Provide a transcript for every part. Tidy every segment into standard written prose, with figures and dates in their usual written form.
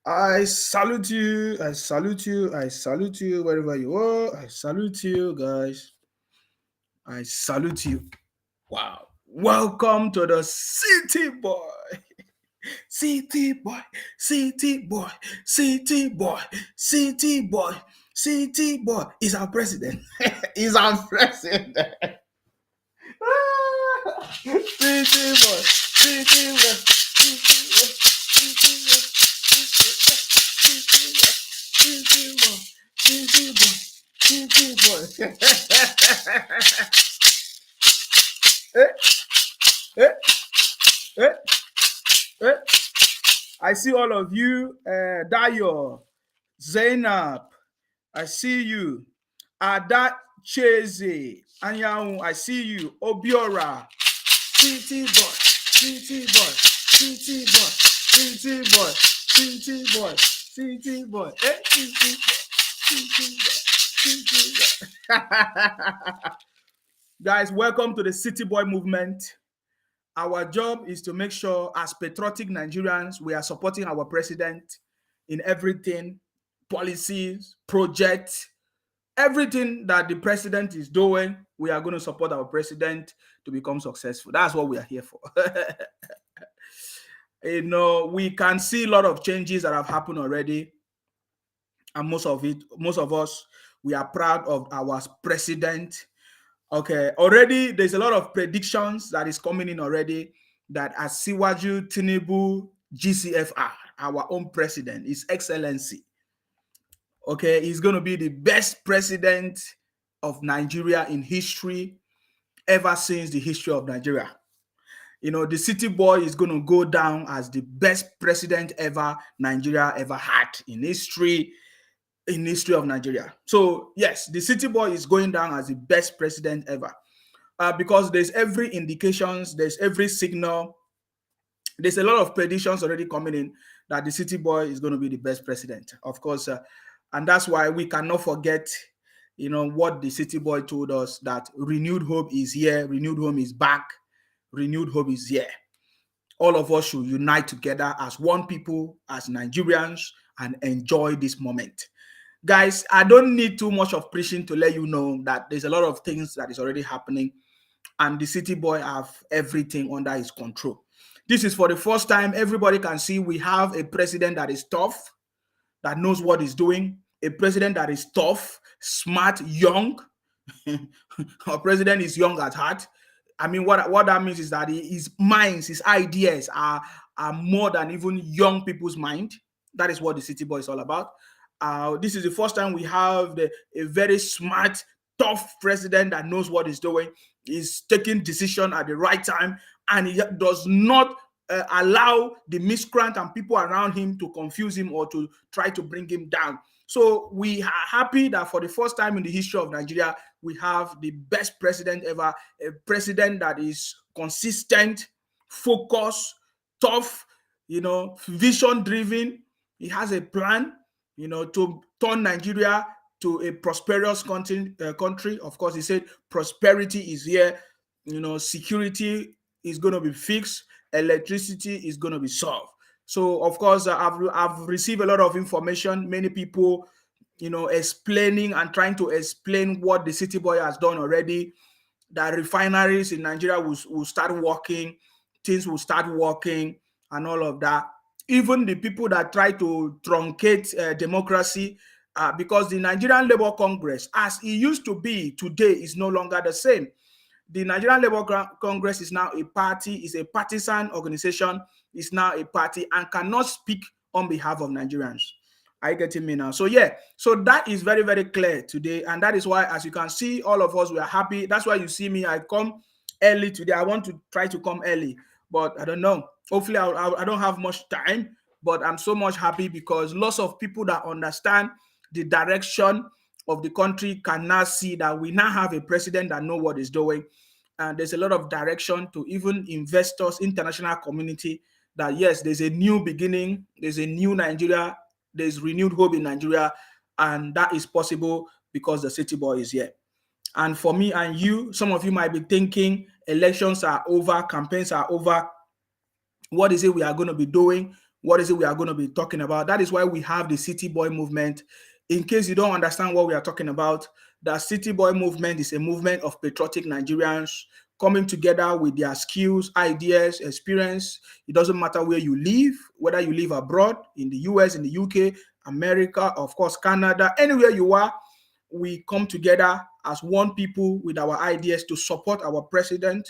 I salute you. I salute you. I salute you wherever you are. I salute you, guys. I salute you. Wow. Welcome to the City Boy. City Boy. City Boy. City Boy. City Boy. City Boy. Is our president. Is our president. City Boy. City Boy. I see all of you, Dayo, Zainab, I see you, Ada Cheze, Anyanwu, I see you, Obiora, City Boy, City Boy, City Boy, City Boy, City Boy, City Boy, City Boy, City Boy. Guys, welcome to the City Boy movement. Our job is to make sure, as patriotic Nigerians, we are supporting our president in everything, policies, projects, everything that the president is doing. We are going to support our president to become successful. That's what we are here for. We can see a lot of changes that have happened already. And most of us, we are proud of our president. Okay, already there's a lot of predictions that is coming in already that Asiwaju Tinubu, GCFR, our own president, His Excellency, okay, he's going to be the best president of Nigeria in history ever since the history of Nigeria. The City Boy is going to go down as the best president ever Nigeria ever had in history of Nigeria. So yes, the City Boy is going down as the best president ever, because there's every indications, there's every signal, there's a lot of predictions already coming in that the City Boy is going to be the best president, of course, and that's why we cannot forget, what the City Boy told us, that renewed hope is here, renewed hope is back, renewed hope is here. All of us should unite together as one people, as Nigerians, and enjoy this moment. Guys, I don't need too much of preaching to let you know that there's a lot of things that is already happening, and the City Boy have everything under his control. This is for the first time everybody can see we have a president that is tough, that knows what he's doing, a president that is tough, smart, young. Our president is young at heart. I mean, what that means is that his minds, his ideas are more than even young people's mind. That is what the City Boy is all about. This is the first time we have a very smart, tough president that knows what he's doing. He's taking decision at the right time, and he does not allow the miscreant and people around him to confuse him or to try to bring him down. So we are happy that for the first time in the history of Nigeria, we have the best president ever, a president that is consistent, focused, tough, vision-driven. He has a plan, to turn Nigeria to a prosperous country. Of course, he said prosperity is here. Security is going to be fixed. Electricity is going to be solved. So, of course, I've received a lot of information. Many people, explaining and trying to explain what the City Boy has done already. That refineries in Nigeria will start working, things will start working, and all of that. Even the people that try to truncate democracy, because the Nigerian Labour Congress, as it used to be today, is no longer the same. The Nigerian Labour Congress is now a party, is a partisan organization, is now a party, and cannot speak on behalf of Nigerians. Are you getting me now? So yeah, so that is very, very clear today, and that is why, as you can see, all of us, we are happy. That's why you see me, I come early today. I want to try to come early, but I don't know. Hopefully, I don't have much time, but I'm so much happy because lots of people that understand the direction of the country can now see that we now have a president that knows what he's doing. And there's a lot of direction to even investors, international community, that yes, there's a new beginning, there's a new Nigeria, there's renewed hope in Nigeria, and that is possible because the City Boy is here. And for me and you, some of you might be thinking elections are over, campaigns are over. What is it we are going to be doing? what is it we are going to be talking about. That is why we have the City Boy movement. In case you don't understand what we are talking about, the City Boy movement is a movement of patriotic Nigerians coming together with their skills, ideas, experience. It doesn't matter where you live, whether you live abroad, in the US, in the UK, America, of course, Canada, anywhere you are, we come together as one people with our ideas to support our president.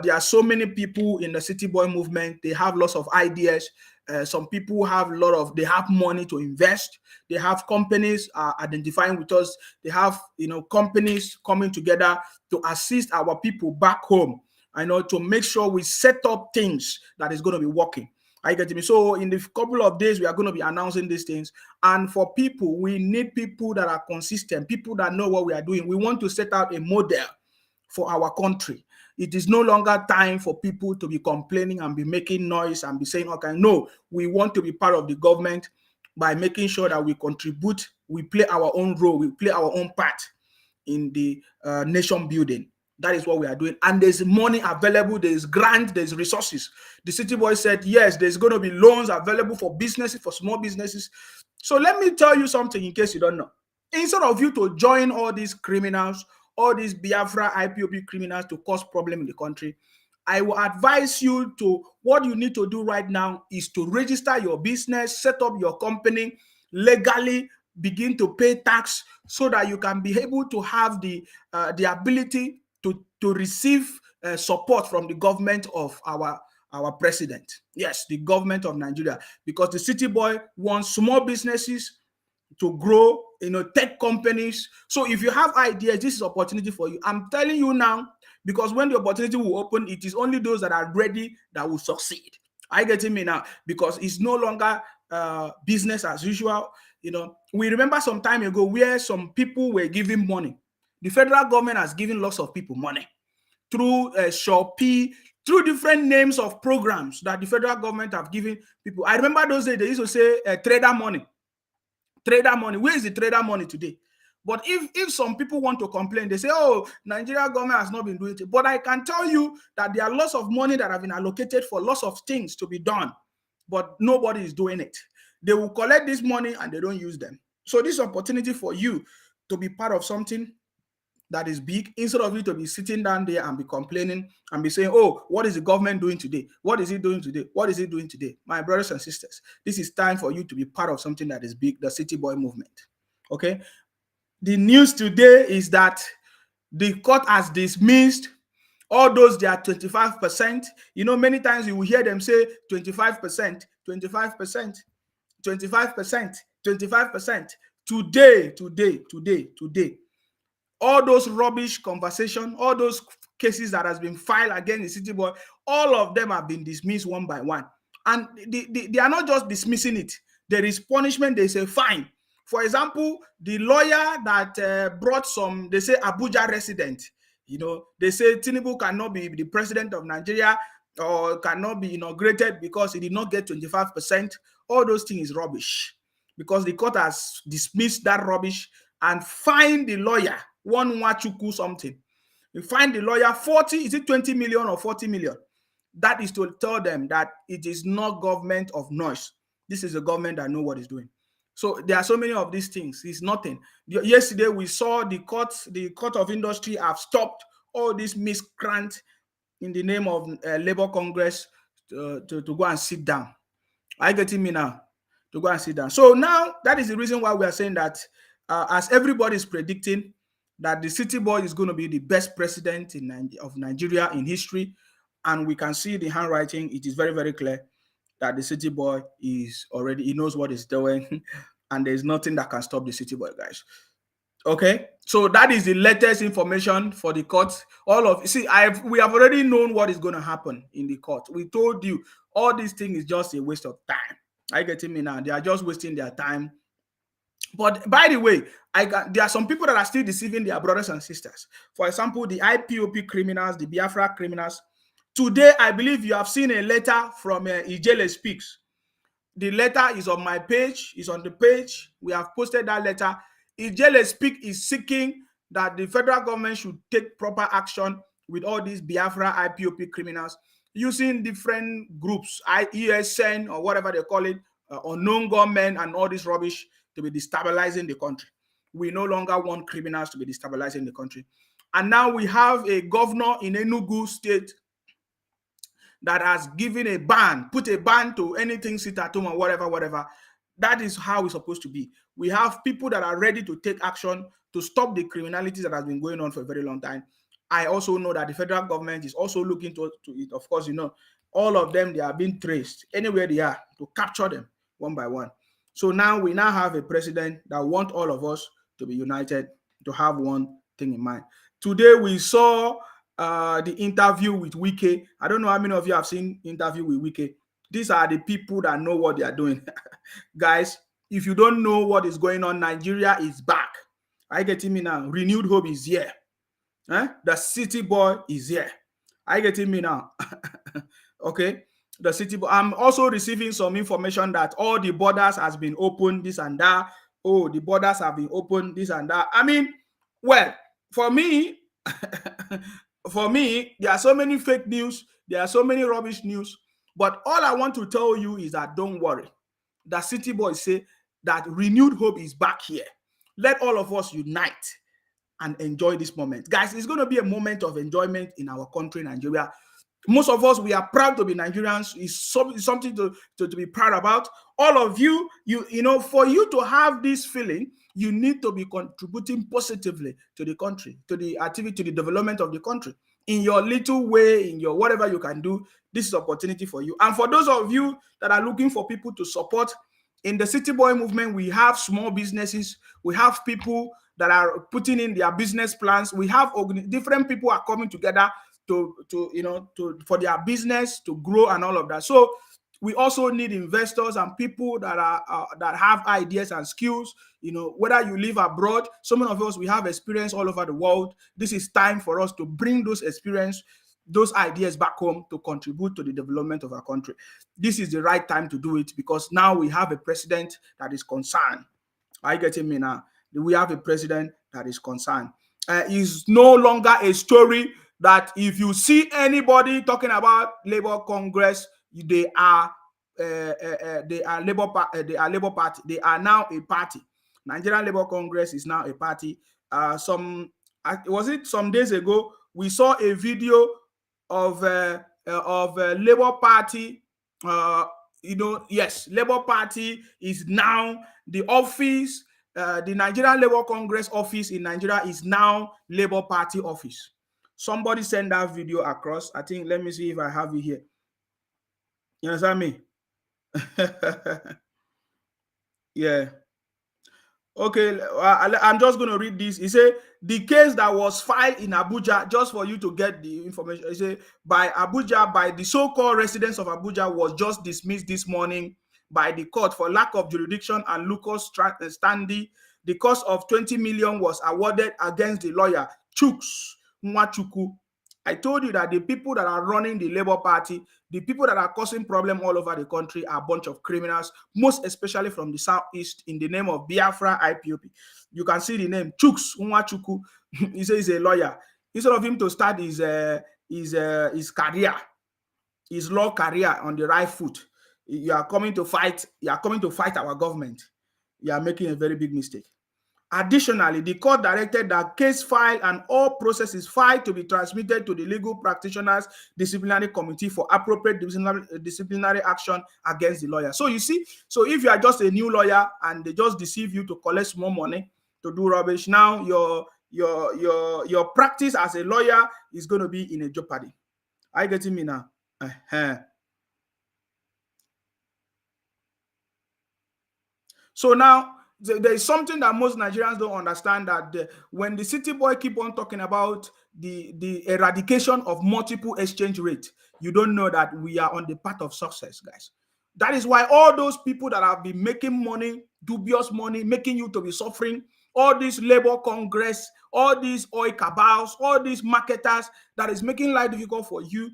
There are so many people in the City Boy movement. They have lots of ideas. Some people have they have money to invest. They have companies identifying with us. They have, companies coming together to assist our people back home. To make sure we set up things that is going to be working. I get me. So in the couple of days, we are going to be announcing these things. And for people, we need people that are consistent, people that know what we are doing. We want to set out a model for our country. It is no longer time for people to be complaining and be making noise and be saying, okay, no, we want to be part of the government by making sure that we contribute, we play our own role, we play our own part in the nation building. That is what we are doing. And there's money available, there's grant, there's resources. The City Boy said, yes, there's going to be loans available for businesses, for small businesses. So let me tell you something in case you don't know. Instead of you to join all these criminals, all these Biafra IPOB criminals to cause problem in the country, I will advise you to, what you need to do right now is to register your business, set up your company legally, begin to pay tax so that you can be able to have the ability to receive support from the government of our president. Yes, the government of Nigeria, because the City Boy wants small businesses to grow, tech companies. So if you have ideas, this is opportunity for you. I'm telling you now, because when the opportunity will open, it is only those that are ready that will succeed. Are you getting me now? Because it's no longer business as usual. We remember some time ago where some people were giving money. The federal government has given lots of people money through Shopee, through different names of programs that the federal government have given people. I remember those days they used to say trader money. Trader money. Where is the trader money today? But if some people want to complain, they say, oh, Nigeria government has not been doing it. But I can tell you that there are lots of money that have been allocated for lots of things to be done, but nobody is doing it. They will collect this money and they don't use them. So this opportunity for you to be part of something that is big, instead of you to be sitting down there and be complaining and be saying, oh, what is the government doing today? What is it doing today? What is it doing today? My brothers and sisters, this is time for you to be part of something that is big, the City Boy movement. Okay? The news today is that the court has dismissed all those they are 25%. Many times you will hear them say 25%, 25%, 25%, 25%. Today, all those rubbish conversation, all those cases that has been filed against the City Boy, all of them have been dismissed one by one. And they are not just dismissing it. There is punishment, there is a fine. For example, the lawyer that brought some, they say Abuja resident, they say Tinubu cannot be the president of Nigeria or cannot be inaugurated because he did not get 25%. All those things is rubbish, because the court has dismissed that rubbish and fined the lawyer one Wachuku something. You find the lawyer 20 million or 40 million. That is to tell them that it is not government of noise. This is a government that know what it's doing. So there are so many of these things. It's nothing. Yesterday we saw the court of industry have stopped all these miscreants in the name of Labour Congress to go and sit down. Are you getting me now? To go and sit down. So now that is the reason why we are saying that as everybody is predicting that the City Boy is going to be the best president of Nigeria in history, and we can see the handwriting. It is very, very clear that the City Boy is already, he knows what he's doing, and there's nothing that can stop the City Boy, guys. Okay, so that is the latest information for the court. We have already known what is going to happen in the court. We told you all these things is just a waste of time. Are you getting me now? They are just wasting their time. But by the way, there are some people that are still deceiving their brothers and sisters. For example, the IPOP criminals, the Biafra criminals. Today, I believe you have seen a letter from Ijele Speaks. The letter is on my page, is on the page. We have posted that letter. Ijele Speak is seeking that the federal government should take proper action with all these Biafra IPOP criminals. using different groups, ESN or whatever they call it, unknown gunmen and all this rubbish to be destabilizing the country. We no longer want criminals to be destabilizing the country. And now we have a governor in Enugu state that has given a ban, put a ban to anything sit at home or whatever. That is how it's supposed to be. We have people that are ready to take action to stop the criminality that has been going on for a very long time. I also know that the federal government is also looking to it. Of course, all of them, they are being traced anywhere they are to capture them one by one. So now we now have a president that wants all of us to be united, to have one thing in mind. Today we saw the interview with Wike. I don't know how many of you have seen interview with Wike. These are the people that know what they are doing. Guys, if you don't know what is going on, Nigeria is back. Are you getting me now? Renewed hope is here. The city boy is here. Are you getting me now? Okay. The city boy. I'm also receiving some information that all the borders has been opened, this and that. Oh, the borders have been opened, this and that. I mean, well, for me, there are so many fake news, there are so many rubbish news, but all I want to tell you is that don't worry. The city boys say that renewed hope is back here. Let all of us unite and enjoy this moment. Guys, it's going to be a moment of enjoyment in our country, Nigeria. Most of us, we are proud to be Nigerians. It's something to be proud about. All of you, for you to have this feeling, you need to be contributing positively to the country, to the activity, to the development of the country. In your little way, in your whatever you can do, this is opportunity for you. And for those of you that are looking for people to support, in the City Boy movement, we have small businesses. We have people that are putting in their business plans. We have different people are coming together for their business to grow and all of that. So we also need investors and people that are that have ideas and skills. Whether you live abroad, some of us, we have experience all over the world. This is time for us to bring those experience, those ideas back home to contribute to the development of our country. This is the right time to do it because now we have a president that is concerned. Are you getting me now? We have a president that is concerned. It's no longer a story that if you see anybody talking about Labour Congress, they are Labour Party. They are now a party. Nigerian Labour Congress is now a party. Some days ago we saw a video of Labour Party. Yes, Labour Party is now the office. The Nigerian Labour Congress office in Nigeria is now Labour Party office. Somebody sent that video across. I think, let me see if I have it here. You understand me? Yeah. Okay, I'm just going to read this. He said, the case that was filed in Abuja, just for you to get the information, he said, by the so-called residents of Abuja was just dismissed this morning by the court for lack of jurisdiction and locus standi. The cost of 20 million was awarded against the lawyer, Chuks Nwachukwu. I told you that the people that are running the Labour Party, the people that are causing problems all over the country are a bunch of criminals, most especially from the southeast in the name of Biafra IPOP. You can see the name, Chuks Nwachukwu. He says he's a lawyer. Instead of him to start his career, his law career on the right foot, you are coming to fight our government. You are making a very big mistake. Additionally, the court directed that case file and all processes filed to be transmitted to the legal practitioners disciplinary committee for appropriate disciplinary action against the lawyer. So you see, so if you are just a new lawyer and they just deceive you to collect small money to do rubbish, now your practice as a lawyer is going to be in a jeopardy. Are you getting me now? So now there is something that most Nigerians don't understand, that when the city boy keep on talking about the eradication of multiple exchange rate, you don't know that we are on the path of success, guys. That is why all those people that have been making money, dubious money, making you to be suffering, all these Labour Congress, all these oil cabals, all these marketers that is making life difficult for you,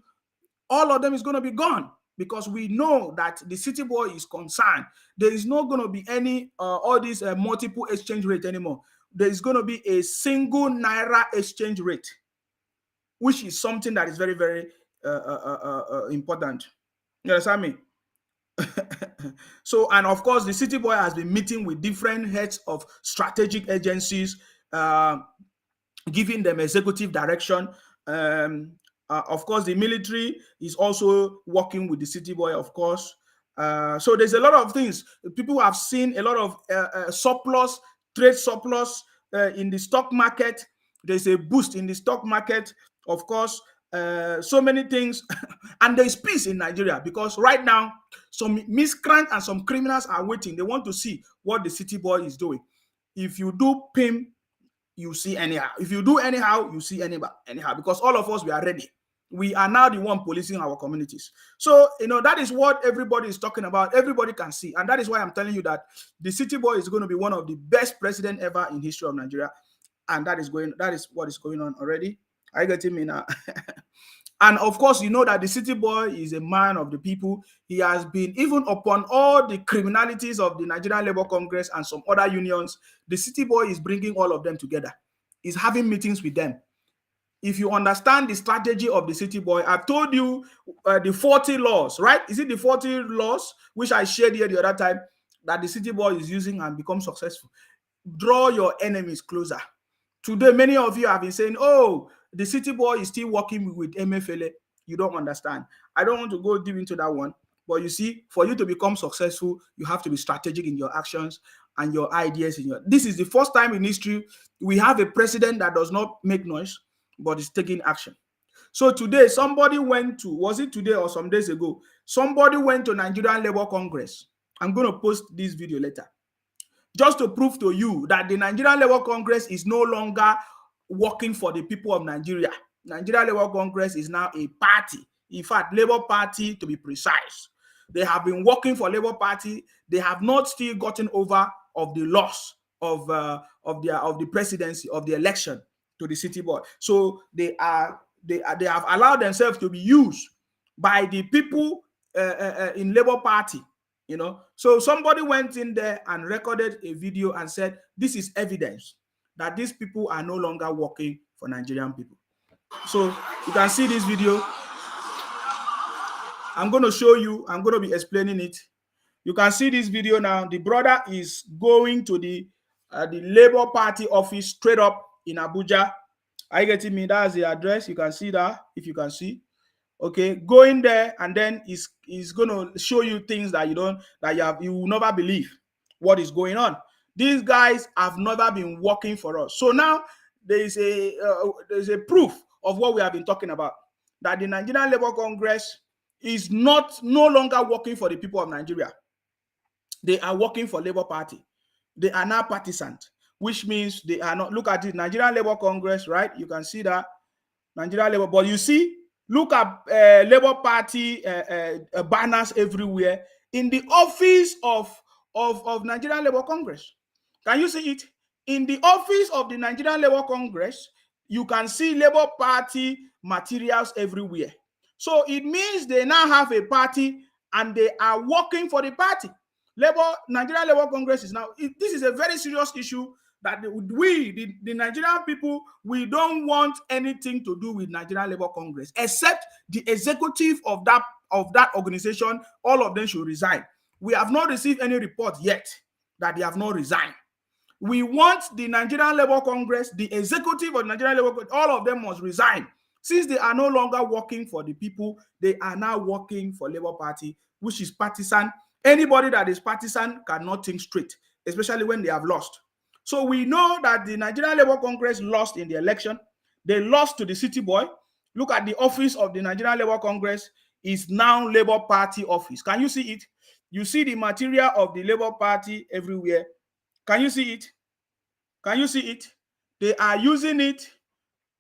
all of them is going to be gone. Because we know that the city boy is concerned. There is not going to be any all these multiple exchange rate anymore. There is going to be a single naira exchange rate, which is something that is very, very important. You understand me? So, and of course, the city boy has been meeting with different heads of strategic agencies, giving them executive direction. Of course, the military is also working with the city boy, of course. So there's a lot of things. People have seen a lot of surplus, trade surplus in the stock market. There's a boost in the stock market, of course. So many things. And there's peace in Nigeria because right now, some miscreants and some criminals are waiting. They want to see what the city boy is doing. If you do PIM, you see anyhow. If you do anyhow, you see anyhow. Because all of us, we are ready. We are now the one policing our communities. So, that is what everybody is talking about. Everybody can see. And that is why I'm telling you that the city boy is going to be one of the best president ever in history of Nigeria. And that is what is going on already. Are you getting me now? And of course, you know that the city boy is a man of the people. He has been, even upon all the criminalities of the Nigerian Labour Congress and some other unions, the city boy is bringing all of them together. He's having meetings with them. If you understand the strategy of the city boy, I've told you the 40 laws, right? Is it the 40 laws, which I shared here the other time, that the city boy is using and become successful? Draw your enemies closer. Today, many of you have been saying, oh, the city boy is still working with MFLA. You don't understand. I don't want to go deep into that one. But you see, for you to become successful, you have to be strategic in your actions and your ideas. This is the first time in history we have a president that does not make noise, but is taking action. So today, somebody went to, was it today or some days ago, somebody went to Nigerian Labour Congress. I'm going to post this video later. Just to prove to you that the Nigerian Labour Congress is no longer working for the people of Nigeria. Nigerian Labour Congress is now a party. In fact, Labour Party, to be precise. They have been working for Labour Party. They have not still gotten over of the loss of the presidency, of the election to the city boy. So they have allowed themselves to be used by the people in Labour Party. So somebody went in there and recorded a video and said, this is evidence that these people are no longer working for Nigerian people. So you can see this video. I'm going to show you. I'm going to be explaining it. You can see this video now. The brother is going to the Labour Party office straight up in Abuja. Are you getting me? That's the address. You can see that, if you can see. Okay, go in there, and then he's going to show you things that you will never believe what is going on. These guys have never been working for us. So now there's a proof of what we have been talking about, that the Nigerian Labour Congress is no longer working for the people of Nigeria. They are working for Labour Party. They are now partisan, which means they are not. Look at it, Nigerian Labour Congress, right? You can see that Nigerian Labour, but you see, look at Labour Party banners everywhere in the office of Nigerian Labour Congress. Can you see it? In the office of the Nigerian Labour Congress, you can see Labour Party materials everywhere. So it means they now have a party and they are working for the party. Nigerian Labour Congress is now, this is a very serious issue that the Nigerian people, we don't want anything to do with Nigerian Labour Congress, except the executive of that organization. All of them should resign. We have not received any report yet that they have not resigned. We want the Nigerian Labour Congress, the executive of Nigerian Labour Congress, all of them must resign. Since they are no longer working for the people, they are now working for Labour Party, which is partisan. Anybody that is partisan cannot think straight, especially when they have lost. So we know that the Nigerian Labour Congress lost in the election. They lost to the city boy. Look at the office of the Nigerian Labour Congress is now Labour Party office. Can you see it? You see the material of the Labour Party everywhere. Can you see it? Can you see it? They are using it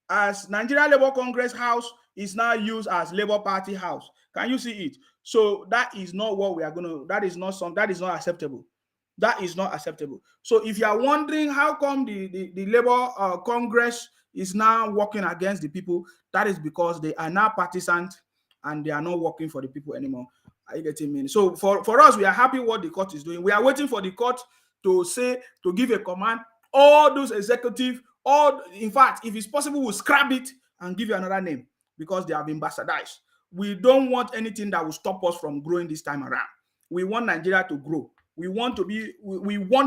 as Nigerian Labour Congress house is now used as Labour Party house. Can you see it? So that is not what we are going to, that is not acceptable. That is not acceptable. So if you are wondering how come the Labour Congress is now working against the people, that is because they are now partisan and they are not working for the people anymore. Are you getting me? So for us, we are happy what the court is doing. We are waiting for the court to give a command. All those executives, in fact, if it's possible, we'll scrap it and give you another name because they have been bastardized. we don't want anything that will stop us from growing this time around. We want Nigeria to grow. We want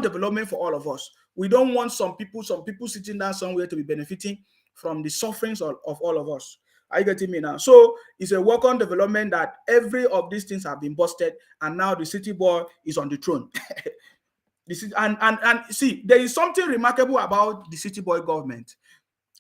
development for all of us. We don't want some people sitting down somewhere to be benefiting from the sufferings of all of us. Are you getting me now? So it's a welcome development that every of these things have been busted, and now the city boy is on the throne. And see, there is something remarkable about the city boy government.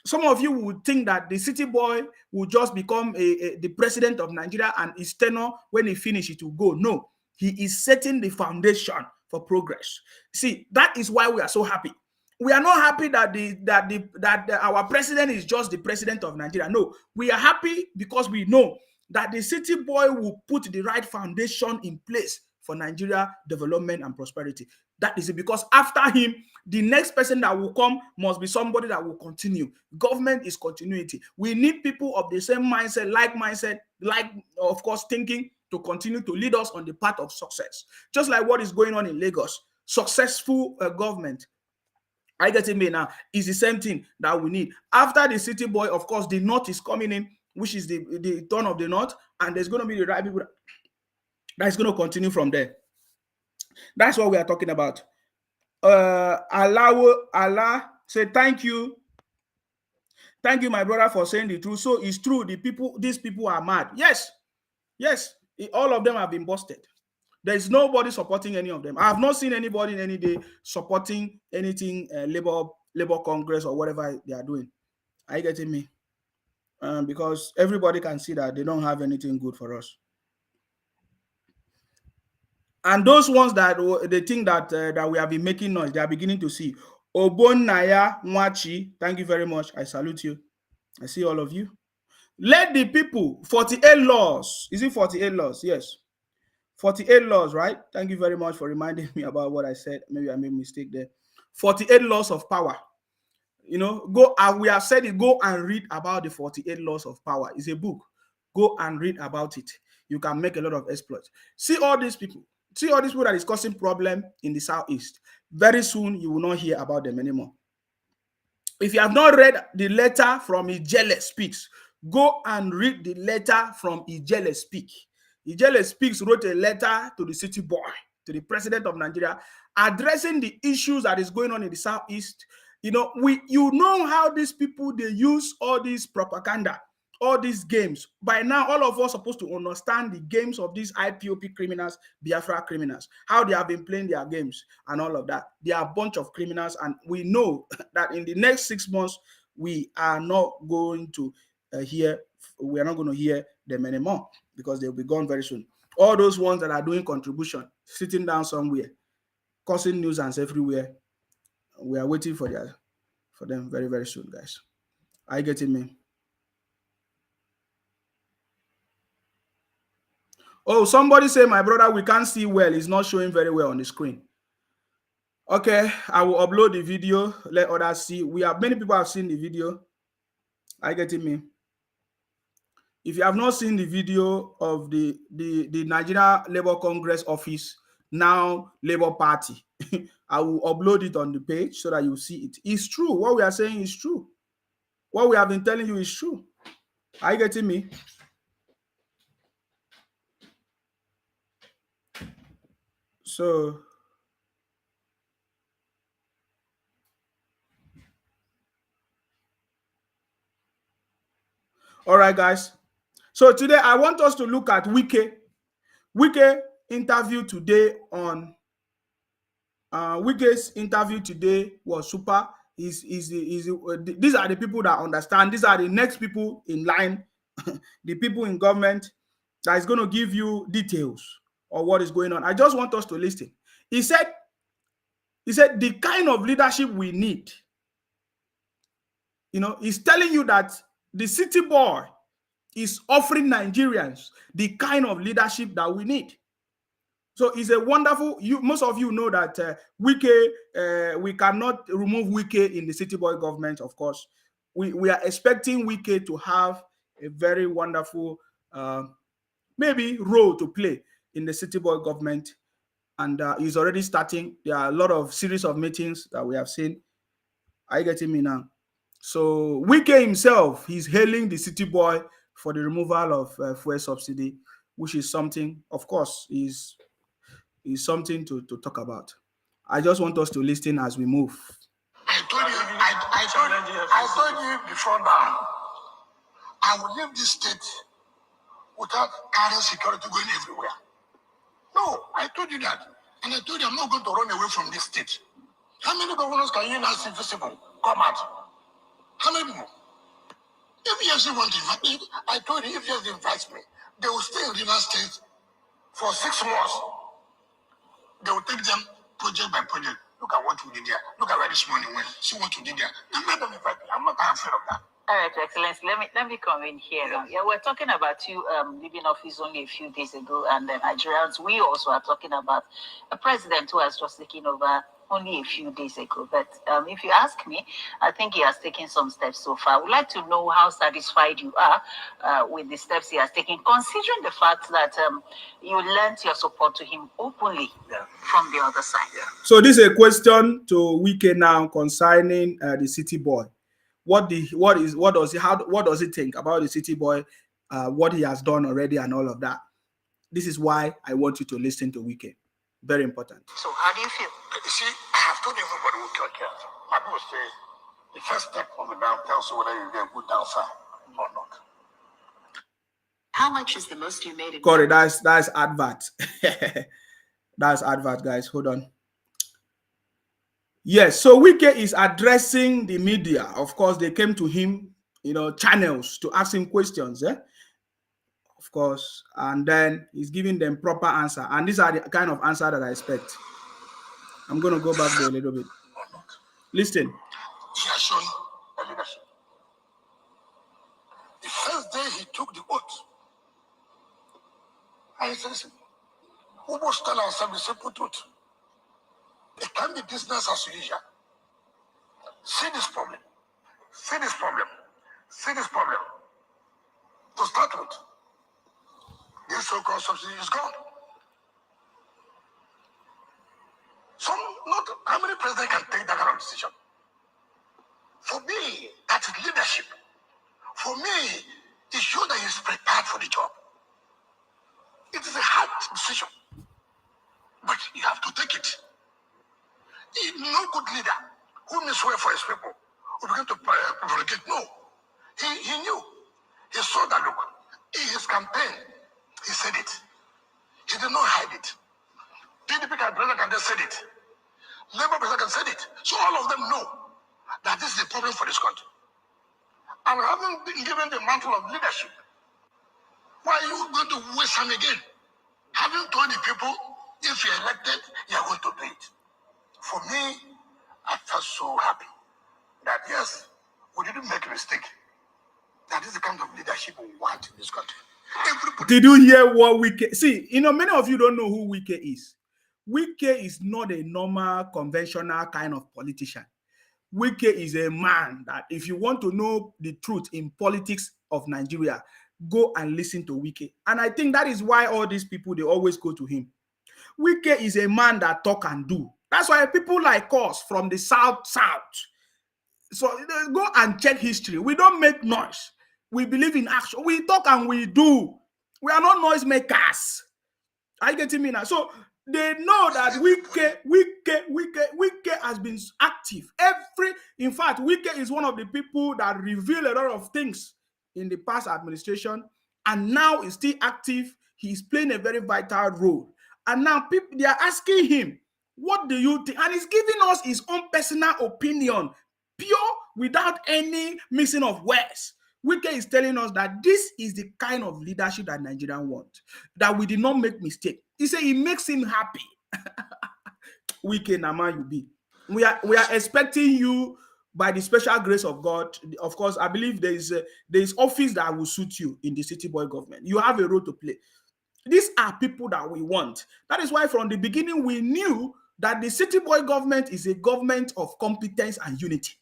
Some of you would think that the city boy will just become the president of Nigeria, and his tenure, when he finishes, it will go. No, he is setting the foundation for progress. See, that is why we are so happy. We are not happy that our president is just the president of Nigeria. No, we are happy because we know that the city boy will put the right foundation in place for Nigeria development and prosperity. That is it, because after him, the next person that will come must be somebody that will continue. Government is continuity. We need people of the same mindset, like, of course, thinking, to continue to lead us on the path of success. Just like what is going on in Lagos. Successful government. I get it now. Is the same thing that we need. After the city boy, of course, the north is coming in, which is the turn of the north, and there's going to be the right people that's going to continue from there. That's what we are talking about. Allah say thank you, my brother, for saying the truth. So it's true. These people are mad. Yes, all of them have been busted. There is nobody supporting any of them. I have not seen anybody in any day supporting anything Labor Congress or whatever they are doing. Are you getting me? Because everybody can see that they don't have anything good for us. And those ones that they think that we have been making noise, they are beginning to see. Obonaya Mwachi, thank you very much. I salute you. I see all of you. Let the people, 48 laws. Is it 48 laws? Yes. 48 laws, right? Thank you very much for reminding me about what I said. Maybe I made a mistake there. 48 laws of power. You know, we have said it, go and read about the 48 laws of power. It's a book. Go and read about it. You can make a lot of exploits. See all these people that is causing problem in the Southeast. Very soon, you will not hear about them anymore. If you have not read the letter from Ijele Speaks, go and read the letter from Ijele Speak. Ijele Speaks wrote a letter to the city boy, to the president of Nigeria, addressing the issues that is going on in the Southeast. You know how these people, they use all this propaganda, all these games. By now, all of us are supposed to understand the games of these IPOP criminals, Biafra criminals, how they have been playing their games and all of that. They are a bunch of criminals, and we know that in the next 6 months, we are not going to hear them anymore, because they'll be gone very soon. All those ones that are doing contribution, sitting down somewhere, causing nuisance everywhere, we are waiting for them very, very soon, guys. Are you getting me? Oh, somebody say, my brother, we can't see well. It's not showing very well on the screen. Okay, I will upload the video, let others see. Many people have seen the video. Are you getting me? If you have not seen the video of the Nigeria Labour Congress office, now Labour Party, I will upload it on the page so that you see it. It's true. What we are saying is true. What we have been telling you is true. Are you getting me? So, all right, guys. So today I want us to look at Wike. Wike interview today on Wike's interview today was super. These are the people that understand. These are the next people in line, the people in government that is going to give you details of what is going on. I just want us to listen. He said the kind of leadership we need, he's telling you that the city boy is offering Nigerians the kind of leadership that we need. So it's a wonderful, most of you know that Wike, we cannot remove Wike in the city boy government, of course. We are expecting Wike to have a very wonderful, maybe role to play in the city boy government. And he's already starting. There are a lot of series of meetings that we have seen. Are you getting me now? So Wike himself, he's hailing the city boy for the removal of fuel subsidy, which is something, of course, is something to talk about. I just want us to listen as we move. I told you before now, I will leave this state without current security going everywhere. No, I told you that. And I told you I'm not going to run away from this state. How many governors can you now see visible? Come out. How many people? If EFC want to invite me, I told you if EFC invites me, they will stay in River State for 6 months. They will take them project by project. Look at what we did there. Look at where this money went. See what we did there. Let them invite me. I'm not afraid of that. All right, Your Excellency, let me come in here. Yeah, we're talking about you leaving office only a few days ago, and the Nigerians, we also are talking about a president who has just taken over only a few days ago. But if you ask me, I think he has taken some steps so far. I would like to know how satisfied you are with the steps he has taken, considering the fact that you lent your support to him openly from the other side. Yeah. So this is a question to Wike now concerning the city boy. What does he think about the city boy, what he has done already and all of that? This is why I want you to listen to Wike. Very important. So how do you feel? You see, I have told everybody who killed cat. My people say the first step on the down tells you whether you get good dancer or not. How much is the most you made? Corey, that's advert. That's advert, guys. Hold on. Yes, so Wike is addressing the media. Of course, they came to him, channels to ask him questions. Of course, and then he's giving them proper answer. And these are the kind of answer that I expect. I'm going to go back there a little bit. Listen. He has shown a leadership. The first day he took the oath, and he said, listen, who will stand outside the simple truth? It can be business as usual. See this problem. See this problem. See this problem. To start with, this so-called subsidy is gone. Not how many presidents can take that kind of decision? For me, that is leadership. For me, it shows that he's prepared for the job. It is a hard decision, but you have to take it. No good leader who may swear for his people who began to provocate. No, he knew. He saw that look. In his campaign, he said it. He did not hide it. PDP president can just say it. Labour president can say it. So all of them know that this is a problem for this country. And having been given the mantle of leadership, why are you going to waste time again? Having told the people, if you're elected, you're going to do it. For me, I felt so happy that yes, we didn't make a mistake. That is the kind of leadership we want in this country. Did you hear what Wike? See, many of you don't know who Wike is. Wike is not a normal, conventional kind of politician. Wike is a man that if you want to know the truth in politics of Nigeria, go and listen to Wike. And I think that is why all these people, they always go to him. Wike is a man that talk and do. That's why people like us from the south, so go and check history. We don't make noise. We believe in action. We talk and we do. We are not noisemakers. Are you getting me now? So they know that Wike has been active. In fact, Wike is one of the people that reveal a lot of things in the past administration, and now is still active. He's playing a very vital role. And now people, they are asking him, what do you think? And he's giving us his own personal opinion, pure, without any mixing of words. Wike is telling us that this is the kind of leadership that Nigerians want, that we did not make mistake. He said it makes him happy. Wike Nama, you be. We are expecting you by the special grace of God. Of course, I believe there is office that will suit you in the city boy government. You have a role to play. These are people that we want. That is why from the beginning we knew that the city boy government is a government of competence and unity.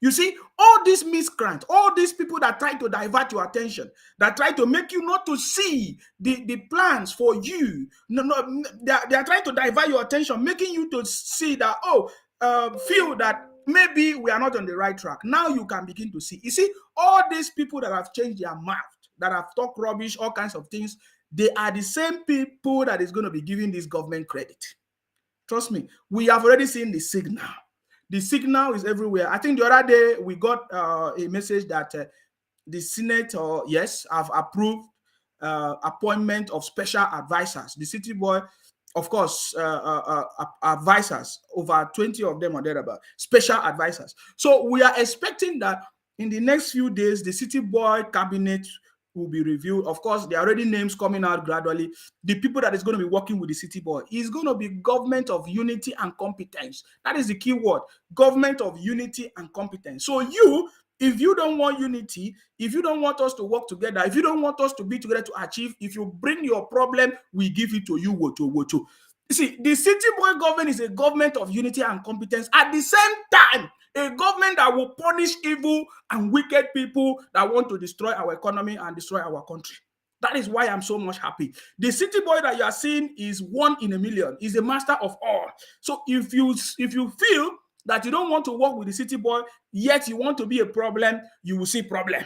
You see, all these miscreants, all these people that try to divert your attention, that try to make you not to see the plans for you, they are trying to divert your attention, making you to see that, feel that maybe we are not on the right track. Now you can begin to see. You see, all these people that have changed their mouth, that have talked rubbish, all kinds of things, they are the same people that is going to be giving this government credit. Trust me, we have already seen the signal. The signal is everywhere. I think the other day we got a message that the Senate, yes, have approved appointment of special advisors. The city boy, of course, advisors, over 20 of them are there about special advisors. So we are expecting that in the next few days, the city boy cabinet will be reviewed. Of course, there are already names coming out gradually. The people that is going to be working with the city boy is going to be government of unity and competence. That is the key word, government of unity and competence. So if you don't want unity, if you don't want us to work together, if you don't want us to be together to achieve, if you bring your problem, we give it to you, wocho, wocho. You see, the city boy government is a government of unity and competence. At the same time, a government that will punish evil and wicked people that want to destroy our economy and destroy our country. That is why I'm so much happy. The city boy that you are seeing is one in a million. He's a master of all. So if you feel that you don't want to work with the city boy, yet you want to be a problem, you will see problem.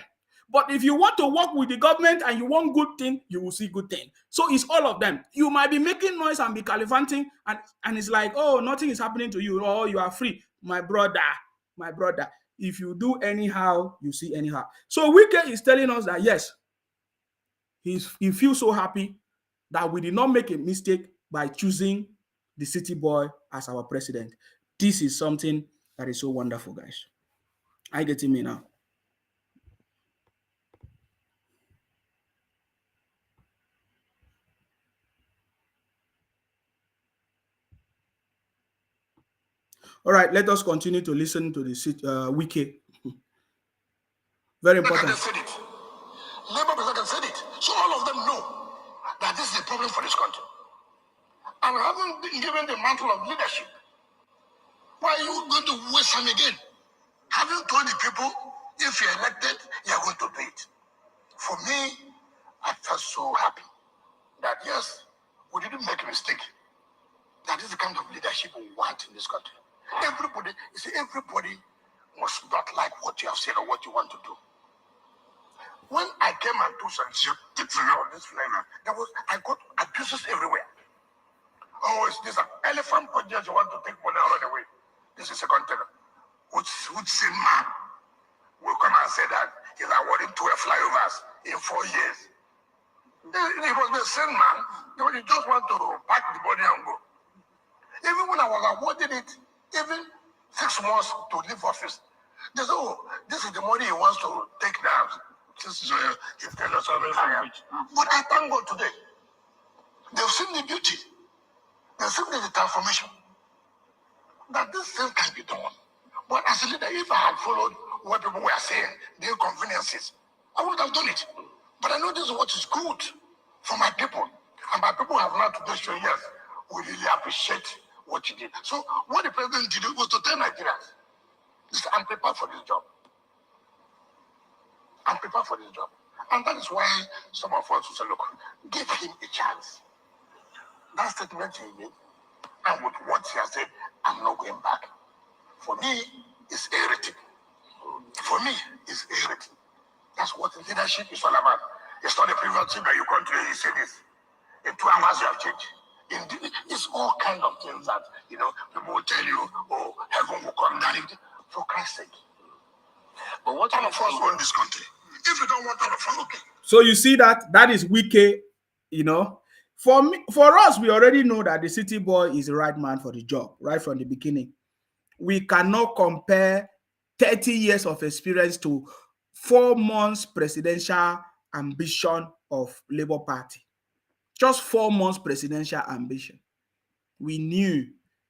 But if you want to work with the government and you want good thing, you will see good thing. So it's all of them. You might be making noise and be gallivanting, and it's like, oh, nothing is happening to you, or you are free. My brother, if you do anyhow, you see anyhow. So Wike is telling us that yes, he feels so happy that we did not make a mistake by choosing the city boy as our president. This is something that is so wonderful, guys. Are you getting me now? All right, let us continue to listen to the Wike. Very important. Said it. Labour President said it. So all of them know that this is a problem for this country. And having been given the mantle of leadership, why are you going to waste time again? Having told the people, if you're elected, you're going to do it. For me, I felt so happy that yes, we didn't make a mistake. That is the kind of leadership we want in this country. Everybody, you see, everybody must not like what you have said or what you want to do. When I came and do some this flavor, I got abuses everywhere. Oh, it's this elephant project you want to take money out of the way. This is a container. Which same man will come and say that he's awarding 12 flyovers in 4 years. It was the same man. You just want to pack the body and go. Even when I was awarding it, even 6 months to leave office, they said, oh, this is the money he wants to take now. This is if they're not But I thank God today. They've seen the beauty. They've seen the transformation. That this thing can be done. But as a leader, if I had followed what people were saying, their conveniences, I would have done it. But I know this is what is good for my people. And my people have not today shown, yes, we really appreciate what you did. So what the president did was to tell Nigerians, I'm prepared for this job. I'm prepared for this job. And that is why some of us will say, look, give him a chance. That statement he made, and with what he has said, I'm not going back. For me, it's everything. For me, it's everything. That's what leadership is all about. It's not a privilege that you control. You say this. In 2 hours, you have changed. It's all kind of things that, people will tell you, oh, heaven will come down. For Christ's sake. But what all of us want this country? If you don't want all of us, okay. So you see that is Wike, For us, we already know that the city boy is the right man for the job, right from the beginning. We cannot compare 30 years of experience to 4 months presidential ambition of Labour Party. Just 4 months presidential ambition. We knew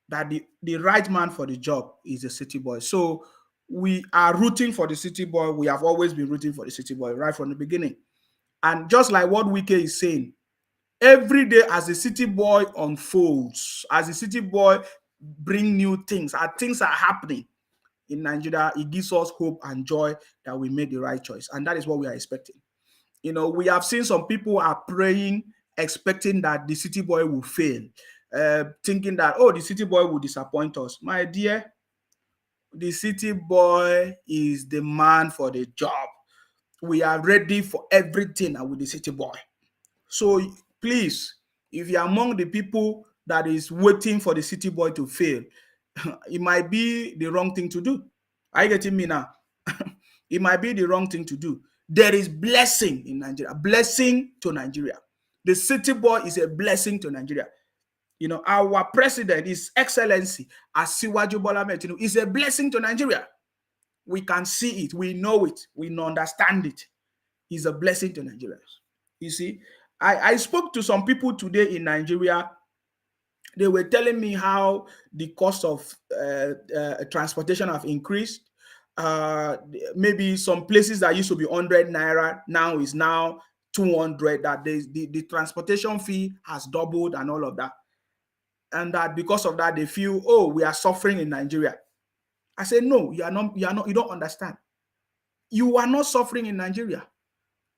that the right man for the job is the city boy. So we are rooting for the city boy. We have always been rooting for the city boy right from the beginning. And just like what Wike is saying, every day as the city boy unfolds, as the city boy bring new things, as things are happening in Nigeria, it gives us hope and joy that we made the right choice. And that is what we are expecting. We have seen some people are praying, expecting that the city boy will fail, thinking that, oh, the city boy will disappoint us. My dear, the city boy is the man for the job. We are ready for everything with the city boy. So please, if you're among the people that is waiting for the city boy to fail, it might be the wrong thing to do. Are you getting me now? It might be the wrong thing to do. There is blessing in Nigeria, blessing to Nigeria. The city boy is a blessing to Nigeria. Our president, His Excellency Asiwaju Tinubu, is a blessing to Nigeria. We can see it, we know it, we understand it. He's a blessing to Nigerians. You see, I spoke to some people today in Nigeria. They were telling me how the cost of transportation have increased. Maybe some places that used to be 100 naira now is now 200, that the transportation fee has doubled and all of that. And that because of that, they feel, oh, we are suffering in Nigeria. I said, no, you don't understand. You are not suffering in Nigeria.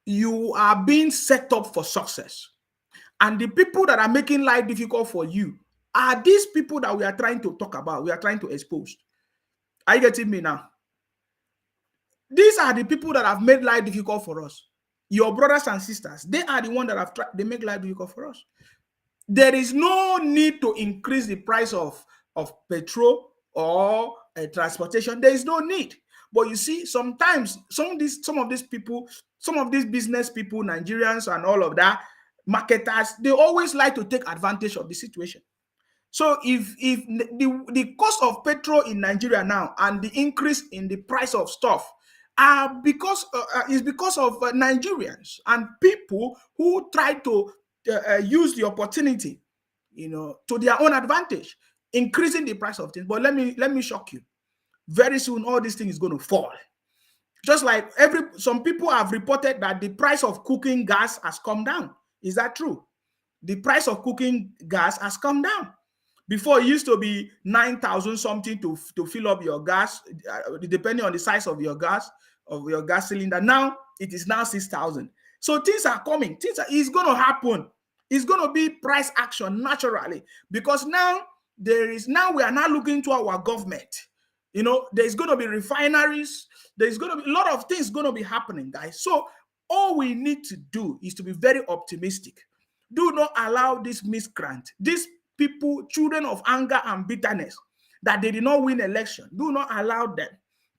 You are being set up for success. And the people that are making life difficult for you are these people that we are trying to talk about, we are trying to expose. Are you getting me now? These are the people that have made life difficult for us. Your brothers and sisters, they are the ones that have they make life difficult for us. There is no need to increase the price of petrol or transportation. There is no need. But you see, sometimes some of these people, some of these business people, Nigerians and all of that, marketers, they always like to take advantage of the situation. So if the cost of petrol in Nigeria now and the increase in the price of stuff are because is because of Nigerians and people who try to use the opportunity, to their own advantage, increasing the price of things. But let me shock you. Very soon, all these things is going to fall. Just like some people have reported that the price of cooking gas has come down. Is that true? The price of cooking gas has come down. Before, it used to be 9,000 something to fill up your gas, depending on the size of your gas cylinder. Now it is now 6,000. So things are coming. It's going to happen. It's going to be price action naturally, because now we are now looking to our government. There's going to be refineries. There's going to be a lot of things going to be happening, guys. So all we need to do is to be very optimistic. Do not allow this miscreant, these people, children of anger and bitterness, that they did not win election. Do not allow them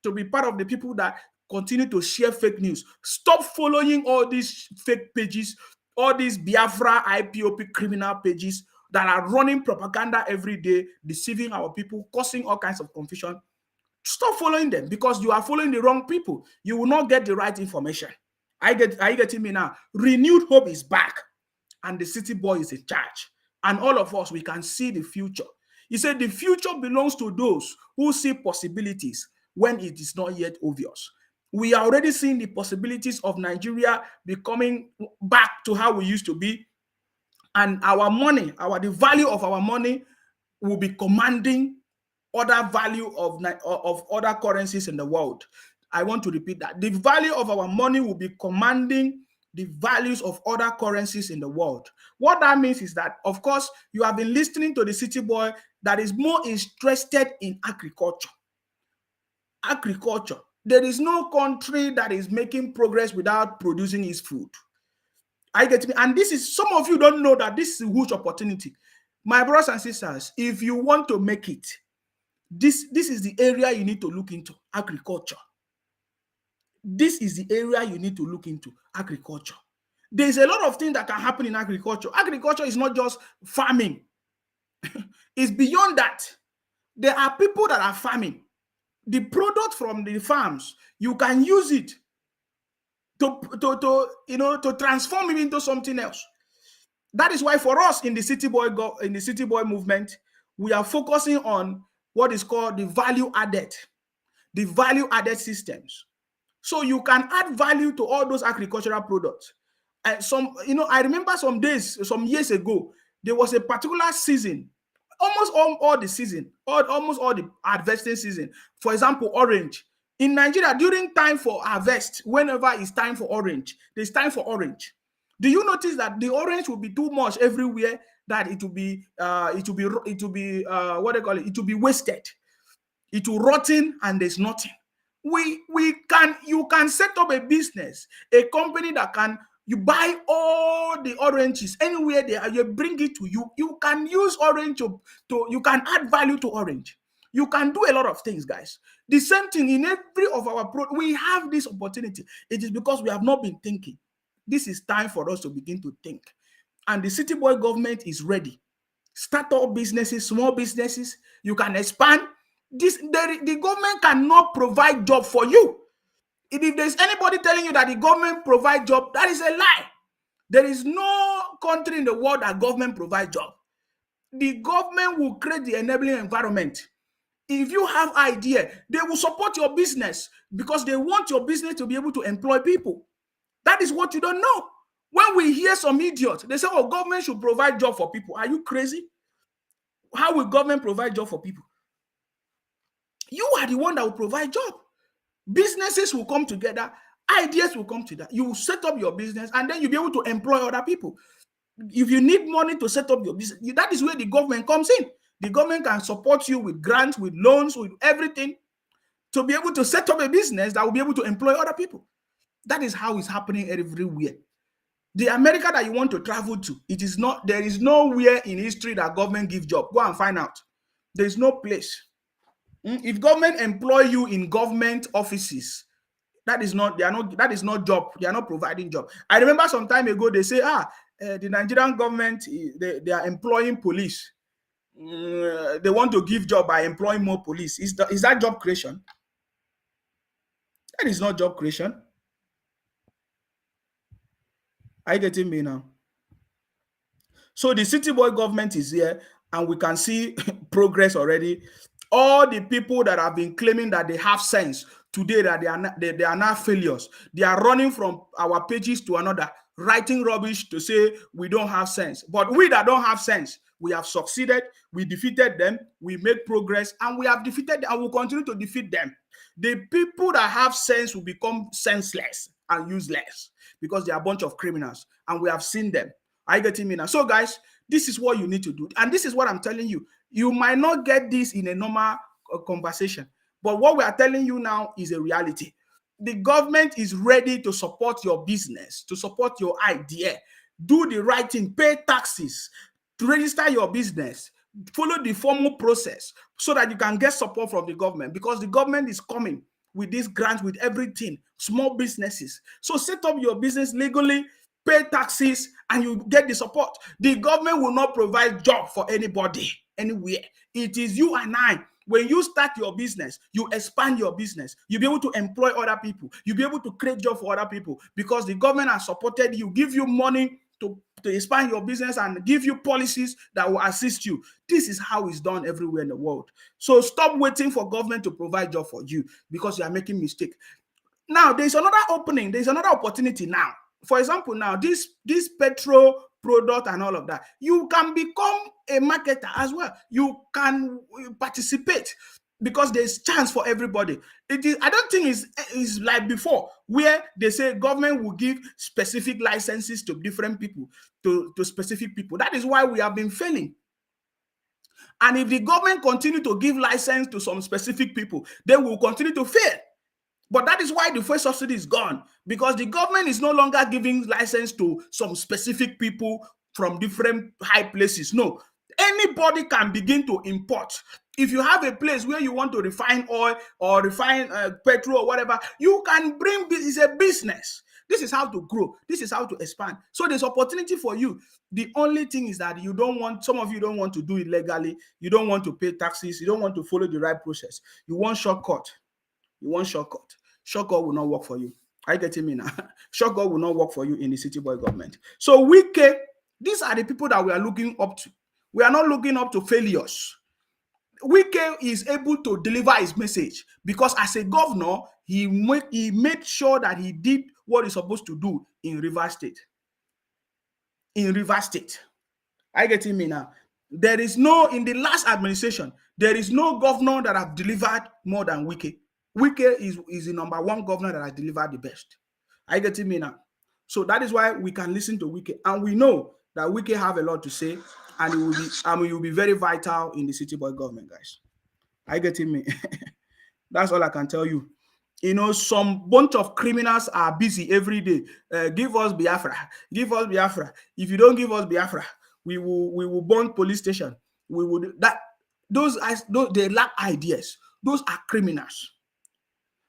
to be part of the people that continue to share fake news. Stop following all these fake pages, all these Biafra IPOP criminal pages that are running propaganda every day, deceiving our people, causing all kinds of confusion. Stop following them, because you are following the wrong people. You will not get the right information. Are you getting me now? Renewed hope is back, and the city boy is in charge. And all of us, we can see the future. He said the future belongs to those who see possibilities when it is not yet obvious. We are already seeing the possibilities of Nigeria becoming back to how we used to be. And our money, the value of our money will be commanding other value of other currencies in the world. I want to repeat that. The value of our money will be commanding the values of other currencies in the world. What that means is that, of course, you have been listening to the city boy that is more interested in agriculture. Agriculture. There is no country that is making progress without producing its food. I get me. And this is, some of you don't know that this is a huge opportunity. My brothers and sisters, if you want to make it, this is the area you need to look into, agriculture. This is the area you need to look into, agriculture. There's a lot of things that can happen in agriculture. Agriculture is not just farming. It's beyond that. There are people that are farming. The product from the farms, you can use it to transform it into something else. That is why for us in the city boy movement, we are focusing on what is called the value added systems. So you can add value to all those agricultural products. And I remember some years ago, there was a particular season, almost all the season, almost all the harvesting season. For example, orange. In Nigeria, during time for harvest, whenever it's time for orange, there's time for orange. Do you notice that the orange will be too much everywhere, that it will be what they call it? It will be wasted. It will rotten and there's nothing. You can set up a business, a company that can, you buy all the oranges anywhere they are, you bring it to you. You can use orange to you can add value to orange. You can do a lot of things, guys. The same thing in every of our we have this opportunity. It is because we have not been thinking. This is time for us to begin to think. And the City Boy government is ready. Start up businesses, small businesses. You can expand. The government cannot provide job for you. If there's anybody telling you that the government provide job, that is a lie. There is no country in the world that government provide job. The government will create the enabling environment. If you have idea, they will support your business because they want your business to be able to employ people. That is what you don't know. When we hear some idiots, they say, oh, government should provide job for people. Are you crazy? How will government provide job for people? You are the one that will provide job. Businesses will come together, ideas will come together. You will set up your business and then you'll be able to employ other people. If you need money to set up your business, that is where the government comes in. The government can support you with grants, with loans, with everything to be able to set up a business that will be able to employ other people. That is how it's happening everywhere. The America that you want to travel to, there is nowhere in history that government give job. Go and find out. There is no place. If government employ you in government offices, that is not job. They are not providing job. I remember some time ago they say, the Nigerian government, they are employing police. They want to give job by employing more police. Is that job creation? That is not job creation. Are you getting me now? So the City Boy government is here and we can see progress already. All the people that have been claiming that they have sense today, that they are now failures. They are running from our pages to another, writing rubbish to say we don't have sense. But we that don't have sense, we have succeeded, we defeated them, we made progress, and we have defeated them and will continue to defeat them. The people that have sense will become senseless and useless because they are a bunch of criminals, and we have seen them. Are you getting me now? So, guys, this is what you need to do. And this is what I'm telling you. You might not get this in a normal conversation, but what we are telling you now is a reality. The government is ready to support your business, to support your idea. Do the right thing, pay taxes, to register your business, follow the formal process so that you can get support from the government, because the government is coming with these grants, with everything, small businesses. So set up your business legally, pay taxes, and you get the support. The government will not provide job for anybody, anywhere. It is you and I. When you start your business, you expand your business, you'll be able to employ other people. You'll be able to create job for other people because the government has supported you, give you money to expand your business and give you policies that will assist you. This is how it's done everywhere in the world. So stop waiting for government to provide job for you because you are making mistake. Now, there's another opening. There's another opportunity now. For example, now this petrol product and all of that, you can become a marketer as well. You can participate because there's chance for everybody. I don't think it's like before where they say government will give specific licenses to different people, to specific people. That is why we have been failing. And if the government continue to give license to some specific people, they will continue to fail. But that is why the fuel subsidy is gone, because the government is no longer giving license to some specific people from different high places. No, anybody can begin to import. If you have a place where you want to refine oil or refine petrol or whatever, you can bring this. It's a business. This is how to grow. This is how to expand. So there's opportunity for you. The only thing is that some of you don't want to do it legally. You don't want to pay taxes. You don't want to follow the right process. You want shortcut. Shortcut will not work for you. Are you getting me now? Shortcut will not work for you in the City Boy government. So Wike, these are the people that we are looking up to. We are not looking up to failures. Wike is able to deliver his message because as a governor, he made sure that he did what he's supposed to do in Rivers State. Are you getting me now? In the last administration, there is no governor that have delivered more than Wike. Wike is the number one governor that has delivered the best. Are you getting me now? So that is why we can listen to Wike, and we know that Wike have a lot to say, and he will be very vital in the City Boy government, guys. Are you getting me? That's all I can tell you. You know, some bunch of criminals are busy every day. Give us Biafra. Give us Biafra. If you don't give us Biafra, we will burn police station. We would that those they lack ideas. Those are criminals.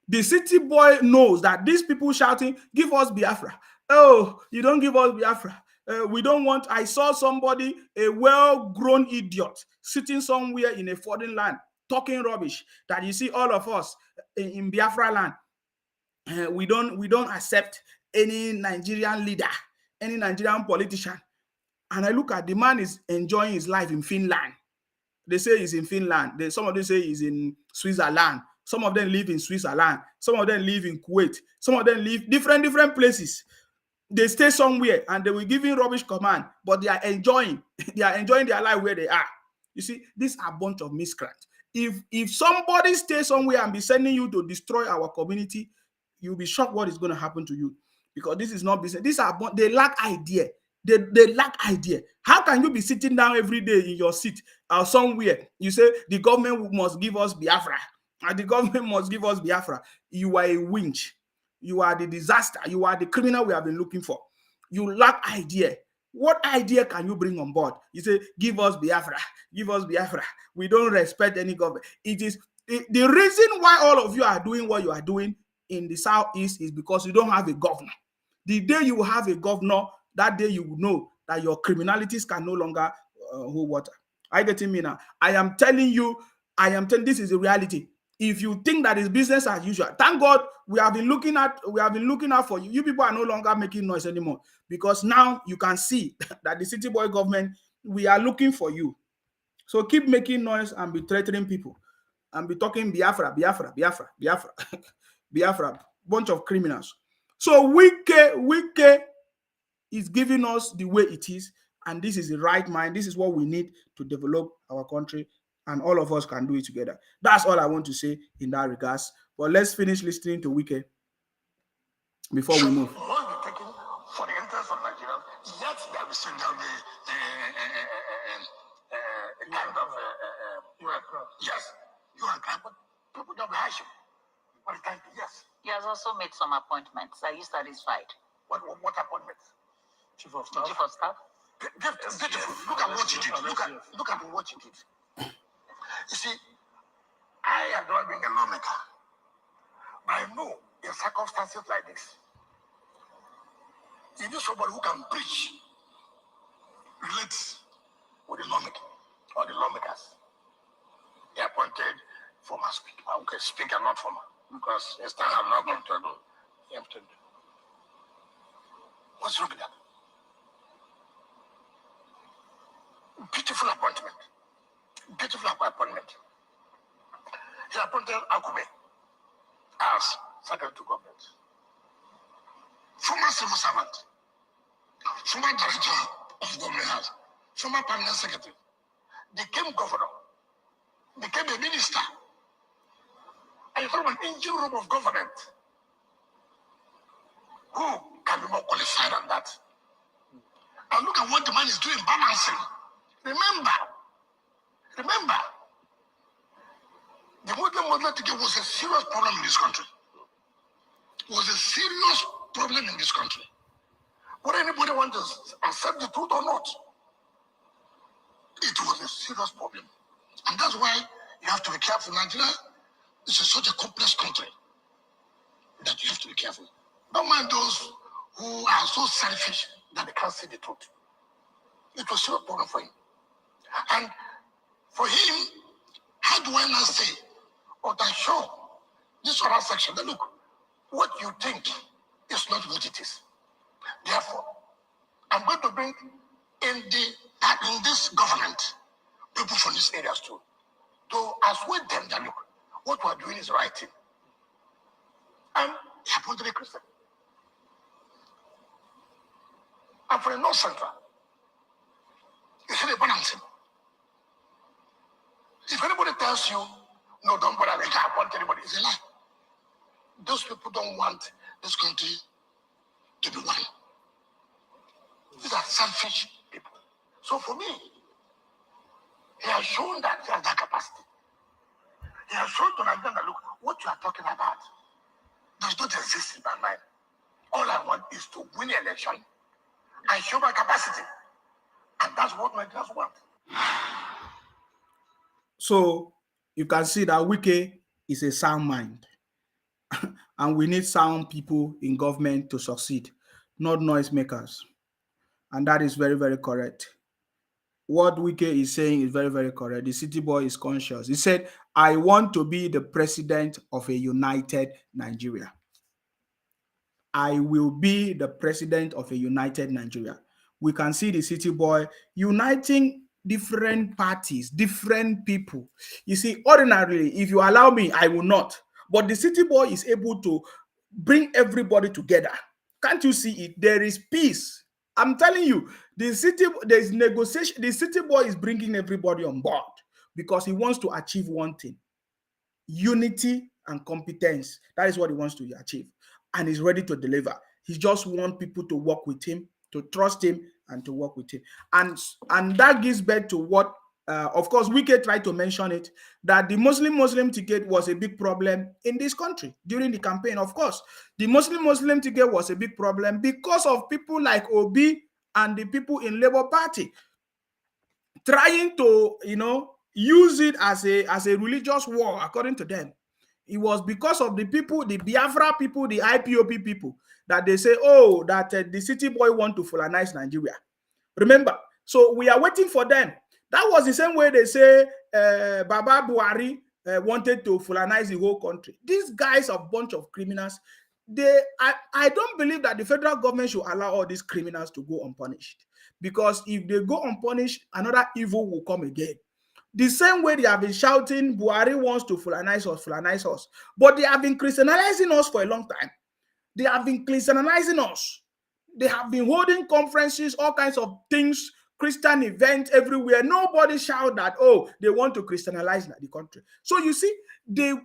The city boy knows that these people shouting, "Give us Biafra." Oh, you don't give us Biafra. We don't want. I saw somebody, a well-grown idiot, sitting somewhere in a foreign land, talking rubbish. That you see all of us in Biafra land. We don't accept any Nigerian leader, any Nigerian politician. And I look at the man is enjoying his life in Finland. They say he's in Finland. Some of them say he's in Switzerland. Some of them live in Switzerland. Some of them live in Kuwait. Some of them live different places. They stay somewhere and they will give him rubbish command, but they are enjoying. They are enjoying their life where they are. You see, these are a bunch of miscreants. If somebody stays somewhere and be sending you to destroy our community, you'll be shocked what is going to happen to you, because this is not business. These are they lack idea. They lack idea. How can you be sitting down every day in your seat or somewhere? You say the government must give us Biafra, and the government must give us Biafra. You are a winch. You are the disaster. You are the criminal we have been looking for. You lack idea. What idea can you bring on board? You say, give us Biafra, give us Biafra. We don't respect any government. The reason why all of you are doing what you are doing in the Southeast is because you don't have a governor. The day you will have a governor, that day you will know that your criminalities can no longer hold water. Are you getting me now? I am telling you, this is the reality. If you think that is business as usual, thank God we have been looking out for you. You people are no longer making noise anymore, because now you can see that the city boy government, we are looking for you. So keep making noise and be threatening people and be talking Biafra, Biafra, Biafra, Biafra, Biafra, bunch of criminals. So Wike is giving us the way it is, and this is the right mind. This is what we need to develop our country, and all of us can do it together. That's all I want to say in that regards. But let's finish listening to Wike before we move. Must be taken for the interest of Nigeria. Yet there is still the kind of yes, you are crap, but people don't be hardship. What kind of yes? He has also made some appointments. Are you satisfied? What appointments? Chief of staff. Chief of staff. Beautiful. Look at what you did. Look at what you did. You see, I am not being a lawmaker, but I know in circumstances like this, you need somebody who can preach, relate with the lawmaker or the lawmakers. They appointed former speaker. Okay, speaker, not former, because it's time I'm not going to do. What's wrong with that? Beautiful appointment. Beautiful appointment. He appointed Akume as secretary to government. Former civil servant, former director of government house, former permanent secretary, became governor, became a minister, and from an engine room of government. Who can be more qualified than that? And look at what the man is doing, balancing. Remember, the Muslim Muslim ticket was a serious problem in this country. Was a serious problem in this country. Whether anybody wants to accept the truth or not, it was a serious problem. And that's why you have to be careful. Nigeria is such a complex country that you have to be careful. Don't mind those who are so selfish that they can't see the truth. It was a serious problem for him. And for him, how do I not say, or to show this other section that look, what you think is not what it is. Therefore, I'm going to bring in this government people from these areas too, to assuage them that look, what we are doing is right thing. And he happened to be Christian. And for the North Central, you see the balancing. If anybody tells you, no, don't bother, they can't want anybody, it's a lie. Those people don't want this country to be one. These are selfish people. So for me, he has shown that he has that capacity. He has shown to Nigeria that look, what you are talking about does not exist in my mind. All I want is to win the election and show my capacity. And that's what Nigerians want. So you can see that Wike is a sound mind. And we need sound people in government to succeed, not noisemakers. And that is very, very correct. What Wike is saying is very, very correct. The city boy is conscious. He said, I want to be the president of a united Nigeria. I will be the president of a united Nigeria. We can see the city boy uniting different parties, different people. You see, ordinarily, if you allow me, I will not. But the city boy is able to bring everybody together. Can't you see it? There is peace. I'm telling you, there is negotiation. The city boy is bringing everybody on board because he wants to achieve one thing: unity and competence. That is what he wants to achieve, and he's ready to deliver. He just wants people to work with him, to trust him, and to work with him. And that gives birth to what, of course, Wike tried to mention it, that the Muslim ticket was a big problem in this country during the campaign. Of course, the Muslim ticket was a big problem because of people like Obi and the people in Labour Party trying to, use it as a religious war, according to them. It was because of the people, the Biafra people, the IPOP people, that they say, oh, that the city boy want to Fulanize Nigeria. Remember, so we are waiting for them. That was the same way they say Baba Buhari wanted to Fulanize the whole country. These guys are a bunch of criminals. I don't believe that the federal government should allow all these criminals to go unpunished. Because if they go unpunished, another evil will come again. The same way they have been shouting, Buhari wants to Fulanize us. But they have been Christianizing us for a long time. They have been Christianizing us. They have been holding conferences, all kinds of things, Christian events everywhere. Nobody shout that, oh, they want to Christianize the country. So you see, the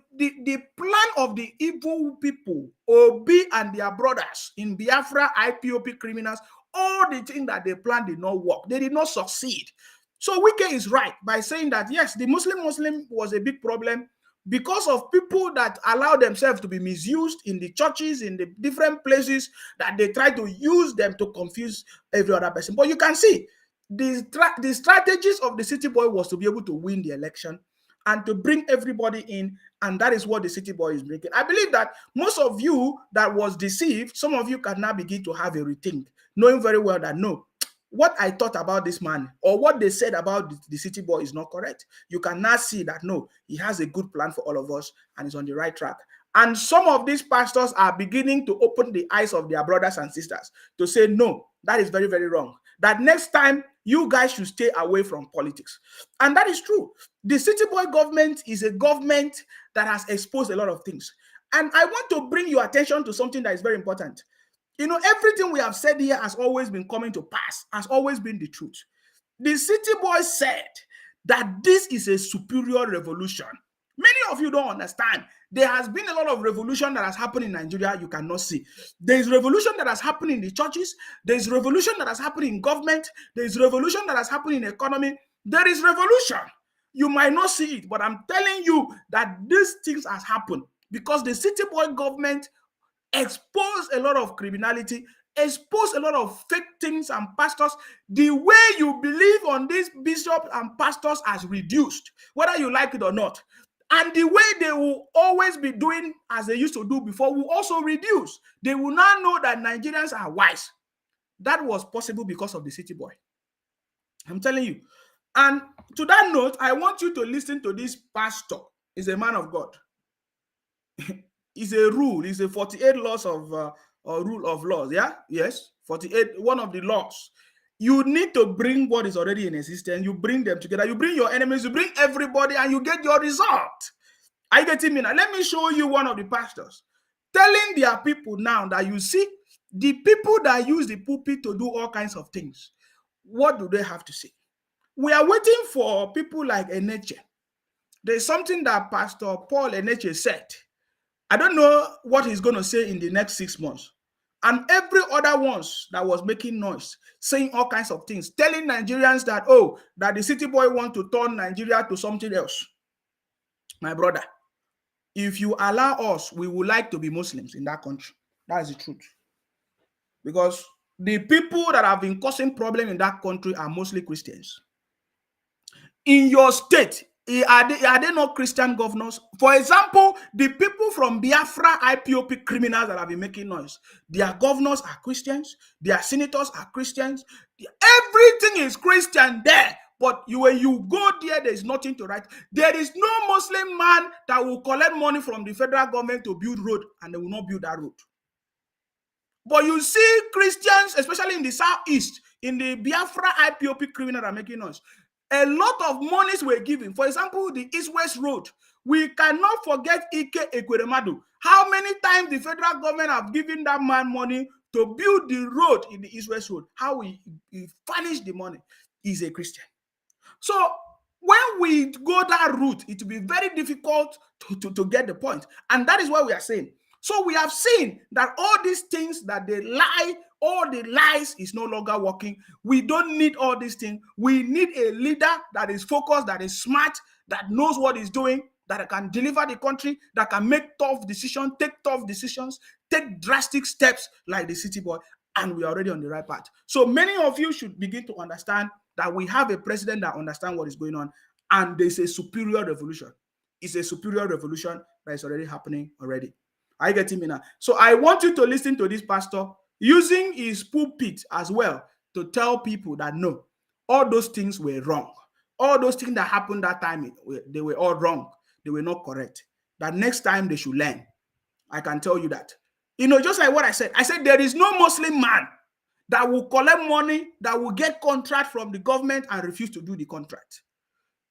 plan of the evil people, Obi and their brothers in Biafra, IPOP criminals, all the things that they planned did not work. They did not succeed. So Wike is right by saying that, yes, the Muslim was a big problem because of people that allow themselves to be misused in the churches, in the different places, that they try to use them to confuse every other person. But you can see the strategies of the city boy was to be able to win the election and to bring everybody in, and that is what the city boy is bringing. I believe that most of you that was deceived, some of you can now begin to have a rethink, knowing very well that no, what I thought about this man or what they said about the city boy is not correct. You can now see that no, he has a good plan for all of us and is on the right track. And some of these pastors are beginning to open the eyes of their brothers and sisters to say, no, that is very, very wrong. That next time you guys should stay away from politics. And that is true. The city boy government is a government that has exposed a lot of things. And I want to bring your attention to something that is very important. Everything we have said here has always been coming to pass, has always been the truth. The city boy said that this is a superior revolution. Many of you don't understand. There has been a lot of revolution that has happened in Nigeria you cannot see. There is revolution that has happened in the churches. There is revolution that has happened in government. There is revolution that has happened in economy. There is revolution. You might not see it, but I'm telling you that these things has happened because the city boy government exposed a lot of criminality, exposed a lot of fake things and pastors. The way you believe on these bishops and pastors has reduced, whether you like it or not. And the way they will always be doing as they used to do before will also reduce. They will now know that Nigerians are wise. That was possible because of the city boy. I'm telling you. And to that note, I want you to listen to this pastor. He's a man of God. Is a rule. It's a 48 laws of rule of laws. Yeah, yes, 48. One of the laws. You need to bring what is already in existence. You bring them together. You bring your enemies. You bring everybody, and you get your result. Are you getting me now? Let me show you one of the pastors telling their people now that you see the people that use the pulpit to do all kinds of things. What do they have to say? We are waiting for people like Eneche. There's something that Pastor Paul Eneche said. I don't know what he's going to say in the next 6 months. And every other ones that was making noise, saying all kinds of things, telling Nigerians that, oh, that the city boy want to turn Nigeria to something else. My brother, if you allow us, we would like to be Muslims in that country. That is the truth. Because the people that have been causing problem in that country are mostly Christians. In your state, are they not Christian governors? For example, the people from Biafra IPOP criminals that have been making noise, their governors are Christians, their senators are Christians, everything is Christian there. But when you go there is nothing to write. There is no Muslim man that will collect money from the federal government to build road, and they will not build that road. But you see Christians, especially in the southeast, in the Biafra IPOP criminal are making noise. A lot of monies were given. For example, the East-West Road. We cannot forget Ike Ekweremadu. How many times the federal government have given that man money to build the road in the East-West Road? How he furnished the money. He's a Christian. So when we go that route, it will be very difficult to get the point. And that is what we are saying. So we have seen that all these things that they lie, all the lies is no longer working. We don't need all these things. We need a leader that is focused, that is smart, that knows what he's doing, that can deliver the country, that can make tough decisions, take drastic steps like the city boy, and we are already on the right path. So many of you should begin to understand that we have a president that understands what is going on, and there's a superior revolution. It's a superior revolution that is already happening already. Are you getting me now? So I want you to listen to this pastor using his pulpit as well to tell people that no, all those things were wrong. All those things that happened that time, they were all wrong. They were not correct. That next time they should learn. I can tell you that. Just like what I said there is no Muslim man that will collect money, that will get contract from the government and refuse to do the contract.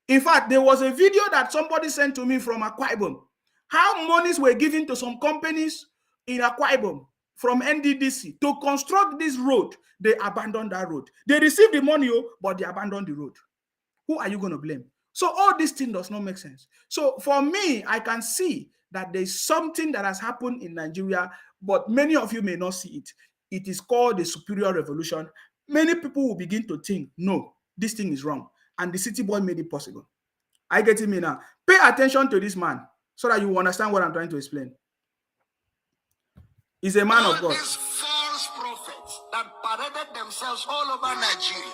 In fact, there was a video that somebody sent to me from Akwa Ibom. How monies were given to some companies in Akwa Ibom from NDDC to construct this road. They abandoned that road. They received the money, but they abandoned the road. Who are you going to blame? So all this thing does not make sense. So for me, I can see that there's something that has happened in Nigeria, but many of you may not see it. It is called the superior revolution. Many people will begin to think, no, this thing is wrong. And the city boy made it possible. Are you getting me now? Pay attention to this man so that you understand what I'm trying to explain. He's a man of God. These false prophets that paraded themselves all over Nigeria.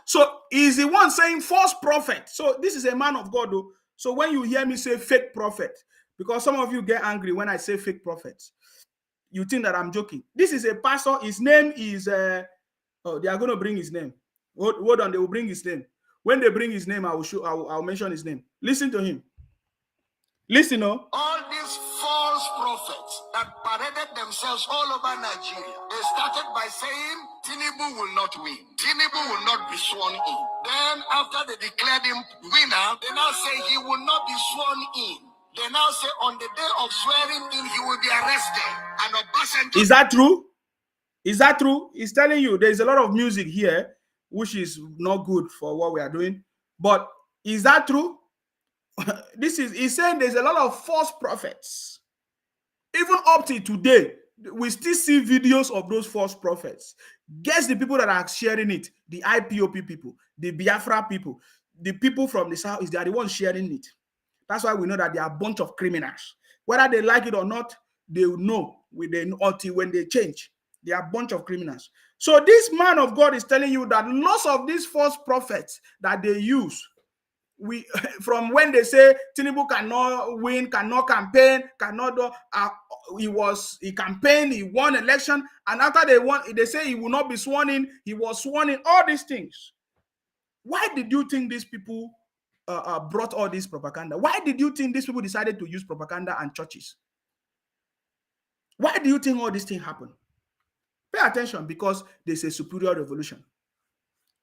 So he's the one saying false prophet. So this is a man of God, though. So when you hear me say fake prophet, because some of you get angry when I say fake prophet, you think that I'm joking. This is a pastor. His name is, they are going to bring his name. Hold on, they will bring his name. When they bring his name, I'll mention his name. Listen to him. Listen, all these false prophets that paraded themselves all over Nigeria, they started by saying Tinubu will not win. Tinubu will not be sworn in. Then after they declared him winner, they now say he will not be sworn in. They now say on the day of swearing in, he will be arrested. And Obasanjo... Is that true? Is that true? He's telling you there's a lot of music here, which is not good for what we are doing. But is that true? He's saying there's a lot of false prophets. Even up to today, we still see videos of those false prophets. Guess the people that are sharing it, the IPOP people, the Biafra people, the people from the south, they are the ones sharing it. That's why we know that they are a bunch of criminals. Whether they like it or not, they will know until when they change. They are a bunch of criminals. So this man of God is telling you that lots of these false prophets that they use, from when they say Tinubu cannot win, cannot campaign, cannot do, he campaigned, he won election, and after they say he will not be sworn in, he was sworn in, all these things. Why did you think these people brought all this propaganda? Why did you think these people decided to use propaganda and churches? Why do you think all these things happen? Pay attention, because there's a superior revolution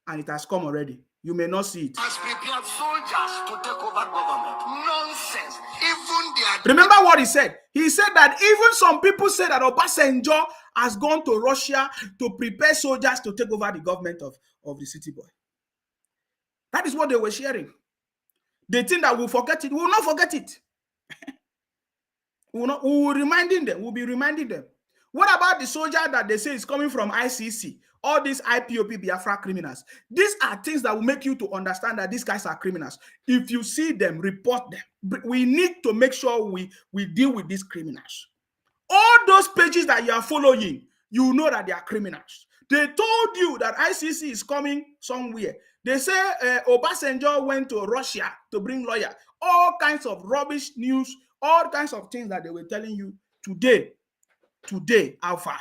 and it has come already. You may not see it. Has prepared soldiers to take over government. Nonsense. Remember what he said? He said that even some people say that Obasanjo has gone to Russia to prepare soldiers to take over the government of the city boy. That is what they were sharing. They think that we'll forget it. We will not forget it. We will be reminding them. What about the soldier that they say is coming from ICC all these IPOP Biafra criminals, these are things that will make you to understand that these guys are criminals. If you see them, report them. We need to make sure we deal with these criminals. All those pages that you are following, you know that they are criminals. They told you that ICC is coming somewhere. They say Obasanjo went to Russia to bring lawyer. All kinds of rubbish news, all kinds of things that they were telling you today, Alpha.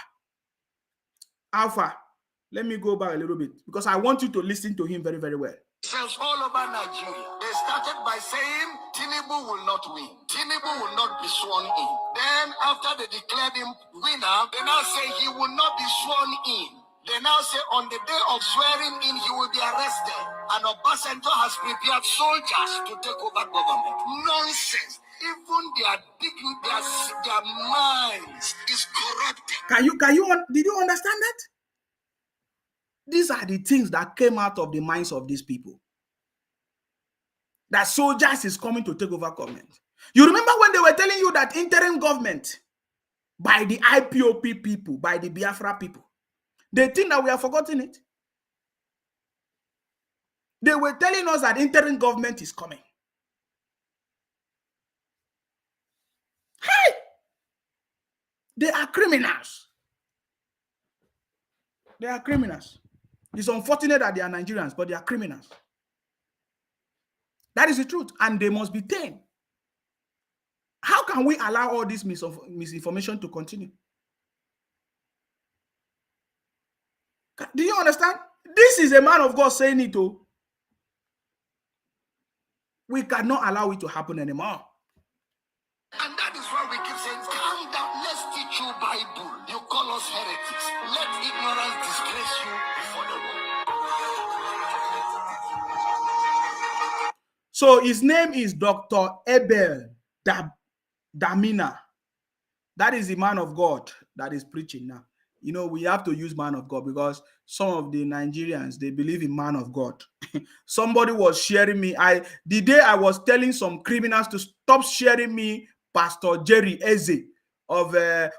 Let me go back a little bit because I want you to listen to him very, very well. Cells all over Nigeria. They started by saying Tinubu will not win. Tinubu will not be sworn in. Then after they declared him winner, they now say he will not be sworn in. They now say on the day of swearing in, he will be arrested. And Obasanjo has prepared soldiers to take over government. Nonsense. Even their dignity, their minds is corrupted. Did you understand that? These are the things that came out of the minds of these people. That soldiers is coming to take over government. You remember when they were telling you that interim government by the IPOP people, by the Biafra people, they think that we have forgotten it. They were telling us that interim government is coming. Hey! They are criminals. They are criminals. It's unfortunate that they are Nigerians, but they are criminals. That is the truth, and they must be tamed. How can we allow all this misinformation to continue? Do you understand? This is a man of God saying it too. We cannot allow it to happen anymore. And that is why we keep saying, calm down, let's teach you Bible. You call us heretics. Let ignorance disgrace you before the Lord. So his name is Dr. Abel Damina. That is the man of God that is preaching now. You know, we have to use man of God because some of the Nigerians, they believe in man of God. Somebody was sharing me. The day I was telling some criminals to stop sharing me Pastor Jerry Eze of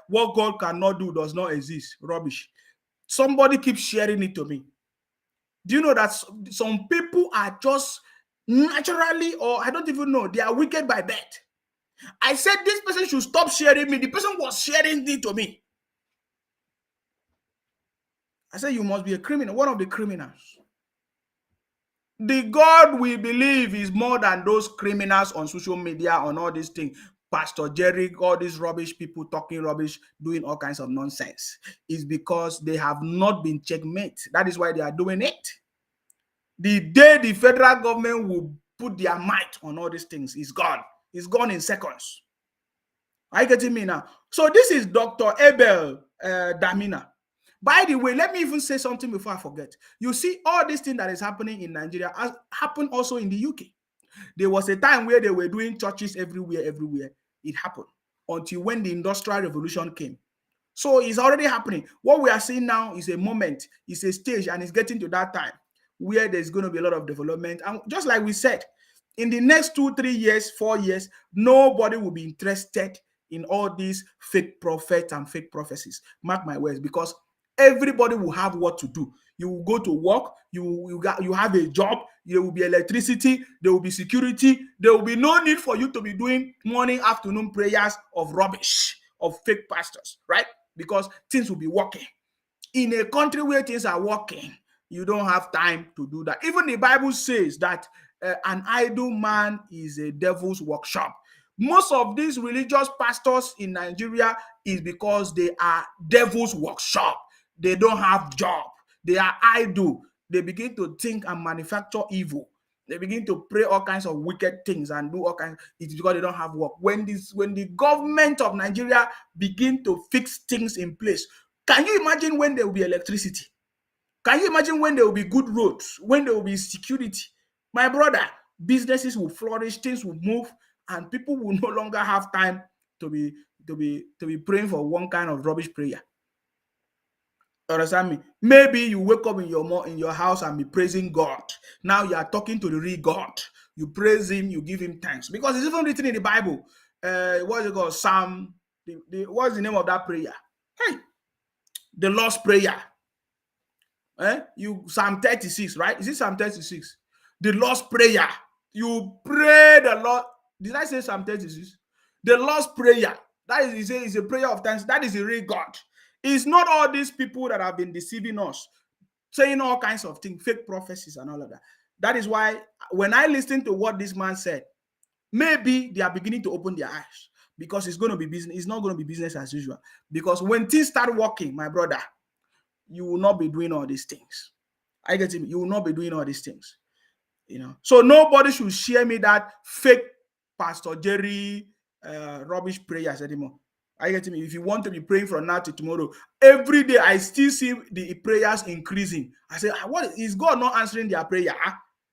what God cannot do does not exist. Rubbish. Somebody keeps sharing it to me. Do you know that some people are just naturally, or I don't even know, they are wicked by birth. I said this person should stop sharing me. The person was sharing it to me. I said, you must be a criminal, one of the criminals. The God we believe is more than those criminals on social media, on all these things. Pastor Jerry, all these rubbish people talking rubbish, doing all kinds of nonsense. It's because they have not been checkmate. That is why they are doing it. The day the federal government will put their might on all these things, it's gone. It's gone in seconds. Are you getting me now? So this is Dr. Abel Damina. By the way, let me even say something before I forget. You see, all this thing that is happening in Nigeria has happened also in the UK. There was a time where they were doing churches everywhere. It happened until when the Industrial Revolution came. So it's already happening. What we are seeing now is a moment, it's a stage, and it's getting to that time where there's going to be a lot of development. And just like we said, in the next 2, 3 years, 4 years, nobody will be interested in all these fake prophets and fake prophecies. Mark my words, because everybody will have what to do. You will go to work, you have a job, there will be electricity, there will be security, there will be no need for you to be doing morning, afternoon prayers of rubbish, of fake pastors, right? Because things will be working. In a country where things are working, you don't have time to do that. Even the Bible says that an idle man is a devil's workshop. Most of these religious pastors in Nigeria is because they are devil's workshop. They don't have job. They are idle. They begin to think and manufacture evil. They begin to pray all kinds of wicked things and do all kinds. It's because they don't have work. When the government of Nigeria begin to fix things in place, can you imagine when there will be electricity? Can you imagine when there will be good roads? When there will be security? My brother, businesses will flourish, things will move, and people will no longer have time to be praying for one kind of rubbish prayer. Understand me? Maybe you wake up in your house and be praising God. Now you are talking to the real God. You praise him, you give him thanks. Because it's even written in the Bible. What's it called? Psalm. What's the name of that prayer? Hey, the Lord's Prayer. You Psalm 36, right? Is it Psalm 36? The Lord's Prayer. You pray the Lord. Did I say Psalm 36? The Lord's Prayer. That is a prayer of thanks. That is the real God. It's not all these people that have been deceiving us, saying all kinds of things, fake prophecies and all of that. That is why when I listen to what this man said, maybe they are beginning to open their eyes, because it's going to be business. It's not going to be business as usual. Because when things start working, my brother, you will not be doing all these things. I get it. You will not be doing all these things. So nobody should share me that fake Pastor Jerry rubbish prayers anymore. I get me. If you want to be praying from now to tomorrow, every day I still see the prayers increasing. I say, what is God not answering their prayer?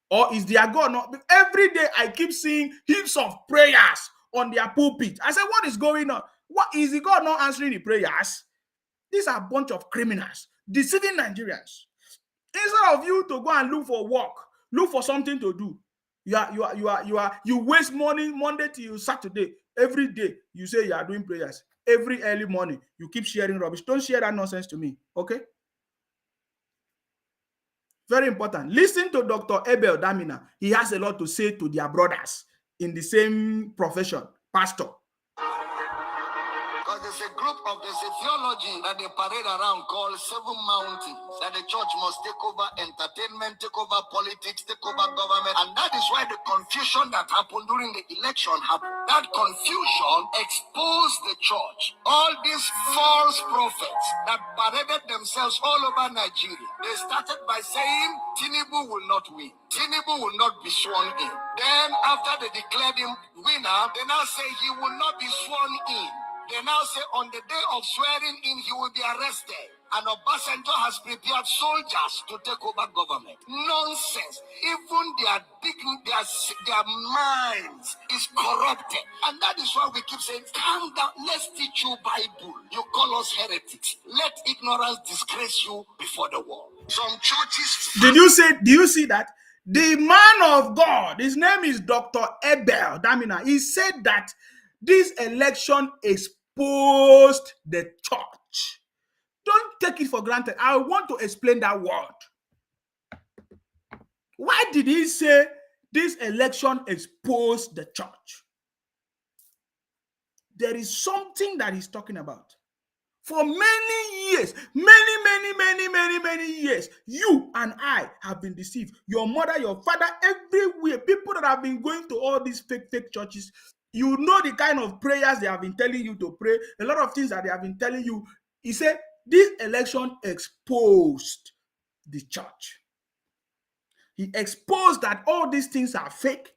Or is their God not? Every day I keep seeing heaps of prayers on their pulpit. I say, what is going on? What is the God not answering the prayers? These are a bunch of criminals deceiving Nigerians. Instead of you to go and look for work, look for something to do, you waste money Monday till Saturday. Every day you say you are doing prayers. Every early morning you keep sharing rubbish. Don't share that nonsense to me, okay? Very important. Listen to Dr. Abel Damina. He has a lot to say to their brothers in the same profession, pastor. Because there's a theology that they parade around called seven mountains, that the church must take over entertainment, take over politics, take over government. And that is why the confusion that happened during the election happened. That confusion exposed the church. All these false prophets that paraded themselves all over Nigeria, they started by saying Tinubu will not win. Tinubu will not be sworn in. Then after they declared him winner, they now say he will not be sworn in. They now say on the day of swearing in, he will be arrested. And Obasanjo has prepared soldiers to take over government. Nonsense. Even their minds is corrupted. And that is why we keep saying, calm down, let's teach you Bible. You call us heretics. Let ignorance disgrace you before the world. Some churches... Do you see that? The man of God, his name is Dr. Abel Damina. He said that this election exposed the church. Don't take it for granted. I want to explain that word. Why did he say this election exposed the church? There is something that he's talking about. For many years, many years, you and I have been deceived. Your mother, your father, everywhere. People that have been going to all these fake churches, you know the kind of prayers they have been telling you to pray, a lot of things that they have been telling you. He said, this election exposed the church. He exposed that all these things are fake.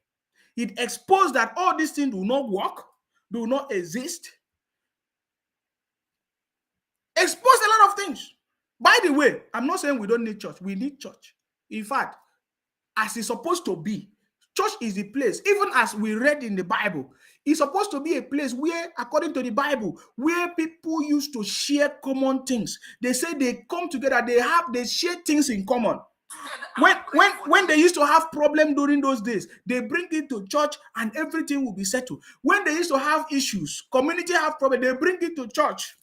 It exposed that all these things do not work, do not exist. Exposed a lot of things. By the way, I'm not saying we don't need church. We need church. In fact, as it's supposed to be, church is the place, even as we read in the Bible, it's supposed to be a place where, according to the Bible, where people used to share common things. They say they come together, they share things in common. When they used to have problem during those days, they bring it to church and everything will be settled. When they used to have issues, community have problem, they bring it to church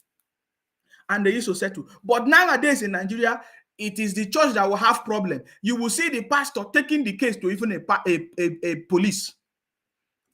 and they used to settle. But nowadays in Nigeria, it is the church that will have problem. You will see the pastor taking the case to even a police.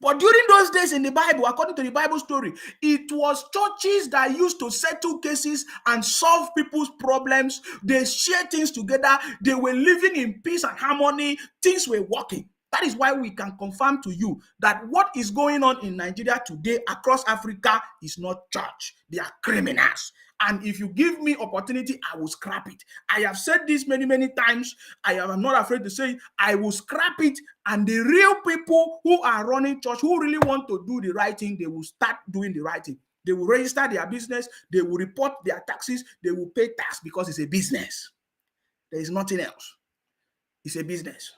But during those days in the Bible, according to the Bible story, it was churches that used to settle cases and solve people's problems. They shared things together. They were living in peace and harmony. Things were working. That is why we can confirm to you that what is going on in Nigeria today across Africa is not church. They are criminals. And if you give me opportunity, I will scrap it. I have said this many times. I am not afraid to say it. I will scrap it. And the real people who are running church, who really want to do the right thing, they will start doing the right thing. They will register their business. They will report their taxes. They will pay tax because it's a business. There is nothing else. It's a business.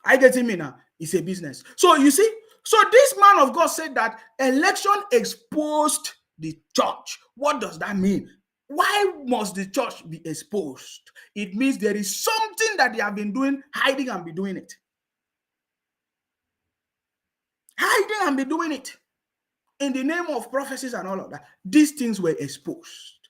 I get me now. It's a business. So you see, so this man of God said that election exposed the church. What does that mean? Why must the church be exposed? It means there is something that they have been doing, hiding and be doing it. Hiding and be doing it. In the name of prophecies and all of that. These things were exposed.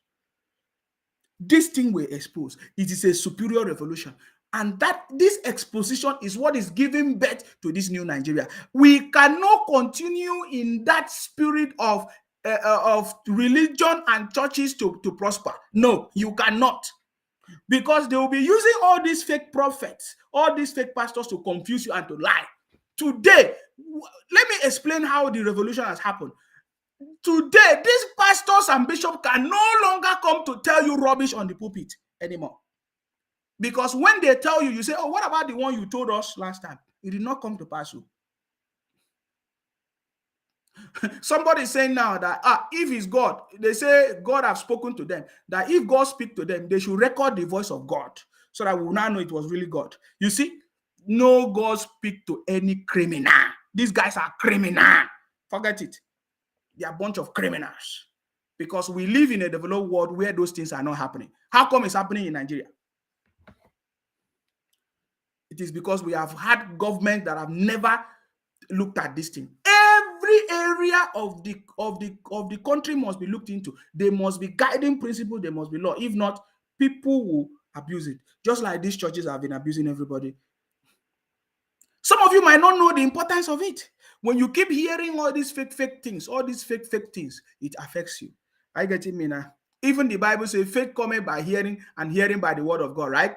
This thing will expose. It is a superior revolution. And that this exposition is what is giving birth to this new Nigeria. We cannot continue in that spirit of religion and churches to prosper. No, you cannot. Because they will be using all these fake prophets, all these fake pastors to confuse you and to lie. Today, let me explain how the revolution has happened. Today, these pastors and bishops can no longer come to tell you rubbish on the pulpit anymore. Because when they tell you, you say, oh, what about the one you told us last time? It did not come to pass. Somebody is saying now that if it's God, they say God have spoken to them, that if God speak to them, they should record the voice of God so that we will now know it was really God. You see, no God speak to any criminal. These guys are criminal. Forget it. They are a bunch of criminals. Because we live in a developed world where those things are not happening. How come it's happening in Nigeria? It is because we have had government that have never looked at this thing. Every area of the country must be looked into. There must be guiding principle, there must be law. If not, people will abuse it. Just like these churches have been abusing everybody. Some of you might not know the importance of it. When you keep hearing all these fake things, all these fake things, it affects you. Are you getting me now? Even the Bible says faith coming by hearing, and hearing by the word of God, right?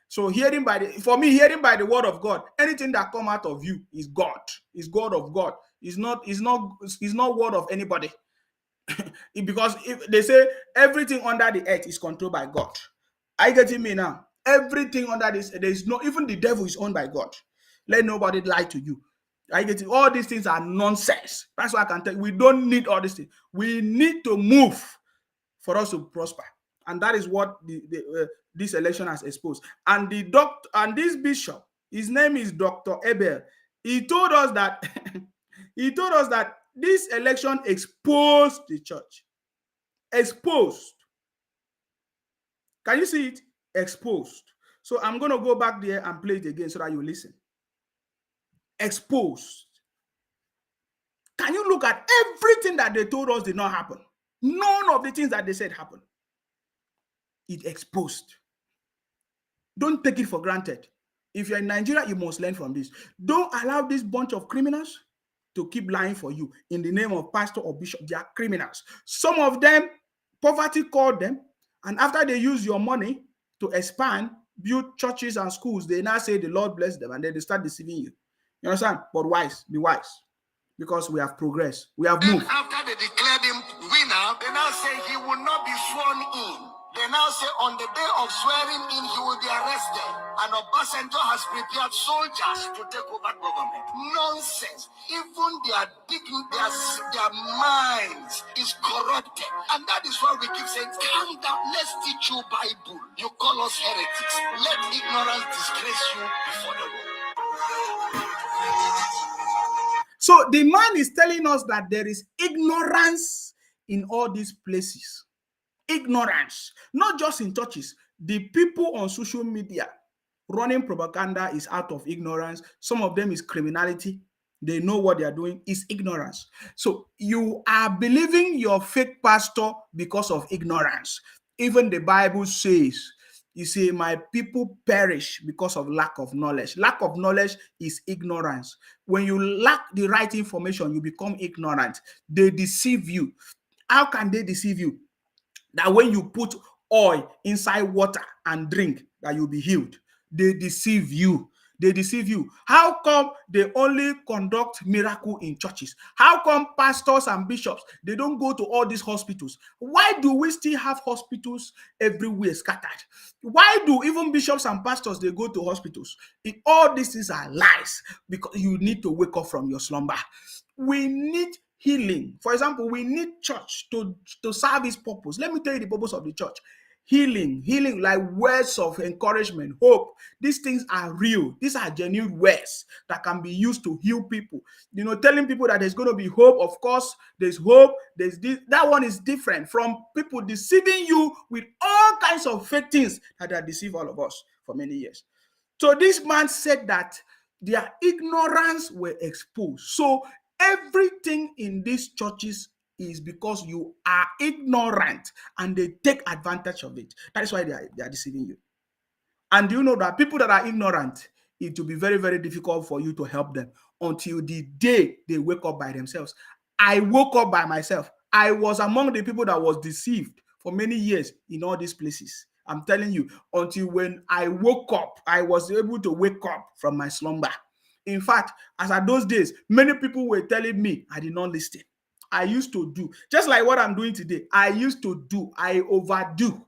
So hearing by the word of God, anything that come out of you is God. Is God of God. Is not word of anybody. Because if they say everything under the earth is controlled by God. Are you getting me now? Everything under this, there is no, even the devil is owned by God. Let nobody lie to you. I get it. All these things are nonsense. That's why I can tell you, we don't need all these things. We need to move for us to prosper, and that is what this election has exposed. And this bishop, his name is Dr. Abel. He told us that this election exposed the church. Exposed. Can you see it? Exposed. So I'm going to go back there and play it again so that you listen. Exposed. Can you look at everything that they told us did not happen? None of the things that they said happened. It exposed. Don't take it for granted. If you're in Nigeria, you must learn from this. Don't allow this bunch of criminals to keep lying for you in the name of pastor or bishop. They are criminals. Some of them, poverty called them, and after they use your money to expand, build churches and schools, they now say the Lord bless them, and then they start deceiving you. You understand? But be wise. Because we have progressed. We have moved. After they declared him winner, they now say he will not be sworn in. They now say on the day of swearing in, he will be arrested. And Obasanjo has prepared soldiers to take over government. Nonsense. Even their minds is corrupted. And that is why we keep saying, calm down, let's teach you Bible. You call us heretics. Let ignorance disgrace you before the world. So the man is telling us that there is ignorance in all these places. Ignorance, not just in churches. The people on social media running propaganda is out of ignorance. Some of them is criminality. They know what they are doing. Is ignorance. So you are believing your fake pastor because of ignorance. Even the Bible says, you see, my people perish because of lack of knowledge. Lack of knowledge is ignorance. When you lack the right information, you become ignorant. They deceive you. How can they deceive you? That when you put oil inside water and drink, that you'll be healed. They deceive you. They deceive you. How come they only conduct miracle in churches? How come pastors and bishops, they don't go to all these hospitals? Why do we still have hospitals everywhere scattered? Why do even bishops and pastors, they go to hospitals? All these things are lies, because you need to wake up from your slumber. We need healing. For example, we need church to serve its purpose. Let me tell you the purpose of the church. Healing, like words of encouragement, hope. These things are real. These are genuine words that can be used to heal people. You know, telling people that there's going to be hope. Of course, there's hope. There's this. That one is different from people deceiving you with all kinds of fake things that have deceived all of us for many years. So this man said that their ignorance were exposed. So everything in these churches is because you are ignorant and they take advantage of it. That is why they are deceiving you. And you know that people that are ignorant, it will be very, very difficult for you to help them until the day they wake up by themselves. I woke up by myself. I was among the people that was deceived for many years in all these places. I'm telling you, until when I woke up, I was able to wake up from my slumber. In fact, as at those days, many people were telling me I did not listen. I used to do, just like what I'm doing today. I used to do, I overdo.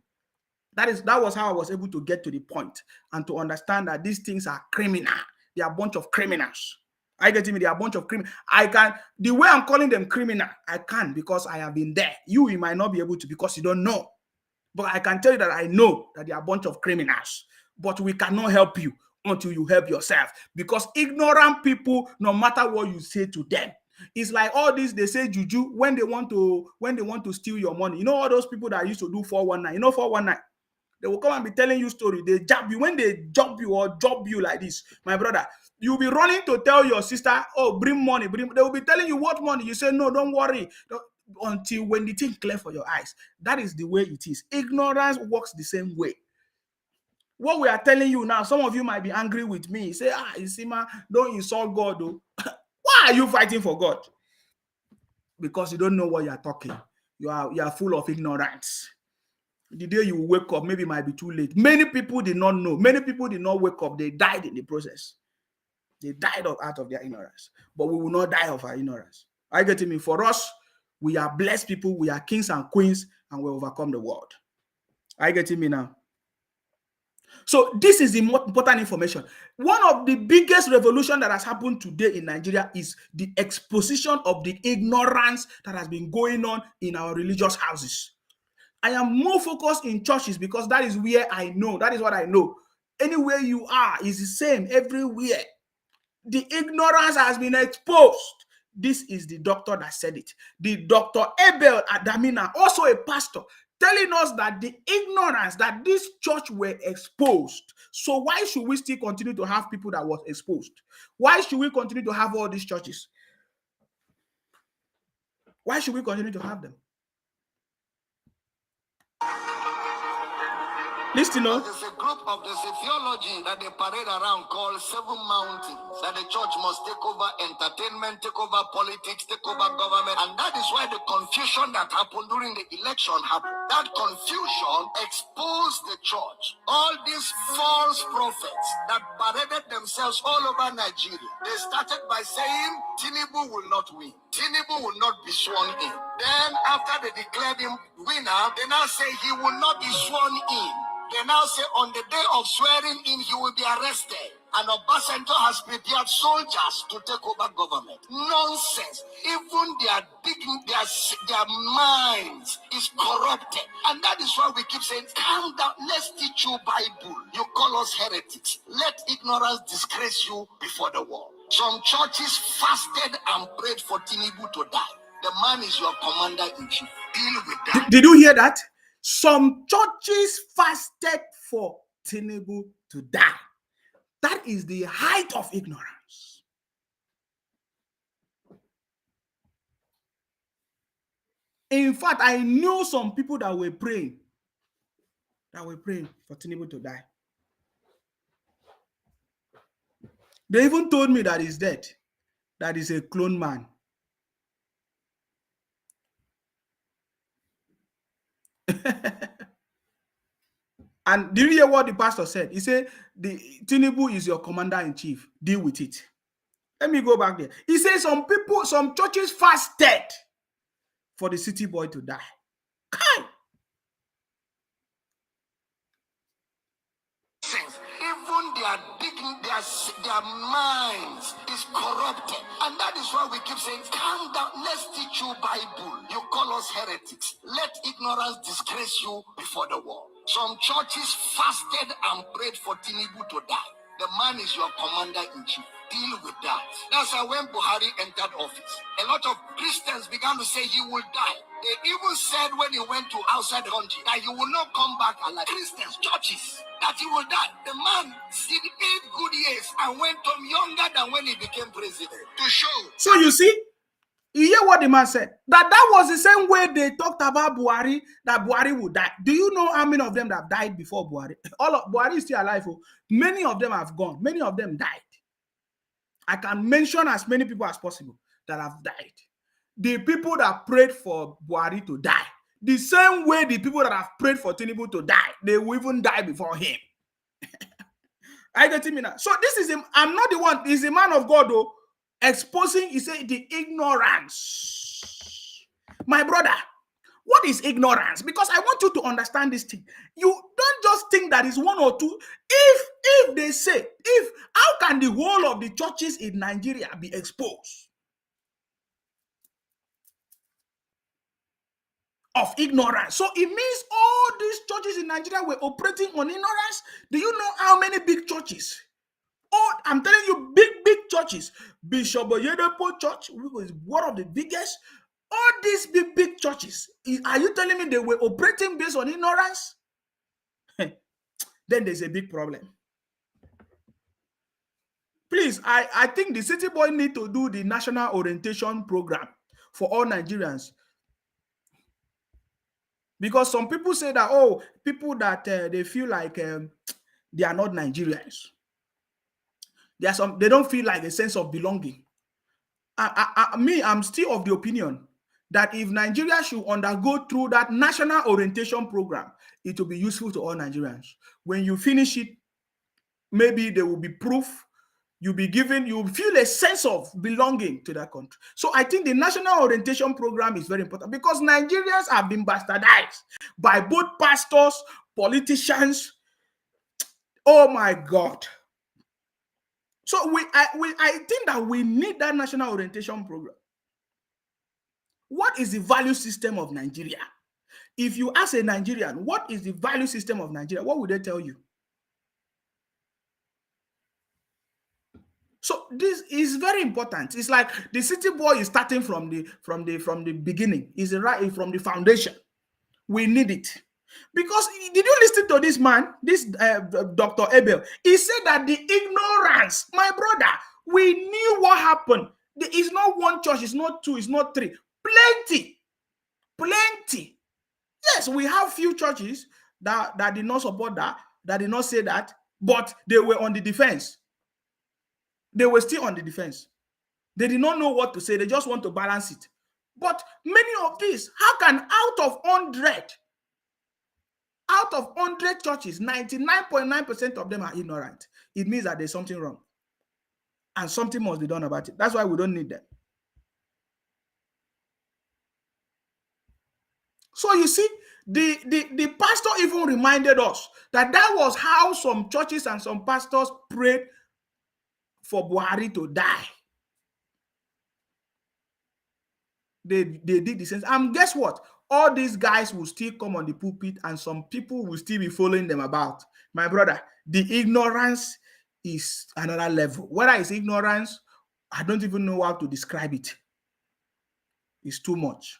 That was how I was able to get to the point and to understand that these things are criminal. They are a bunch of criminals. I get me? They are a bunch of criminals. The way I'm calling them criminal, I can because I have been there. You might not be able to because you don't know. But I can tell you that I know that they are a bunch of criminals. But we cannot help you until you help yourself. Because ignorant people, no matter what you say to them, it's like all this, they say juju when they want to steal your money. You know all those people that used to do 419, you know 419? They will come and be telling you story. They jab you. When they job you or job you like this, my brother, you'll be running to tell your sister, oh, bring money. They will be telling you what money. You say, no, don't worry. Until when the thing clear for your eyes. That is the way it is. Ignorance works the same way. What we are telling you now, some of you might be angry with me. Say, Isima, don't insult God. Though. Why are you fighting for God? Because you don't know what you are talking. You are full of ignorance. The day you wake up, maybe it might be too late. Many people did not know. Many people did not wake up. They died in the process. They died out of their ignorance. But we will not die of our ignorance. Are you getting me? For us, we are blessed people. We are kings and queens, and we overcome the world. Are you getting me now? So this is the most important information. One of the biggest revolution that has happened today in Nigeria is the exposition of the ignorance that has been going on in our religious houses. I am more focused in churches because that is where I know. That is what I know. Anywhere you are is the same everywhere. The ignorance has been exposed. This is the doctor that said it. The Dr. Abel Adamina, also a pastor, telling us that the ignorance that this church were exposed. So why should we still continue to have people that was exposed? Why should we continue to have all these churches? Why should we continue to have them? Listen, There's a theology that they parade around called Seven Mountains, that the church must take over entertainment, take over politics, take over government. And that is why the confusion that happened during the election happened. That confusion exposed the church. All these false prophets that paraded themselves all over Nigeria, they started by saying Tinubu will not win. Tinubu will not be sworn in. Then after they declared him winner, they now say he will not be sworn in. They now say on the day of swearing in, he will be arrested. And Obasanjo has prepared soldiers to take over government. Nonsense. Even their minds is corrupted. And that is why we keep saying, calm down, let's teach you Bible. You call us heretics. Let ignorance disgrace you before the world. Some churches fasted and prayed for Tinubu to die. The man is your commander-in-chief. Deal with that. Did you hear that? Some churches fasted for Tinubu to die. That is the height of ignorance. In fact, I know some people that were praying for Tinubu to die. They even told me that he's dead, that he's a clone man. And did you hear what the pastor said? He said, the Tinubu is your commander-in-chief. Deal with it. Let me go back there. He said some churches fasted for the city boy to die. Kai! Even their minds is corrupted. And that is why we keep saying, calm down, let's teach you Bible. You call us heretics. Let ignorance disgrace you before the world. Some churches fasted and prayed for Tinubu to die. The man is your commander-in-chief. Deal with that. That's why when Buhari entered office, a lot of Christians began to say he will die. They even said when he went to outside the country that he will not come back alive. Christians, churches, that he will die. The man did 8 good years and went on younger than when he became president. To show. So you see, you hear what man said. That was the same way they talked about Buhari, that Buhari would die. Do you know how many of them that have died before Buhari? All of Buhari is still alive. Oh. Many of them have gone. Many of them died. I can mention as many people as possible that have died. The people that prayed for Buhari to die, the same way the people that have prayed for Tinubu to die, they will even die before him. I get me now. So this is him. I'm not the one. He's a man of God, though, exposing, he said, the ignorance. My brother, what is ignorance? Because I want you to understand this thing. You don't just think that is one or two. If they say, how can the whole of the churches in Nigeria be exposed of ignorance? So it means all these churches in Nigeria were operating on ignorance. Do you know how many big churches? Oh, I'm telling you, big churches. Bishop Oyedepo Church, which is one of the biggest. All these big churches. Are you telling me they were operating based on ignorance? Then there's a big problem. Please, I think the city boy need to do the national orientation program for all Nigerians. Because some people say that, oh, people that they feel like they are not Nigerians. They don't feel like a sense of belonging. I'm still of the opinion that if Nigeria should undergo through that national orientation program, it will be useful to all Nigerians. When you finish it, maybe there will be proof. You'll feel a sense of belonging to that country. So I think the national orientation program is very important because Nigerians have been bastardized by both pastors, politicians. Oh my God. So I think that we need that national orientation program. What is the value system of Nigeria? If you ask a Nigerian, what is the value system of Nigeria? What would they tell you? So this is very important. It's like the city boy is starting from the beginning. Is right from the foundation. We need it. Because did you listen to this man, this Dr. Abel? He said that the ignorance, my brother, we knew what happened. There is not one church, it's not two, it's not three. Plenty. Yes, we have few churches that did not support that did not say that, but they were on the defense. They were still on the defense. They did not know what to say. They just want to balance it. But many of these, how can out of 100 churches, 99.9% of them are ignorant? It means that there's something wrong. And something must be done about it. That's why we don't need them. So you see, the pastor even reminded us that was how some churches and some pastors prayed for Buhari to die. They did the same. And guess what? All these guys will still come on the pulpit and some people will still be following them about. My brother, the ignorance is another level. Whether it's ignorance, I don't even know how to describe it. It's too much.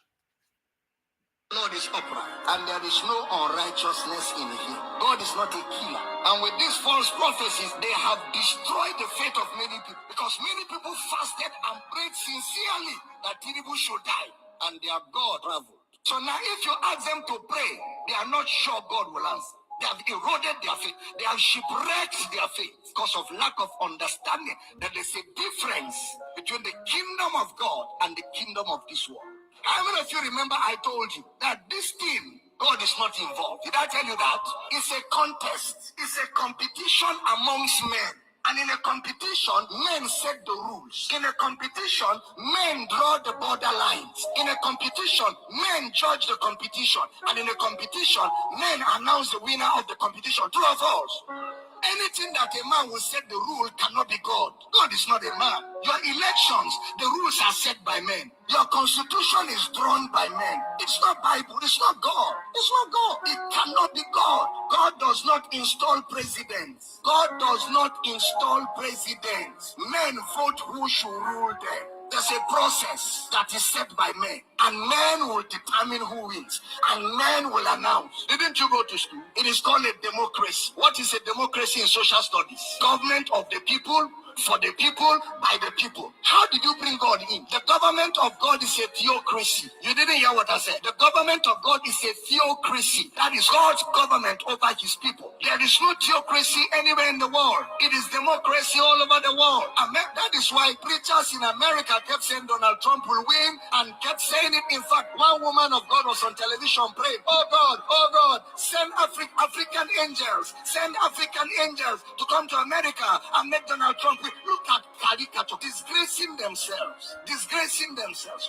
Lord is upright, and there is no unrighteousness in him. God is not a killer. And with these false prophecies, they have destroyed the faith of many people. Because many people fasted and prayed sincerely that Tinubu should die, and their God traveled. So now if you ask them to pray, they are not sure God will answer. They have eroded their faith. They have shipwrecked their faith because of lack of understanding that there's a difference between the kingdom of God and the kingdom of this world. How many of you remember I told you that this thing, God is not involved? Did I tell you that? It's a contest. It's a competition amongst men. And in a competition, men set the rules. In a competition, men draw the borderlines. In a competition, men judge the competition. And in a competition, men announce the winner of the competition. True or false? Anything that a man will set the rule cannot be God. God is not a man. Your elections, the rules are set by men. Your constitution is drawn by men. It's not Bible. It's not God. It's not God. It cannot be God. God does not install presidents. God does not install presidents. Men vote who should rule them. There's a process that is set by men, and men will determine who wins, and men will announce. Didn't you go to school? It is called a democracy. What is a democracy in social studies? Government of the people, for the people, by the people. How did you bring God in? The government of God is a theocracy. You didn't hear what I said. The government of God is a theocracy. That is God's government over his people. There is no theocracy anywhere in the world. It is democracy all over the world. That is why preachers in America kept saying Donald Trump will win and kept saying it. In fact, one woman of God was on television praying, oh God, send African angels, send African angels to come to America and make Donald Trump win. Look at caricature, disgracing themselves,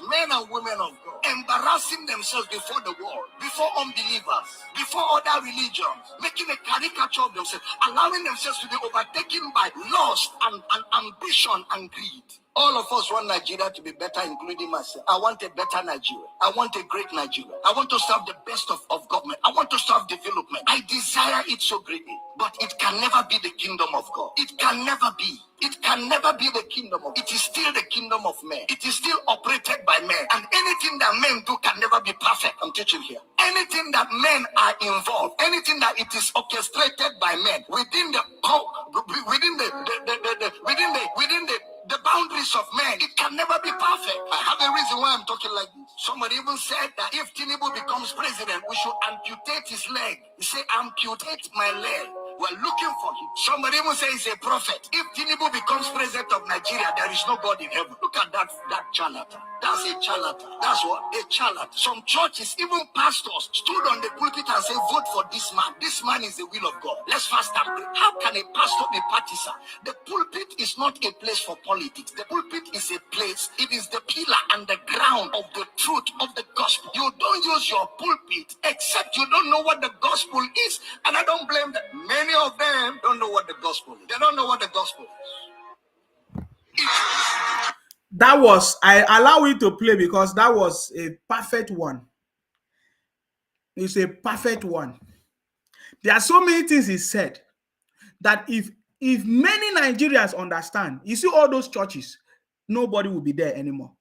men and women of God, embarrassing themselves before the world, before unbelievers, before other religions, making a caricature of themselves, allowing themselves to be overtaken by lust and ambition and greed. All of us want Nigeria to be better, including myself. I want a better Nigeria. I want a great Nigeria. I want to serve the best of government. I want to serve development. I desire it so greatly. But it can never be the kingdom of God. It can never be. It can never be the kingdom of God. It is still the kingdom of men. It is still operated by men. And anything that men do can never be perfect. I'm teaching here. Anything that men are involved, anything that it is orchestrated by men within the boundaries of men, it can never be perfect. I have a reason why I'm talking like this. Somebody even said that if Tinubu becomes president, we should amputate his leg. He said, amputate my leg. We're looking for him. Somebody even says he's a prophet. If Tinubu becomes president of Nigeria, there is no God in heaven. Look at that charlatan. That's a charlatan. That's what? A charlatan. Some churches, even pastors, stood on the pulpit and said, vote for this man. This man is the will of God. Let's fast and pray. How can a pastor be partisan? The pulpit is not a place for politics. The pulpit is a place, it is the pillar and the ground of the truth of the gospel. You don't use your pulpit except you don't know what the gospel is. And I don't blame them. Many of them don't know what the gospel is. They don't know what the gospel is. That was, I allow it to play because that was a perfect one. It's a perfect one. There are so many things he said that if many Nigerians understand, you see all those churches, nobody will be there anymore.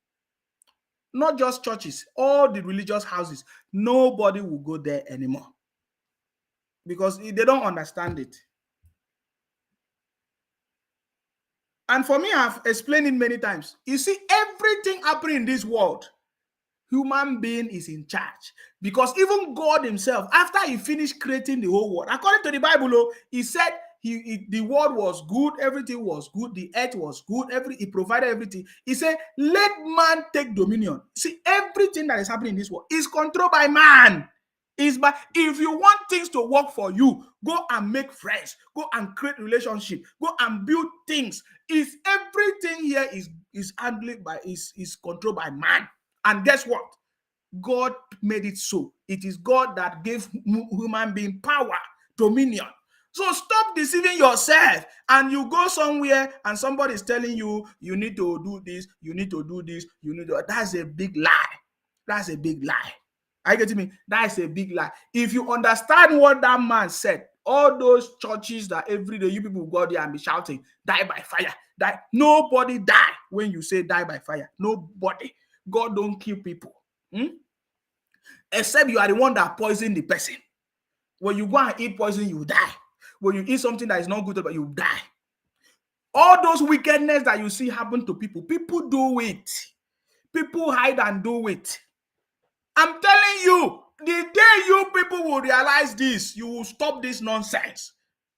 Not just churches, all the religious houses, nobody will go there anymore because they don't understand it. And for me, I've explained it many times. You see, everything happening in this world, human being is in charge. Because even God himself, after he finished creating the whole world, according to the Bible, he said the world was good, everything was good, the earth was good, he provided everything. He said, let man take dominion. See, everything that is happening in this world is controlled by man. If you want things to work for you, go and make friends, go and create relationship, go and build things. Is everything here is handled by is controlled by man. And guess what? God made it so. It is God that gave human being power, dominion. So stop deceiving yourself and you go somewhere and somebody is telling you, you need to do this, you need to do this, that's a big lie. That's a big lie. Are you getting me? That's a big lie. If you understand what that man said, all those churches that every day you people go there and be shouting, die by fire, die. Nobody die when you say die by fire. Nobody. God don't kill people. Except you are the one that poisoned the person. When you go and eat poison, you die. When you eat something that is not good, you die. All those wickedness that you see happen to people, people do it. People hide and do it. I'm telling you, the day you people will realize this, you will stop this nonsense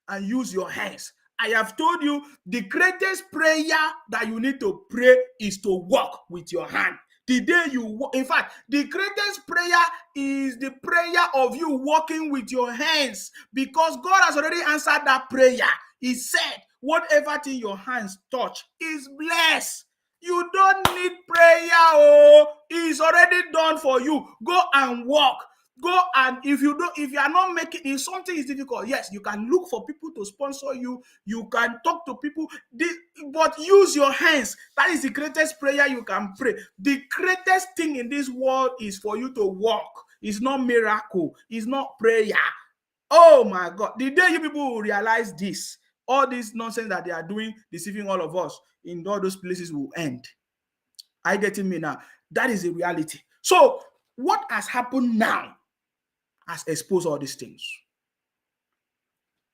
and use your hands. I have told you the greatest prayer that you need to pray is to walk with your hand. The day in fact, the greatest prayer is the prayer of you walking with your hands, because God has already answered that prayer. He said, whatever thing your hands touch is blessed. You don't need prayer. It's already done for you. Go and walk. Go, and if you are not making, if something is difficult, yes, you can look for people to sponsor you. You can talk to people, but use your hands. That is the greatest prayer you can pray. The greatest thing in this world is for you to walk. It's not miracle. It's not prayer. Oh my God. The day you people will realize this, all this nonsense that they are doing, deceiving all of us in all those places will end. Are you getting me now? That is the reality. So what has happened now has exposed all these things.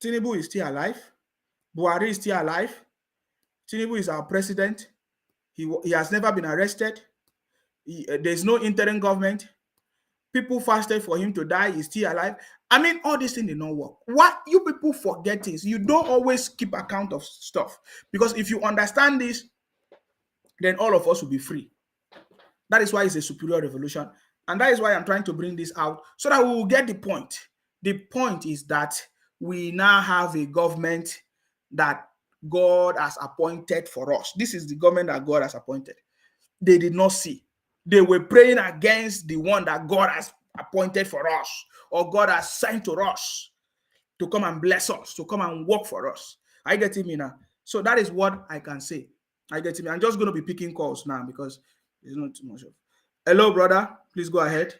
Tinubu is still alive. Buhari is still alive. Tinubu is our president. He has never been arrested. There's no interim government. People fasted for him to die. He's still alive. I mean, all these things did not work. What you people forget is you don't always keep account of stuff. Because if you understand this, then all of us will be free. That is why it's a superior revolution. And that is why I'm trying to bring this out so that we will get the point. The point is that we now have a government that God has appointed for us. This is the government that God has appointed. They did not see. They were praying against the one that God has appointed for us, or God has sent to us to come and bless us, to come and work for us. I get it, now. So that is what I can say. I get it. I'm just going to be picking calls now because there's not too much of. Hello, brother. Please go ahead.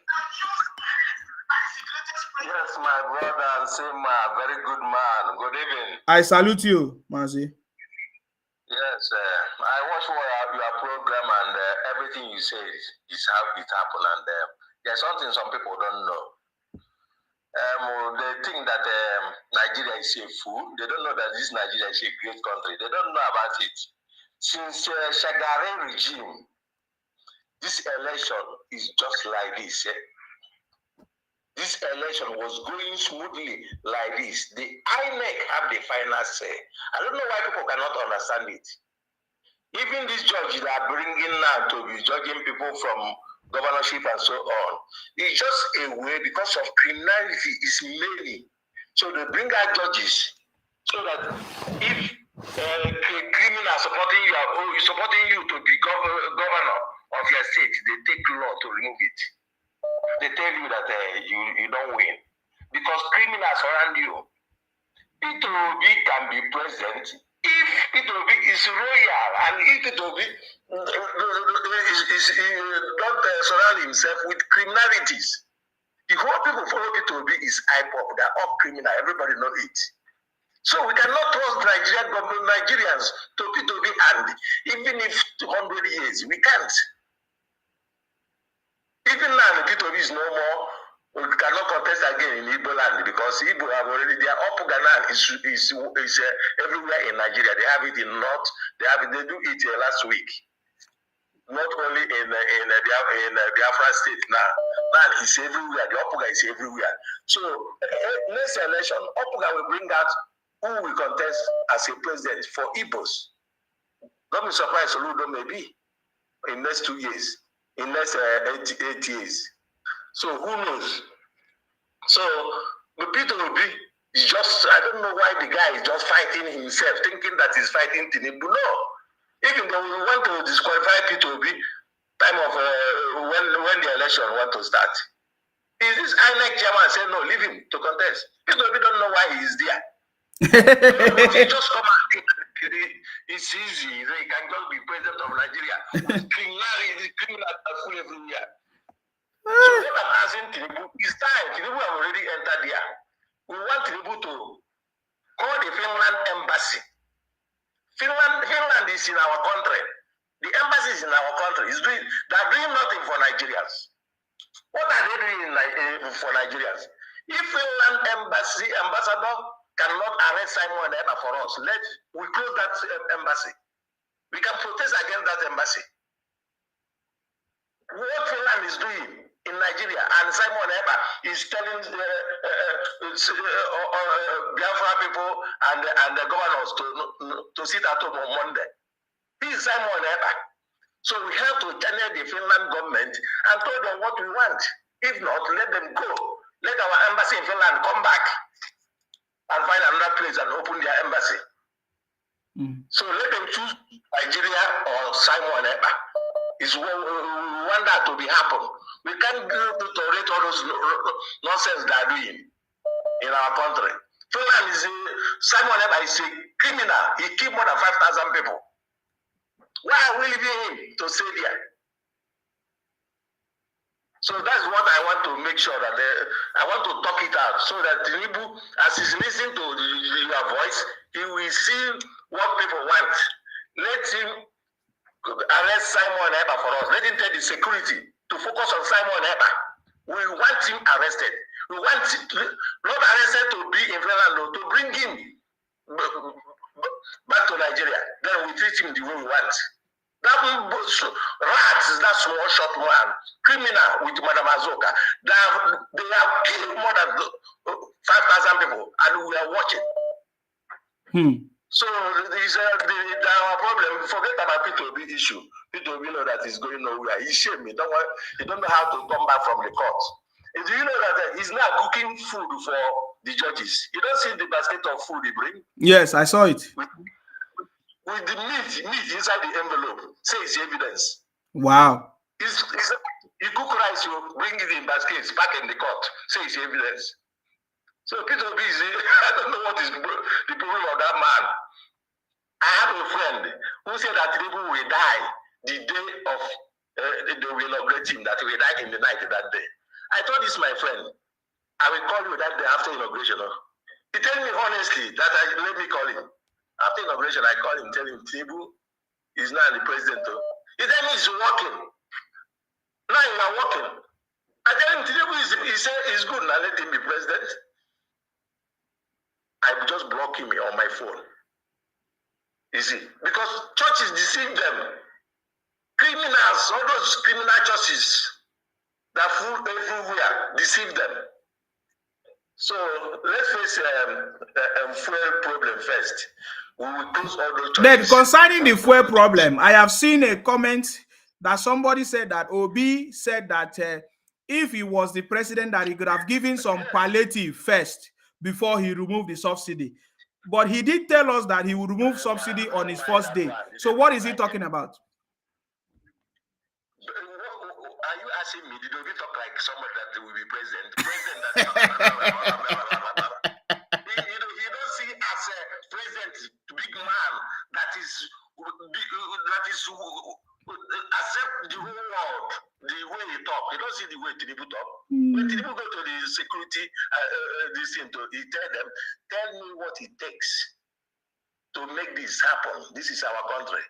Yes, my brother and Sima, very good man. Good evening. I salute you, Mazi. Yes, I watch your program and everything you say is how it happened. And there's something some people don't know. They think that Nigeria is a fool. They don't know that this Nigeria is a great country. They don't know about it. Since Shagari regime, this election is just like this. This election was going smoothly like this. The INEC have the final say. I don't know why people cannot understand it. Even this judge that are bringing now to be judging people from governorship and so on, it's just a way because of criminality is many. So they bring out judges so that if a criminal supporting you to be governor of your state, they take law to remove it. They tell you that you don't win because criminals around you. P2B can be president if P2B is royal and if P2B don't surround himself with criminalities. The whole people follow P2B is IPOP. They're all criminal. Everybody knows it. So we cannot trust Nigerians to P2B hand, even if 200 years. We can't. Even now, P2B is no more. We cannot contest again in Igbo land because Igbo have already, their Opugana is everywhere in Nigeria. They have it in North. They do it last week. Not only in Biafra state now. Now it's everywhere. The Opuga is everywhere. So next election, Opuga will bring out who will contest as a president for Igbos. Don't be surprised, Soludo may be in next 2 years. In next 8 years. So who knows? So the people will be just, I don't know why the guy is just fighting himself, thinking that he's fighting Tinubu. No. Even though we want to disqualify P2B, time of when the election want to start. Is this INEC chairman saying no, leave him to contest? P2B don't know why he is there. He just come and it's easy. They can just be president of Nigeria. Criminal are full everywhere. So what I'm asking Tinubu, it's time. Tinubu have already entered there. We want Tinubu to call the Finland embassy. Finland is in our country. The embassy is in our country. They're doing nothing for Nigerians. What are they doing for Nigerians? If Finland ambassador cannot arrest Simon Eba for us, we close that embassy. We can protest against that embassy. What Finland is doing in Nigeria, and Simon Eba is telling Biafra people and the governors to sit at home on Monday. This is Simon Eba. So we have to channel the Finland government and tell them what we want. If not, let them go. Let our embassy in Finland come back and find another place and open their embassy. So let them choose Nigeria or Simon Eba. Is what we want that to be happen. We can't tolerate all those nonsense they are doing in our country. Finland is Simon Eba is a criminal. He killed more than 5,000 people. Why are we leaving him to stay there? So that's what I want to make sure that I want to talk it out so that Tinubu, as he's listening to your voice, he will see what people want. Let him arrest Simon Eba for us. Let him tell the security to focus on Simon Eba. We want him arrested. We want him not arrested to be in Finland, to bring him back to Nigeria. Then we treat him the way we want. That rat is that small short man, criminal with Madam Azoka. They have killed more than 5,000 people, and we are watching. So this our problem. Forget about P2B issue. P2B know that is going nowhere. He shame me. He don't know how to come back from the court. Do you know that he's now cooking food for the judges? You don't see the basket of food he bring? Yes, I saw it. With the meat inside the envelope, say it's evidence. Wow. You cook rice, you bring it in baskets, back in the court, say it's evidence. So P2B is, I don't know what is the problem of that man. I have a friend who said that people will die the day of they will inaugurate him, that he will die in the night that day. I told this my friend, I will call you that day after inauguration. He told me honestly that let me call him. After inauguration, I call him, tell him Tinubu is now the president. He told me he's working. Now you are working. I tell him Tinubu is good, now let him be president. I just block him on my phone. You see, because churches deceive them. Criminals, all those criminal churches that fool everywhere, deceive them. So let's face fuel problem first. We will close all those churches. Then concerning the fuel problem, I have seen a comment that somebody said that Obi said that if he was the president, that he could have given some palliative first before he removed the subsidy. But he did tell us that he would remove subsidy on his first day. So what is he talking about? Are you asking me? Did Obi talk like somebody that will be president? You don't see as a president, big man that is accept the whole world the way he talk. You don't see the way Tinubu talk. When Tinubu go to the security, he tell them, tell me what it takes to make this happen. This is our country.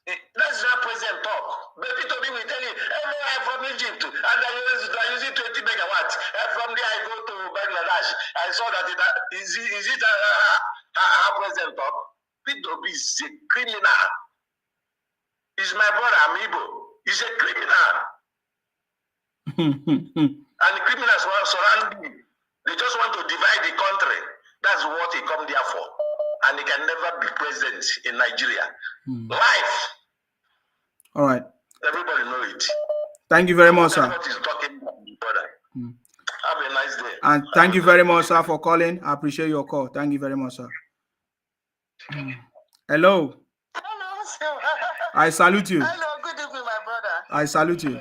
That's how president talk. But P2B will tell you, I'm from Egypt, and I'm using 20 megawatts. And from there, I go to Bangladesh. I saw that is it how president talk? P2B is a criminal. He's my brother, I'm Igbo. He's a criminal. And the criminals want to surround him. They just want to divide the country. That's what he come there for. And he can never be president in Nigeria. Life. All right. Everybody know it. Thank you very much, sir. That's what he's talking about, brother. Have a nice day. And thank you very much, sir, for calling. I appreciate your call. Thank you very much, sir. Hello. Hello, sir. I salute you. Hello, good evening, my brother. I salute you.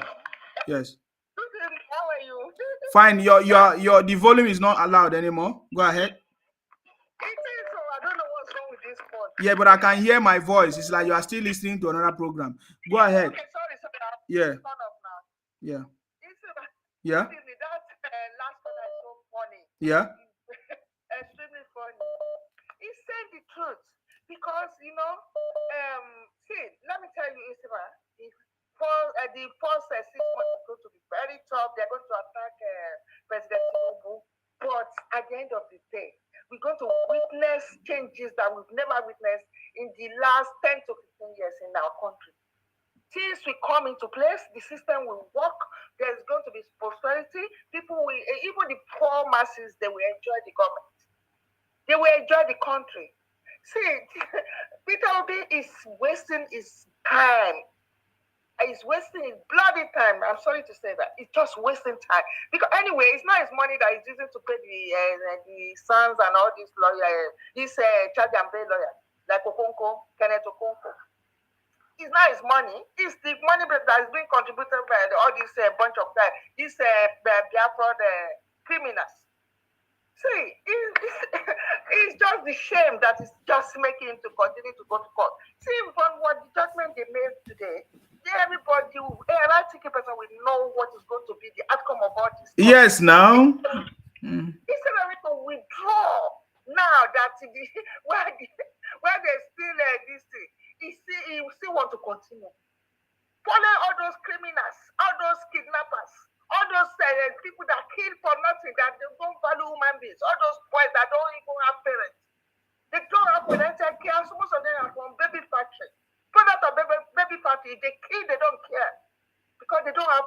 Yes. Good evening. How are you? Fine. The volume is not allowed anymore. Go ahead. It is, so I don't know what's wrong with this phone. Yeah, but I can hear my voice. It's like you are still listening to another program. Go ahead. Okay, sorry. Yeah. Turn off now. Yeah. Yeah. Yeah. That last one is so funny. Yeah. Extremely funny. He said the truth because see, let me tell you, Isiba, the first 6 months is going to be very tough. They're going to attack President Tinubu, but at the end of the day, we're going to witness changes that we've never witnessed in the last 10 to 15 years in our country. Things will come into place, the system will work, there's going to be prosperity, people will, even the poor masses, they will enjoy the government. They will enjoy the country. See, Peter Obi is wasting his time. He's wasting his bloody time. I'm sorry to say that. It's just wasting time. Because anyway, it's not his money that he's using to pay the sons and all these lawyers, these charge and pay lawyers, like Kenneth Okonkwo. It's not his money. It's the money that has been contributed by all these bunch of guys, these Biafra criminals. See, it's just the shame that is just making him to continue to go to court. See, from what the judgment they made today, everybody, every single person will know what is going to be the outcome of all this. Yes, now. Instead of it to withdraw now that where there's still this thing, he still want to continue. Follow all those criminals, all those kidnappers, all those people that kill for nothing, that they don't value human beings, all those boys that don't even have parents. They don't have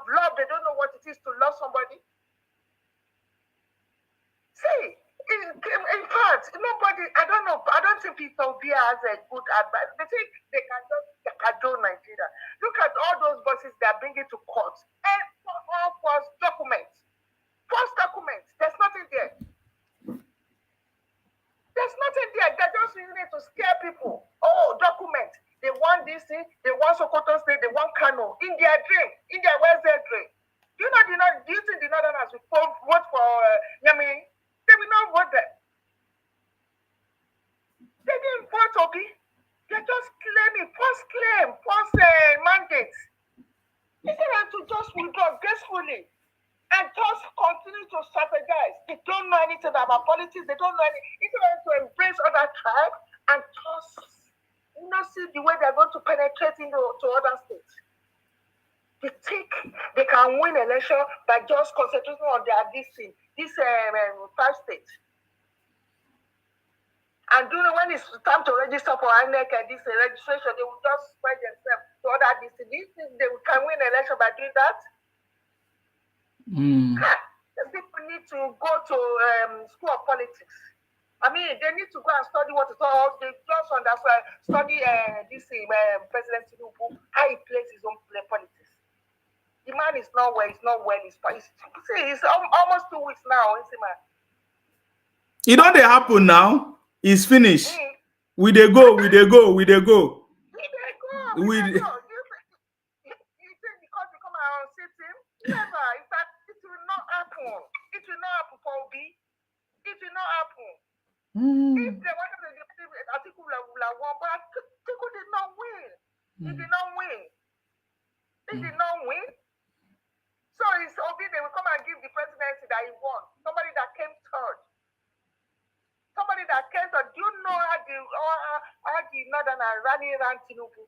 love. They don't know what it is to love somebody. See, in fact, nobody, I don't think people be as a good advice. They think they can just control Nigeria. Look at all those bosses they are bringing to court. And all false documents. False documents. There's nothing there. There's nothing there. They're just using it to scare people. Oh, documents. They want this thing. They want Sokoto State. They want Kano. In their dream. In their Wednesday dream. Do you think the Northerners will vote for Yami? They will not vote them. They didn't vote Obi. They're just claiming, false mandates. Instead of to just withdraw gracefully and just continue to strategize. They don't know anything about politics. They don't know anything. Instead of to embrace other tribes and just see the way they're going to penetrate into other states. They think they can win election by just concentrating on their this 5 states. And when it's time to register for INEC and this registration, they will just spread themselves to other districts. They can win election by doing that. The people need to go to school of politics. I mean, they need to go and study what is all. They just understand, study President Tinubu, how he plays his own politics. The man is not well. It's almost 2 weeks now. It don't happen now. It's finished. We dey go. You think because we come and sit him? Never. It will not happen. It will not happen for Obi. It will not happen. If they wanted to defeat Atiku, but Atiku did not win. He did not win. So it's Obi, they will come and give the presidency that he won. Somebody that came third. Do you know how the Northerners rally around Tinubu?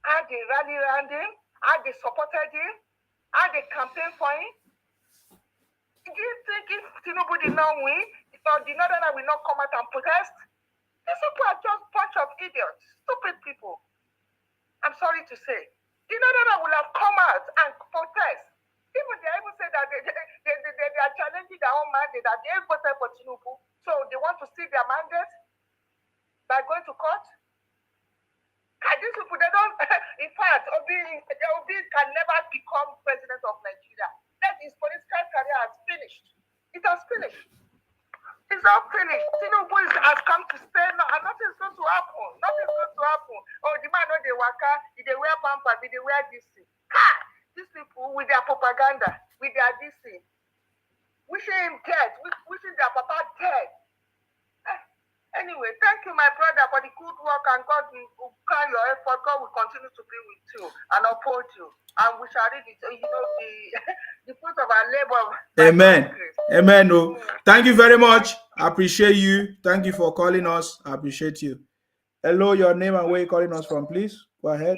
How they rally around him? How they supported him? How they campaigned for him? Do you think if Tinubu did not win, the Northerners will not come out and protest? These people are just a bunch of idiots, stupid people. I'm sorry to say. The Northerners will have come out and protest. They even say that they are challenging their own mandate, that they voted for Tinubu. So they want to steal their mandate by going to court. And these people, they don't, in fact, Obi can never become president of Nigeria. That his political career has finished. It has finished. It's all finished. Tinubu has come to stay now, and nothing's going to happen. Oh, the man know they waka, they wear pampers, they wear this thing. These people with their propaganda, with their this thing, wishing him dead, wishing their papa dead. Anyway, thank you, my brother, for the good work, and God will carry your effort. God will continue to be with you and uphold you. And we shall read it, the fruit of our labor. Amen. Amen. Oh. Thank you very much. I appreciate you. Thank you for calling us. I appreciate you. Hello, your name and where you're calling us from, please. Go ahead.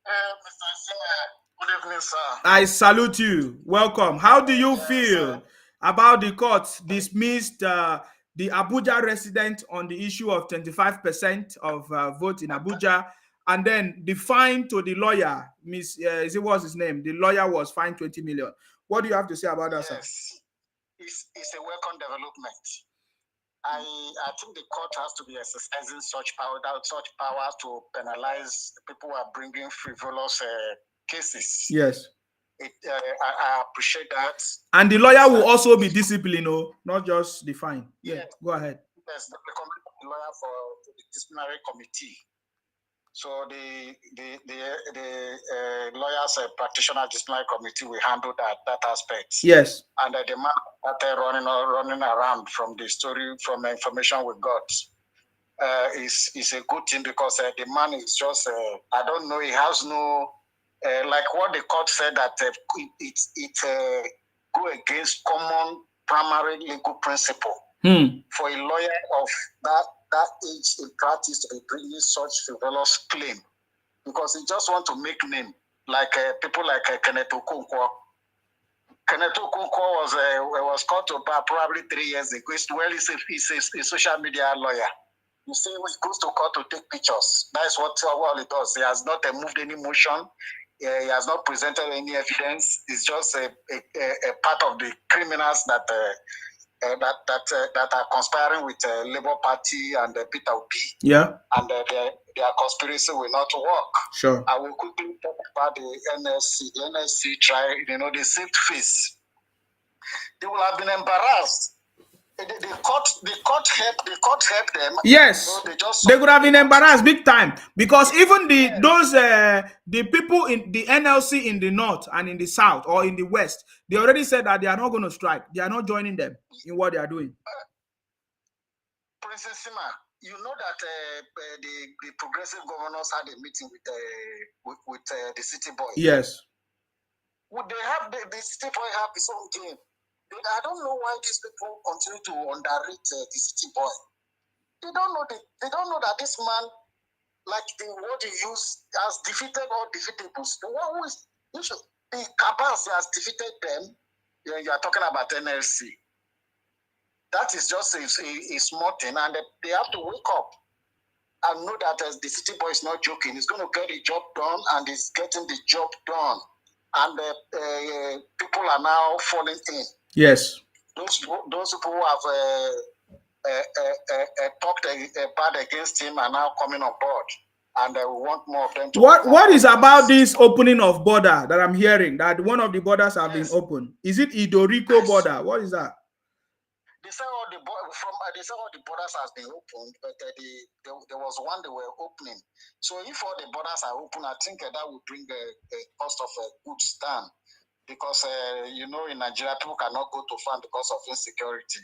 Mr. Singer, good evening, sir. I salute you. Welcome. How do you feel about the court dismissed the Abuja resident on the issue of 25% of vote in Abuja, and then the fine to the lawyer, what's his name? The lawyer was fined 20 million. What do you have to say about that, sir? It's a welcome development. I think the court has to be exercising such power to penalize people who are bringing frivolous cases. Yes. I appreciate that. And the lawyer will also be disciplined, not just the fine. Yeah, yes. Go ahead. Yes, the lawyer for the disciplinary committee. So the lawyers practitioner disciplinary committee will handle that aspect. Yes. And the man started running around from the story, from the information we got. Is a good thing because the man is just I don't know, he has no like what the court said that it go against common primary legal principle for a lawyer of that age in practice to be bringing such frivolous claim, because he just want to make name, like people like Kenneth Okonkwo. Kenneth Okonkwo was caught to bar probably 3 years ago. Well, he's a social media lawyer. You see, he goes to court to take pictures. That's what he does. He has not moved any motion. He has not presented any evidence. It's just a part of the criminals that are conspiring with Labour Party and Peter Obi. Yeah. And their conspiracy will not work. Sure. I will quickly talk about the NSC. The NSC tried, they saved face. They will have been embarrassed. The court helped them. Yes, they could have been embarrassed big time, because even the people in the NLC in the north and in the south or in the west, they already said that they are not going to strike. They are not joining them in what they are doing. Princess Sima, you know that the progressive governors had a meeting with the city boy. Yes. Would they have the city boy have his own game? I don't know why these people continue to underrate the city boy. They don't know that this man, like the word he used, has defeated all defeatables. The one who is the cabals has defeated them. You are talking about NLC. That is just a small thing, and they have to wake up and know that the city boy is not joking. He's going to get the job done, and he's getting the job done. And people are now falling in. Yes. Those people who have talked bad against him are now coming on board, and we want more of them to. What is about this opening of border that I'm hearing, that one of the borders have been opened? Is it Idoriko border? What is that? They say all the borders has been opened, but there was one they were opening. So if all the borders are open, I think that would bring the cost of goods down, because in Nigeria people cannot go to farm because of insecurity.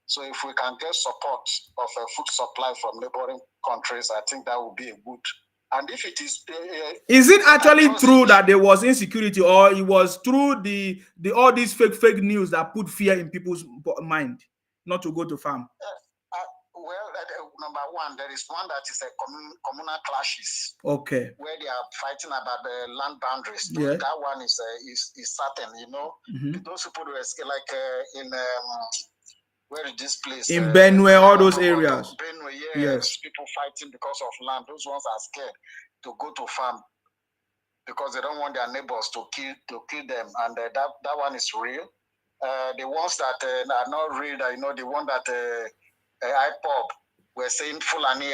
So if we can get support of food supply from neighboring countries, I think that would be a good. And if it is it actually true that there was insecurity, or it was through the all these fake news that put fear in people's mind not to go to farm? Number one, there is one that is a communal clashes. Okay. Where they are fighting about the land boundaries. Yeah. That one is certain, Mm-hmm. Those people were like in where is this place? In Benue, all those areas. Benue, yes. People fighting because of land. Those ones are scared to go to farm because they don't want their neighbors to kill them, and that one is real. The ones that are not real, the one that IPOB were saying Fulani,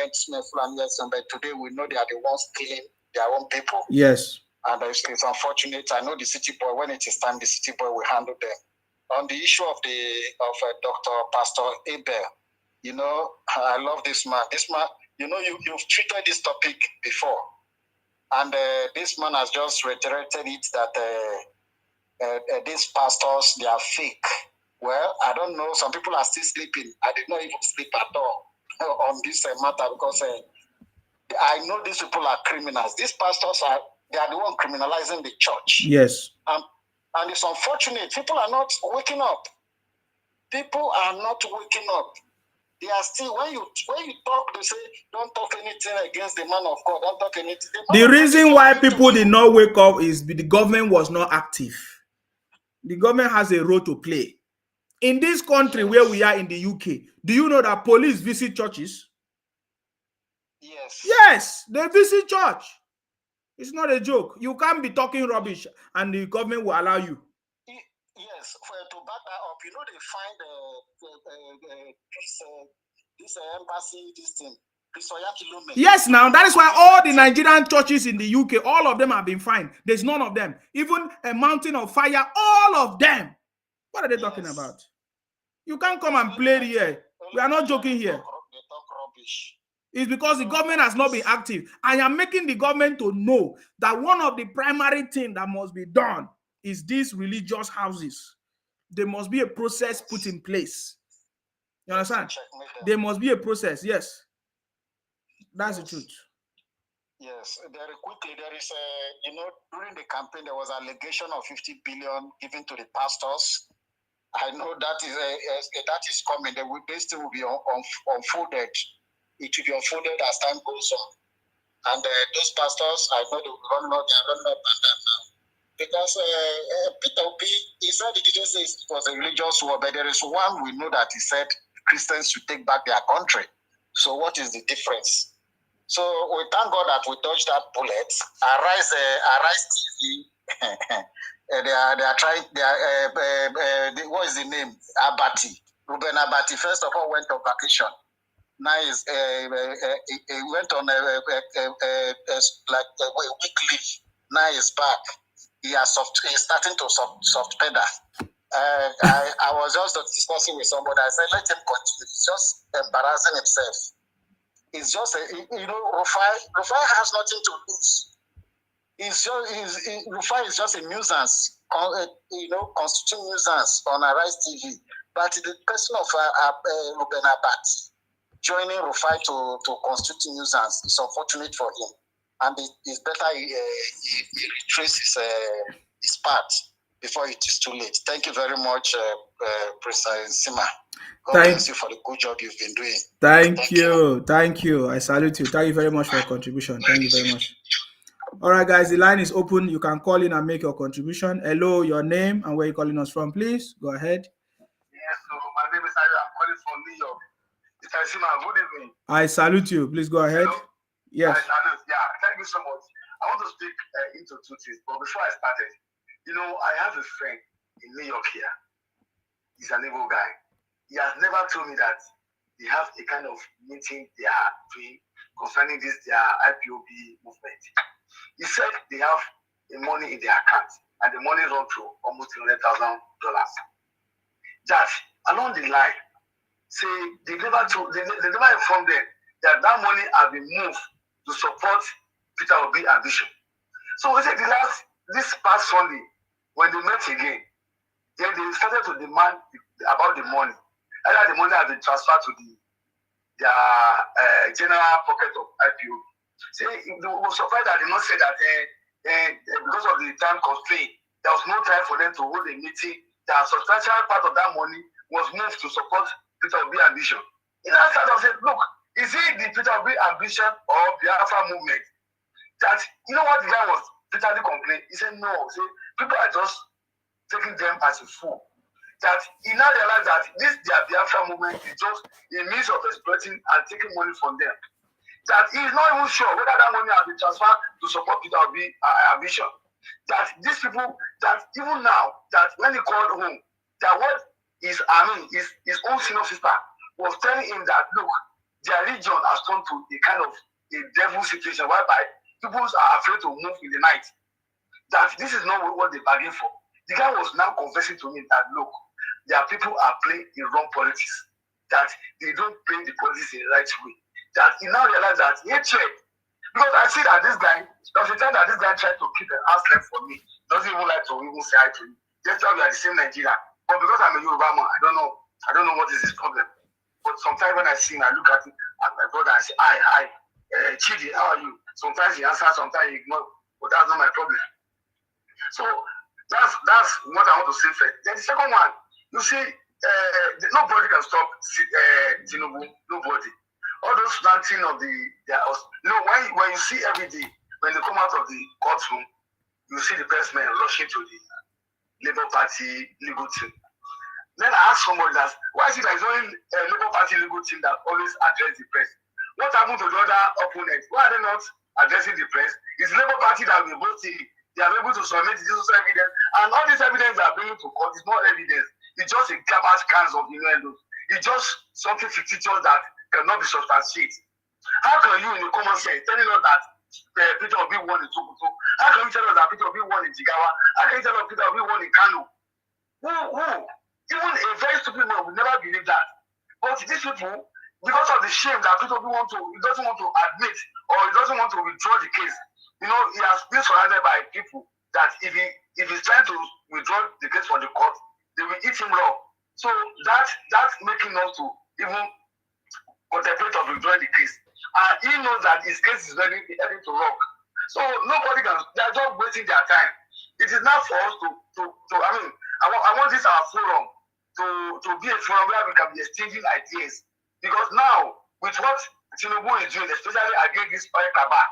but today we know they are the ones killing their own people. Yes. And it's unfortunate. I know the city boy, when it is time, the city boy will handle them. On the issue of Dr. Pastor Abel, I love this man. This man, you've treated this topic before, and this man has just reiterated it that these pastors, they are fake. Well, I don't know. Some people are still sleeping. I did not even sleep at all on this matter, because I know these people are criminals. These pastors they are the one criminalizing the church. Yes. And it's unfortunate. People are not waking up. People are not waking up. They are still, when you talk, they say, don't talk anything against the man of God. Don't talk anything. The reason why people did not wake up is the government was not active. The government has a role to play. In this country where we are in the UK, do you know that police visit churches? Yes. Yes, they visit church. It's not a joke. You can't be talking rubbish and the government will allow you. Yes, to back that up, they find this embassy, this thing. Yes, now that is why all the Nigerian churches in the UK, all of them have been fined. There's none of them. Even a mountain of fire, all of them. What are they talking about? You can't come and play here. We are not joking here. They talk rubbish. It's because the government has not been active. I am making the government to know that one of the primary things that must be done is these religious houses. There must be a process put in place. You understand? There must be a process. Yes. That's the truth. Yes. Very quickly, there is during the campaign, there was an allegation of 50 billion given to the pastors. I know that is coming. This thing will be unfolded. It will be unfolded as time goes on. And those pastors, I know they will run up and down now. Because Peter Obi, he said he didn't say it was a religious war, but there is one we know that he said Christians should take back their country. So what is the difference? So we thank God that we dodged that bullet. Arise TV. They are trying. What is the name? Abati. Ruben Abati first of all went on vacation. Now he went on like a week leave. Now he's back. He's starting to soft pedal. I was just discussing with somebody. I said, let him continue. He's just embarrassing himself. It's just, Rufai has nothing to lose. Rufai is just a nuisance, constituting nuisance on Arise TV. But the person of Ruben Abati joining Rufai to constitute nuisance is unfortunate for him. And it's better he retraces his path before it is too late. Thank you very much, President Sima. God bless you for the good job you've been doing. Thank you. I salute you. Thank you very much for your contribution. Thank you very much. All right, guys, the line is open. You can call in and make your contribution. Hello, your name and where you're calling us from, please. Go ahead. Yes, so my name is Ayo. I'm calling from New York. Mr. Sima, good evening. I salute you. Please go ahead. Hello? Yes. I salute. Yeah, thank you so much. I want to speak into two things, but before I started, I have a friend in New York here. He's an evil guy. He has never told me that they have a kind of meeting they are doing concerning their IPOB movement. He said they have the money in their account and the money run to almost $100,000. That along the line, say they never informed them that money has been moved to support Peter Obi ambition. So he said this past Sunday, when they met again, then they started to demand about the money. Either the money has been transferred to their general pocket of IPOB. Say they were surprised that they not say that because of the time constraint, there was no time for them to hold a meeting. That a substantial part of that money was moved to support Peter Obi ambition. In that side, I said, look, is it the Peter Obi ambition or Biafra movement? That what the guy was bitterly complaining. He said, no, see, people are just taking them as a fool. That he now realized that their Biafra movement is just a means of exploiting and taking money from them. That he is not even sure whether that money has been transferred to support Peter Obi ambition. That these people, that even now, that when he called home, that what his own senior sister was telling him that, look, their region has turned to a kind of a devil situation whereby people are afraid to move in the night. That this is not what they bargained for. The guy was now confessing to me that, look, their people are playing the wrong politics. That they don't play the politics in the right way. That he now realized that hatred. Because I see that this guy, there was a time that this guy tried to keep an arm's length for me. Doesn't even like to even say hi to me. Just tell we are the same Nigeria. But because I'm a Yoruba man, I don't know what is his problem. But sometimes when I see him, I look at him at my brother and say, hi, Chidi, how are you? Sometimes he answers, sometimes he ignores. But that's not my problem. So that's what I want to say first. Then the second one, you see, nobody can stop Tinubu. Nobody. All those planting of when you see every day, when they come out of the courtroom, you see the pressmen rushing to the Labour Party legal team. Then I ask somebody that, why is it that it's only Labour Party legal team that always address the press? What happened to the other opponents? Why are they not addressing the press? It's Labour Party that will both see. They are able to submit this evidence, and all this evidence they are bringing to court is not evidence. It's just a garbage cans of innuendos. It's just something fictitious that cannot be substantiated. How can you, in the common sense, telling us that Peter Obi won in Sokoto? How can you tell us that Peter Obi won in Jigawa? How can you tell us Peter Obi won in Kano? Who? Even a very stupid man would never believe that. But these people, because of the shame that Peter Obi doesn't want to admit, or he doesn't want to withdraw the case, he has been surrounded by people that if he's trying to withdraw the case from the court, they will eat him raw. So that's making us to even contemplate of withdrawing the case. And he knows that his case is heading to rock. So nobody can, they're just wasting their time. It is not for us I want this our forum to be a forum where we can be exchanging ideas. Because now, with what Tinubu is doing, especially against this Oil Kaba,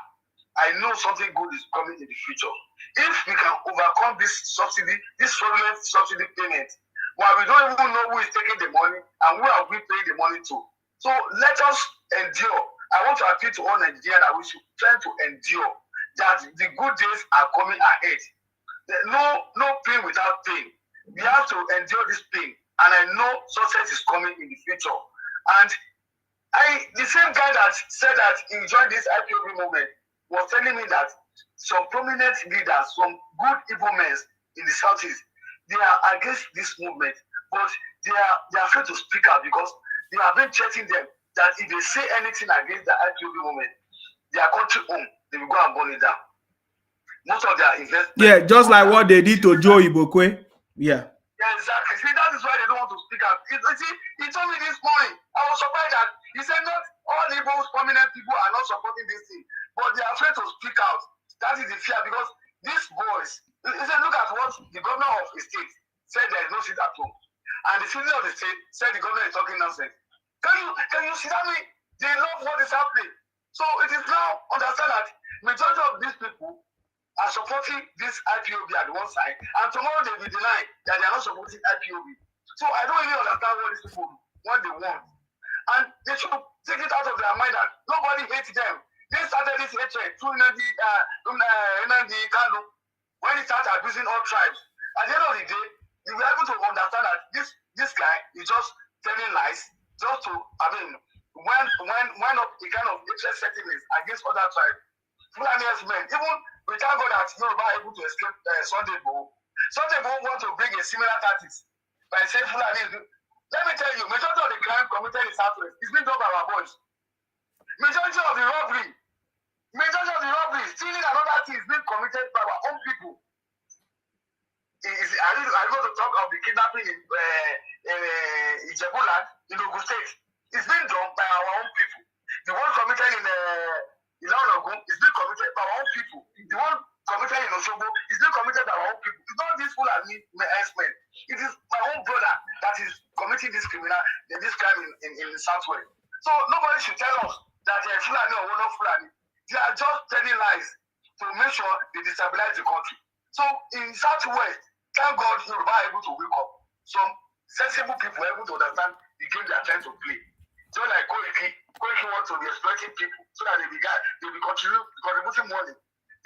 I know something good is coming in the future. If we can overcome this subsidy, this fraudulent subsidy payment, while we don't even know who is taking the money and who are we paying the money to. So let us endure I want to appeal to all Nigerians that we should try to endure, that the good days are coming ahead. No pain without pain. We have to endure this pain, and I know success is coming in the future. And the same guy that said that he joined this IPOB movement was telling me that some prominent leaders, some good evil men in the Southeast, they are against this movement, but they are afraid to speak out because they have been threatening them that if they say anything against the IPOB movement, their country home, they will go and burn it down. Most of their investment. Yeah, just like what they did to Joe Ibokwe. Yeah. Yeah, exactly. See, that is why they don't want to speak out. He told me this morning. I was surprised that he said not all Igbo's prominent people are not supporting this thing, but they are afraid to speak out. That is the fear because these boys, he said, look at what the governor of the state said there is no seat at home. And the citizen of the state said the governor is talking nonsense. Can you see that? They love what is happening. So it is now understand that majority of these people are supporting this IPOB at one side, and tomorrow they will deny that they are not supporting IPOB. So I don't really understand what these people what they want. And they should take it out of their mind that nobody hates them. They started this hatred through Nnamdi Kanu when he started abusing all tribes. At the end of the day, you were able to understand that this guy is just telling lies, just to, when up the kind of hatred settlements against other tribes. Fulani men, even we thank God that Yoruba are able to escape Sunday Igboho. Sunday Igboho want to bring a similar tactics by saying Fulani. Let me tell you, majority of the crime committed in Southwest is being done by our boys. Majority of the robbery, stealing and other things being committed by our own people. Are you going to talk of the kidnapping in Ijebuland, in Ogun State? It's being done by our own people. The one committed in Ogun is being committed by our own people. The one committed in Osogbo is being committed by our own people. It's not this Fulani men. It is my own brother that is committing this crime in the Southwest. So nobody should tell us that Fulani or one of Fulani. They are just telling lies to make sure they destabilize the country. So in Southwest, thank God Yoruba are able to wake up. Some sensible people are able to understand the game they are trying to play. Just like Wike wants to be exploiting people so that they be contributing money.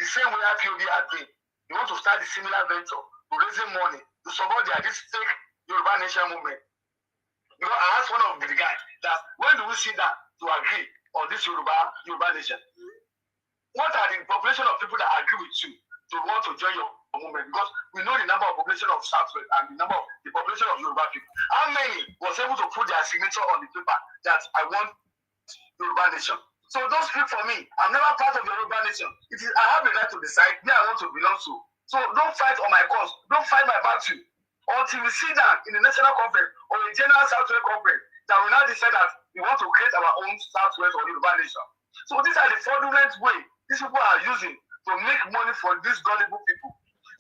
The same way IPOB are doing. They want to start a similar venture to raising money to support this fake Yoruba nation movement. Because I asked one of the guys that when do we sit down to agree on this Yoruba nation? What are the population of people that agree with you to want to join your movement? Because we know the number of population of Southwest and the population of Yoruba people. How many was able to put their signature on the paper that I want Yoruba nation? So don't speak for me. I'm never part of the Yoruba nation. I have the right to decide where I want to belong to. So don't fight on my cause. Don't fight my battle until we sit down in the national conference or a general Southwest conference that we now decide that we want to create our own Southwest or Yoruba nation. So these are the fraudulent way these people are using to make money for these gullible people.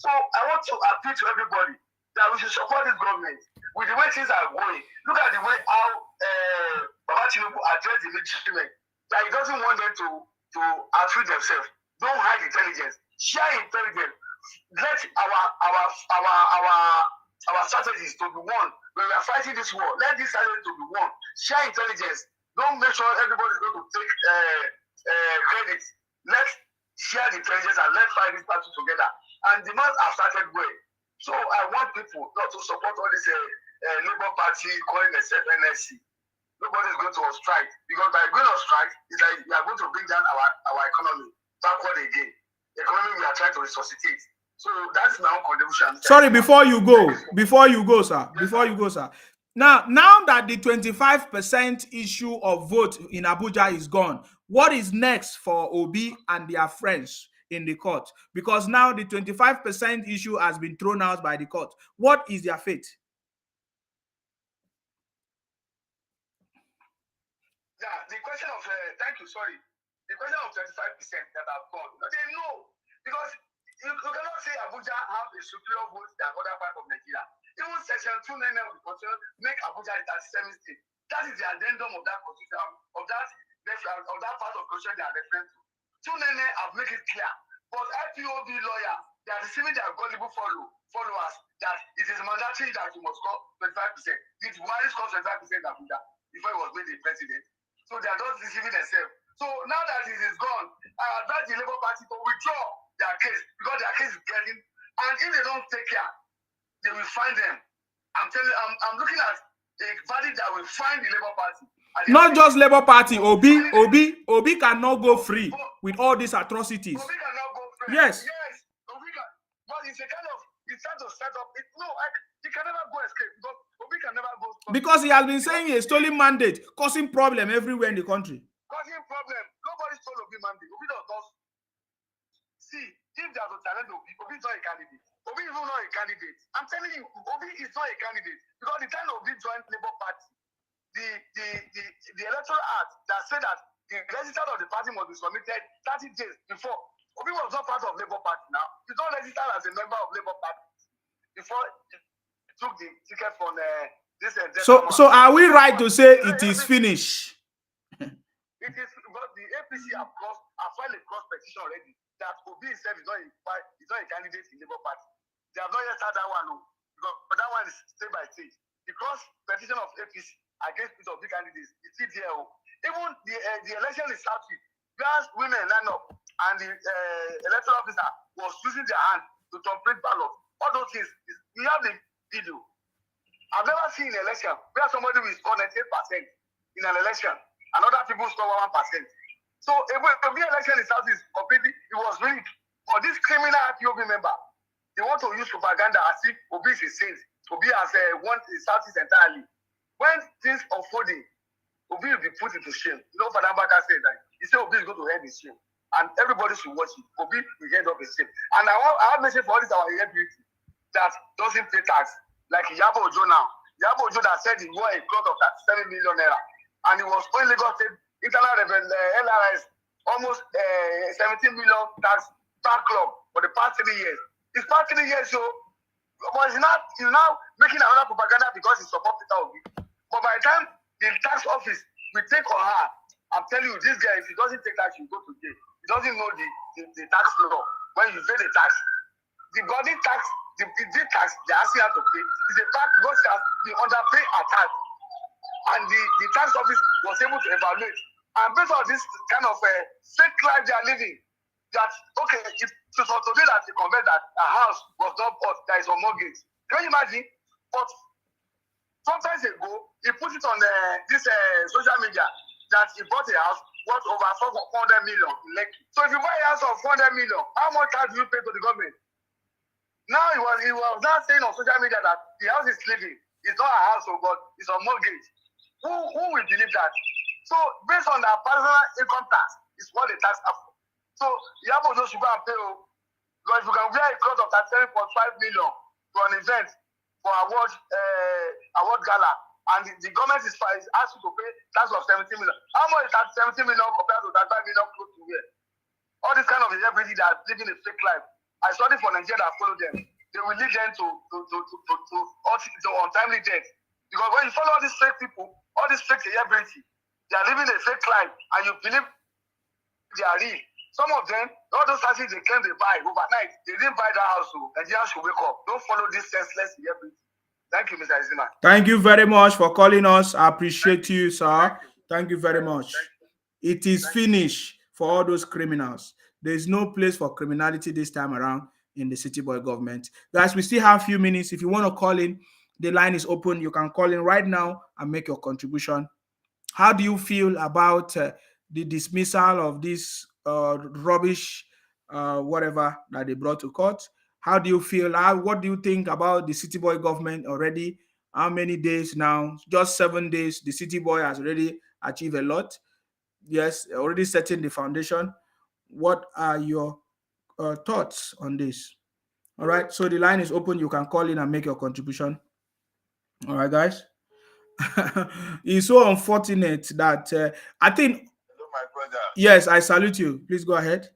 So I want to appeal to everybody that we should support this government with the way things are going. Look at the way how Baba Tinubu addressed the military. That he doesn't want them to outfit themselves. Don't hide intelligence. Share intelligence. Let our strategies to be won. When we are fighting this war, let this strategy to be won. Share intelligence. Don't make sure everybody is going to take credit. Let's share the intelligence and let's fight this battle together. And the months have started well. So I want people not to support all this Labour Party calling themselves NSC. Nobody is going to strike because by going on strike, it's like we are going to bring down our economy backward again. The economy we are trying to resuscitate. So that's my own contribution. Sorry, before you go, sir. Now that the 25% issue of vote in Abuja is gone, what is next for Obi and their friends in the court? Because now the 25% issue has been thrown out by the court. What is their fate? Yeah, the question of the question of 25% that have gone. They know because you cannot say Abuja have a superior vote than other parts of Nigeria. Even Section 299 of the Constitution make Abuja the 37th state. That is the addendum of that Constitution of that part of Constitution they are referring to. 299 have made it clear, but IPOB lawyers they are receiving their gullible followers that it is mandatory that you must score 25%. Did Buhari score 25% in Abuja before he was made the president? So they are not deceiving themselves. So now that it is gone, I advise the Labour Party to withdraw their case because their case is getting, and if they don't take care, they will find them. I'm telling you, I'm looking at a verdict that will find the Labour Party. Not just Labour Party, Obi cannot go free with all these atrocities. Obi cannot go free. Yes. Yes, Obi can, but it's a kind of, it's trying to set up, he can never go escape because Obi can never go. Because he has been saying a stolen mandate, causing problem everywhere in the country. Causing problem. Nobody stole Obi mandate. Obi does not. See, if there's a talent Obi is not a candidate. Obi is not a candidate. I'm telling you, Obi is not a candidate. Because the time Obi joined Labour Party, the electoral act that said that the register of the party must be submitted 30 days before. Obi was not part of Labour Party now. He's not registered as a member of Labour Party before he took the ticket from this. So are we right to say it is finished? It is, but the APC have filed a cross petition already that Obi himself is not a candidate in Labour Party. They have not yet started that one, because that one is stage by stage. The cross petition of APC against Peter Obi candidates is still there. Even the election is last week. Just women line up, and the electoral officer was using their hand to complete ballot. All those things, we have the video. I've never seen an election where somebody will score 98% in an election and other people score 1%. So if the election in South is completely, it was rigged. For this criminal IPOB member, they want to use propaganda as if Obi is a saint. Obi has won the Southeast entirely. When things unfolding, Obi will be put into shame. You know, Father Baka said that. He said Obi is going to end his shame. And everybody should watch it. Obi will end up his shame. And I have mentioned for all this our celebrity that doesn't pay tax. Like Yabo Ojo now. Yabo Ojo that said he won a cloth of 37 million naira. And he was owing Lagos State internal LRS almost 17 million tax backlog for the past 3 years. It's past 3 years, so but he's now making another propaganda because he supports Peter Obi. But by the time the tax office will take on her, I'm telling you, this guy, if he doesn't take tax, he will go to jail. He doesn't know the tax law. When you pay the tax, the body tax, the tax they asking her to pay is a bad because the underpay attack. And the tax office was able to evaluate. And based on this kind of fake life they are living, that, okay, it was today that they conveyed that a house was not bought, there is a mortgage. Can you imagine? But sometimes ago, he put it on this social media that he bought a house worth over 400 million in Lekki. So if you buy a house of 400 million, how much tax do you pay to the government? Now he was now saying on social media that the house is living. It's not a house, but it's a mortgage. Who will believe that? So based on their personal income tax, is what the tax are for. So Yabo Ojo should go and pay. Because if you can wear a cloth of 37.5 million for an event for award gala, and the government is asked you to pay tax of 17 million. How much is that 17 million compared to that 5 million clothes to wear? All this kind of celebrity that are living a fake life. I studied for Nigeria that follow them. They will lead them to untimely death. Because when you follow all these fake people, all these fake celebrity, they are living a fake life, and you believe they are real. Some of them, all those houses they claim they buy overnight, they didn't buy that house. So Nigerians should wake up. Don't follow this senseless celebrity. Thank you, Mr. Izima. Thank you very much for calling us. I appreciate you, sir. Thank you very much. It is finished for all those criminals. There is no place for criminality this time around in the City Boy government. Guys, we still have a few minutes. If you want to call in, the line is open. You can call in right now and make your contribution. How do you feel about the dismissal of this rubbish, whatever that they brought to court? How do you feel? What do you think about the City Boy government already? How many days now? Just 7 days. The City Boy has already achieved a lot. Yes, already setting the foundation. What are your thoughts on this? All right, so the line is open. You can call in and make your contribution. All right, guys. It's so unfortunate that I think. Hello, my brother. Yes, I salute you. Please go ahead.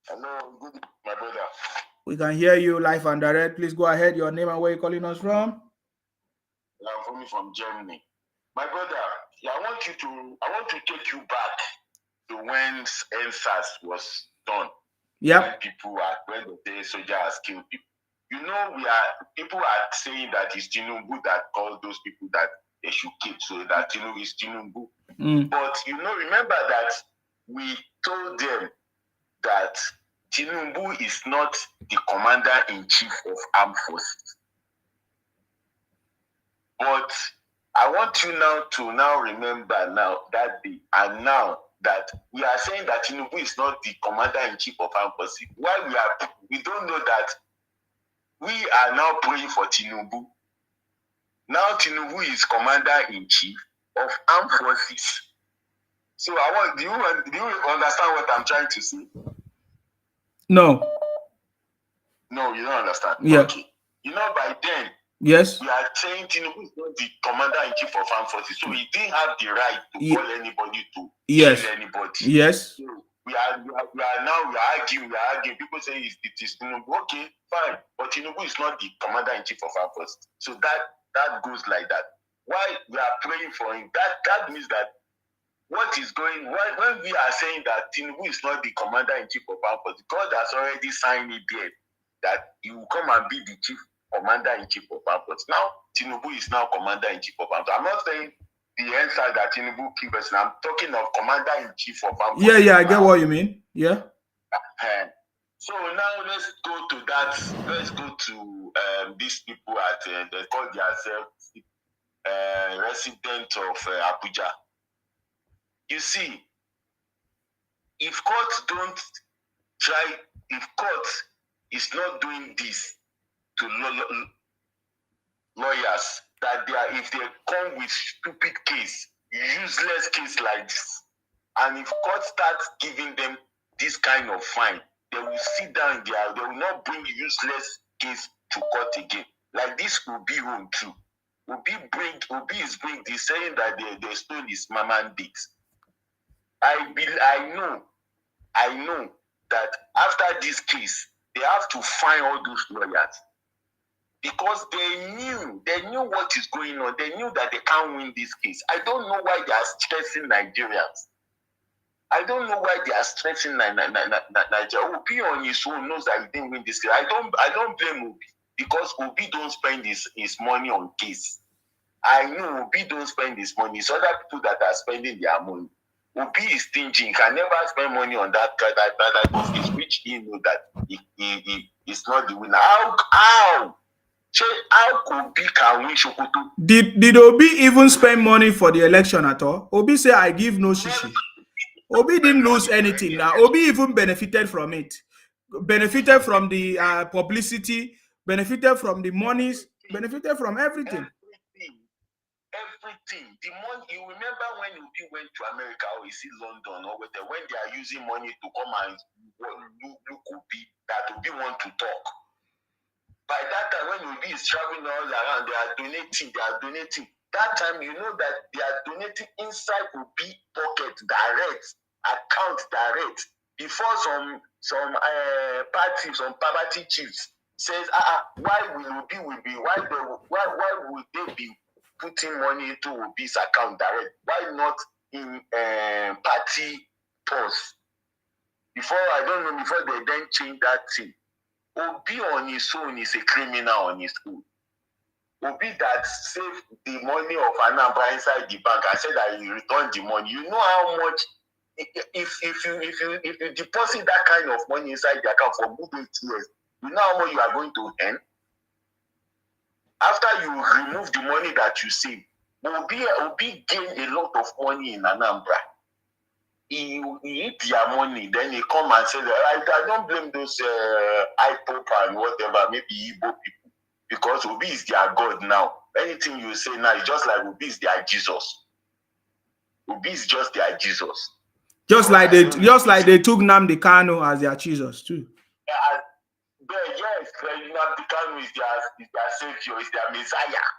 Hello, good, my brother. We can hear you live and direct. Please go ahead. Your name and where you're calling us from. I'm coming from Germany. My brother, yeah, I want to take you back to when NSAS was done. Yeah. When the soldier has killed people. You know, people are saying that it's Tinubu that called those people that they should keep, so that Tinubu is Tinubu. But remember that we told them that Tinubu is not the commander-in-chief of armed forces. But I want you now to remember now that day, and now that we are saying that Tinubu is not the commander-in-chief of armed forces. Why we don't know that we are now praying for Tinubu. Now Tinubu is commander-in-chief of armed forces. So do you understand what I'm trying to say? No. No, you don't understand. Yeah. Okay. By then, yes, we are saying Tinubu is not the commander-in-chief of armed forces, so he didn't have the right to call anybody to kill anybody. Yes. So we are arguing. People say it is Tinubu. Okay, fine, but Tinubu is not the commander-in-chief of armed forces. So that goes like that. Why we are praying for him? That means that what is going when we are saying that Tinubu is not the commander-in-chief of armed forces, God has already signed it there that he will come and be the chief commander-in-chief of armed forces. Now Tinubu is now commander-in-chief of armed forces. I'm not saying the answer that Tinubu killed person. I'm talking of commander-in-chief of armed forces. Yeah, I get what you mean. Yeah. So now let's go to that. Let's go to these people they call themselves resident of Abuja. You see, if court is not doing this to lawyers, that if they come with stupid case, useless case like this, and if court starts giving them this kind of fine, they will sit down there, they will not bring useless case to court again. Like this Obi home too. Obi is saying that the stone is mandate. I know that after this case, they have to fine all those lawyers because they knew what is going on. They knew that they can't win this case. I don't know why they are stressing Nigerians. I don't know why they are stressing Nigeria. Obi on his own knows that he didn't win this case. I don't blame Obi because Obi don't spend his money on case. I know Obi don't spend his money. It's other people that are spending their money. Obi is stingy. He can never spend money on that case, which he knows that he is not the winner. How Obi can win Sokoto? Did Obi even spend money for the election at all? Obi said, I give no shishi. Obi didn't lose anything. Now Obi even benefited from it. Benefited from the publicity, benefited from the monies, benefited from everything. Everything. The money, you remember when Obi went to America or is in London or whatever, when they are using money to come and look Obi, that Obi want to talk. By that time, when Obi is traveling all around, they are donating. That time, you know that they are donating inside Obi pocket direct, account direct. Before some party chiefs says, why will they be putting money into Obi's account direct? Why not in party purse? Before they then change that thing. Obi on his own is a criminal on his own. Obi that saved the money of Anambra inside the bank and said that he returned the money. You know how much if you deposit that kind of money inside the account for good 8 years, you know how much you are going to earn? After you remove the money that you save, Obi gained a lot of money in Anambra. He eat their money, then he come and say, I don't blame those IPOP and whatever, maybe Igbo people, because Obi is their God now. Anything you say now is just like Obi is their Jesus. Obi is just their Jesus. Just like they took Nnamdi Kanu as their Jesus too. Yes, Nnamdi Kanu is their savior, is their Messiah.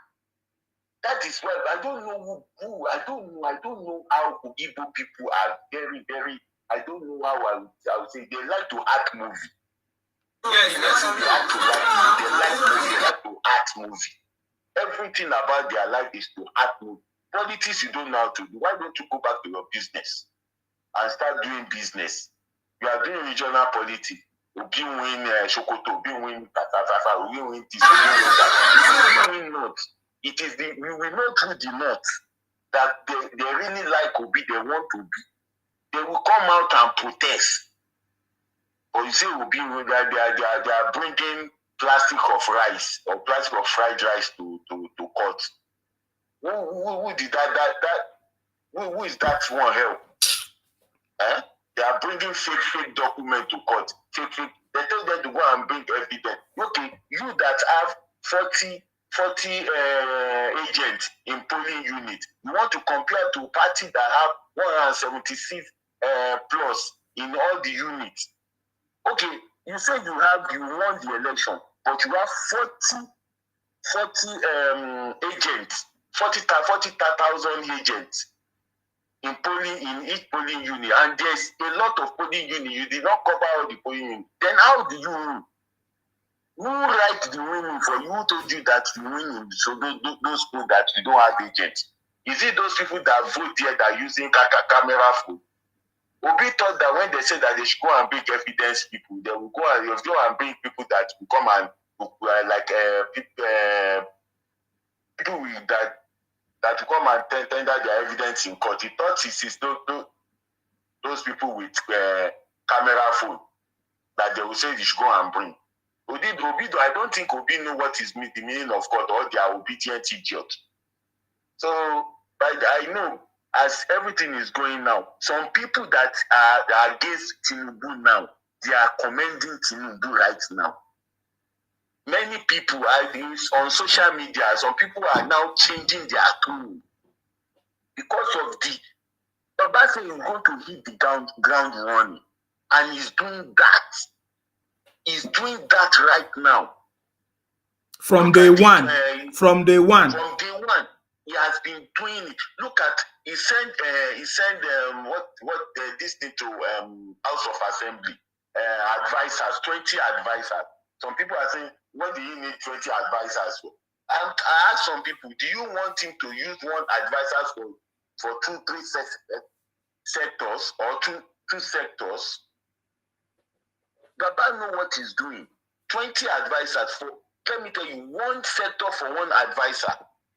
That is why I don't know I don't know how Igbo people are very, very. I don't know how I would say they like to act movie. Yes, they like to act movie. Everything about their life is to act movie. Politics you don't know how to do. Why don't you go back to your business and start doing business? You are doing regional politics. Obi win Sokoto, Obi win Tata, Obi win this, Obi win that. We win North. It is we will not through the North. that they really like Obi, they want to be, they will come out and protest. Or you say Obi, they are bringing plastic of rice or plastic of fried rice to court. Who did that? Who is that one help? Eh? They are bringing fake document to court. Fake. They tell them to go and bring evidence. Okay, you that have 40 agents in polling unit, you want to compare to party that have 176 plus in all the units. Okay, you say you won the election, but you have 40 agents, 40,000 agents in each polling unit, and there's a lot of polling unit. You did not cover all the polling unit. Then how do you win? Who write the winning for you? Who told you that you win? So those people that you don't have agents. Is it those people that vote there that are using camera phone? Obi thought that when they said that they should go and bring evidence people, they will go and bring people that will come and people that will come and tender their evidence in court. He thought it is those people with camera phone that they will say they should go and bring. Obi, I don't think Obi know what is the meaning of court, or they are obedient idiots. So, but I know as everything is going now, some people that are against Tinubu now, they are commending Tinubu right now. Many people are on social media. Some people are now changing their tone because of the Obasa is going to hit the ground running, and he's doing that. He's doing that right now. From day one. From day one, he has been doing it. Look at he sent this thing to House of Assembly advisors, 20 advisors. Some people are saying, what do you need 20 advisors for? I asked some people, do you want him to use one advisor for 2-3 sectors or two sectors? Baba know what he's doing. 20 advisors for, let me tell you, one sector for one advisor.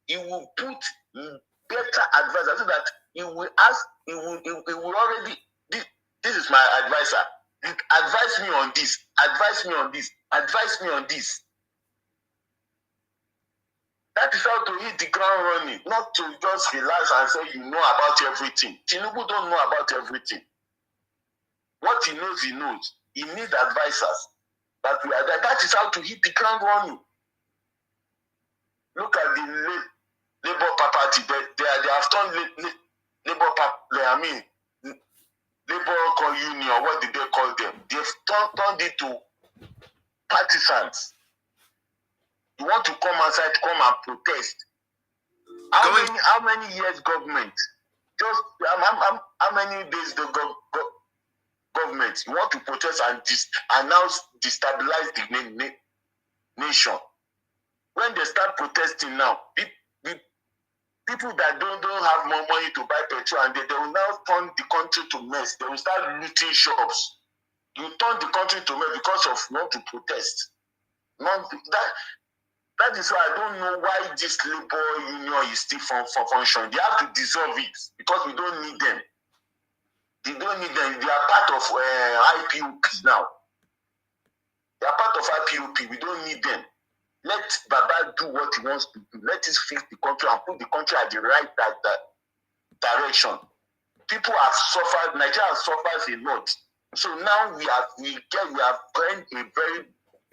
He will put better advisors so that he will ask, he will already, this is my advisor. Advise me on this, advise me on this, advise me on this. That is how to hit the ground running, not to just relax and say you know about everything. Tinubu don't know about everything. What he knows, he knows. He needs advisors. That is how to hit the ground running. Look at the Labour Party. They have turned Labour Union, what did they call them? They've turned it to partisans. You want to come outside, come and protest. How many years government? Just how many days the government? You want to protest and now destabilize the nation. When they start protesting now, people that don't have more money to buy petrol, and they will now turn the country to mess. They will start looting shops. You turn the country to mess because of not to protest. That is why I don't know why this labor union is still functioning. They have to dissolve it because we don't need them. They don't need them. They are part of IPOP now. They are part of IPOP. We don't need them. Let Baba do what he wants to do. Let us fix the country and put the country at the right direction. People have suffered. Nigeria has suffered a lot. So now we have gained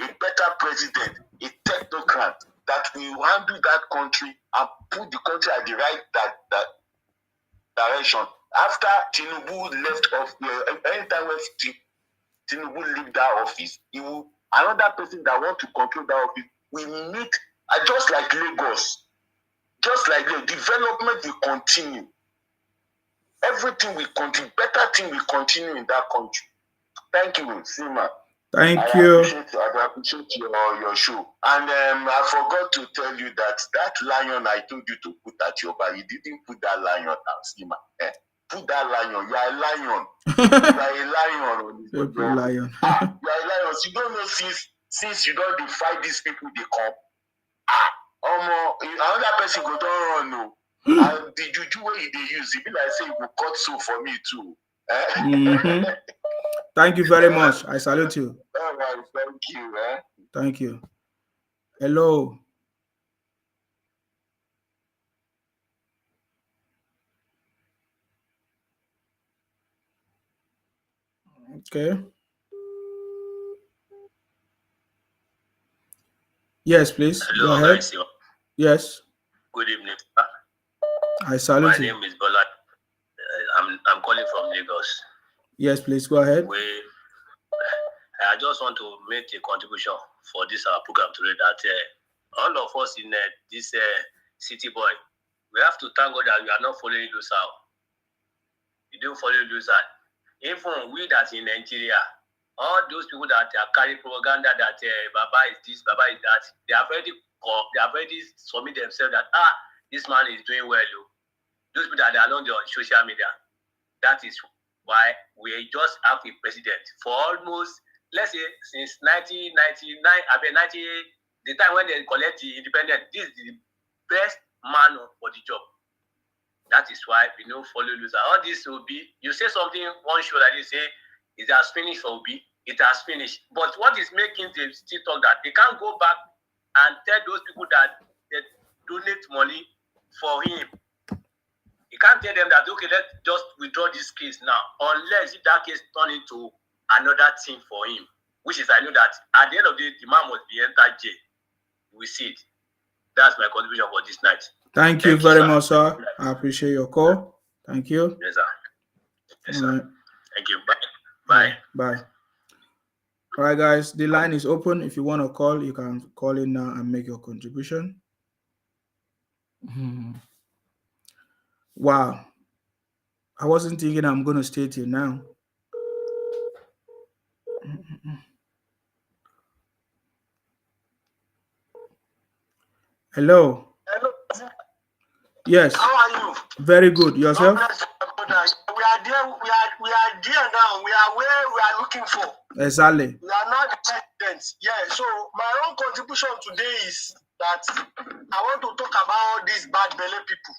a better president, a technocrat that will handle that country and put the country at the right direction. After Tinubu left off, anytime when Tinubu leave that office, another person that want to control that office will meet, just like Lagos. Just like the development will continue. Everything will continue. Better thing will continue in that country. Thank you, Sima. Thank you. I appreciate your show. And I forgot to tell you that lion I told you to put at your back, you didn't put that lion down, Sima. Put that lion. You are a lion. You are a lion. You're a lion. You are a lion. You don't know since you don't fight these people, they come. Another person go don't run. No. And the juju way they use, it be like say it will cut so for me too. Thank you very much. I salute you. All right, thank you. Thank you. Hello. Okay. Yes, please. Hello, go ahead. Guys. Yes. Good evening. I salute you. My name is Bola. I'm calling from Lagos. Yes, please go ahead. I just want to make a contribution for this our program today. That all of us in this city boy, we have to thank God that we are not following those out. You don't follow those out. Even we that in Nigeria, all those people that are carrying propaganda that Baba is this, Baba is that, they have already submit themselves that this man is doing well. Those people that are not on social media, that is why we just have a president for almost, let's say, since 1999, the time when they collect the independence. This is the best man for the job. That is why we don't follow loser. All this will be, you say something one show that you say it has finished for Obi, it has finished. But what is making them still talk that they can't go back and tell those people that they donate money for him? You can't tell them that, okay, let's just withdraw this case now, unless if that case turn into another thing for him, which is, I know that at the end of the day, the man must be entered jail. We see it. That's my contribution for this night. Thank you very much, sir. I appreciate your call. Thank you. Yes, sir. Yes, sir. Right. Thank you. Bye. Bye. All right, guys. The line is open. If you want to call, you can call in now and make your contribution. Wow. I wasn't thinking I'm going to stay till now. Hello. Hello. Yes. How are you? Very good. Yourself? We are there. We are there now. We are where we are looking for. Exactly. We are not the president. Yeah. So my own contribution today is that I want to talk about all these bad belly people.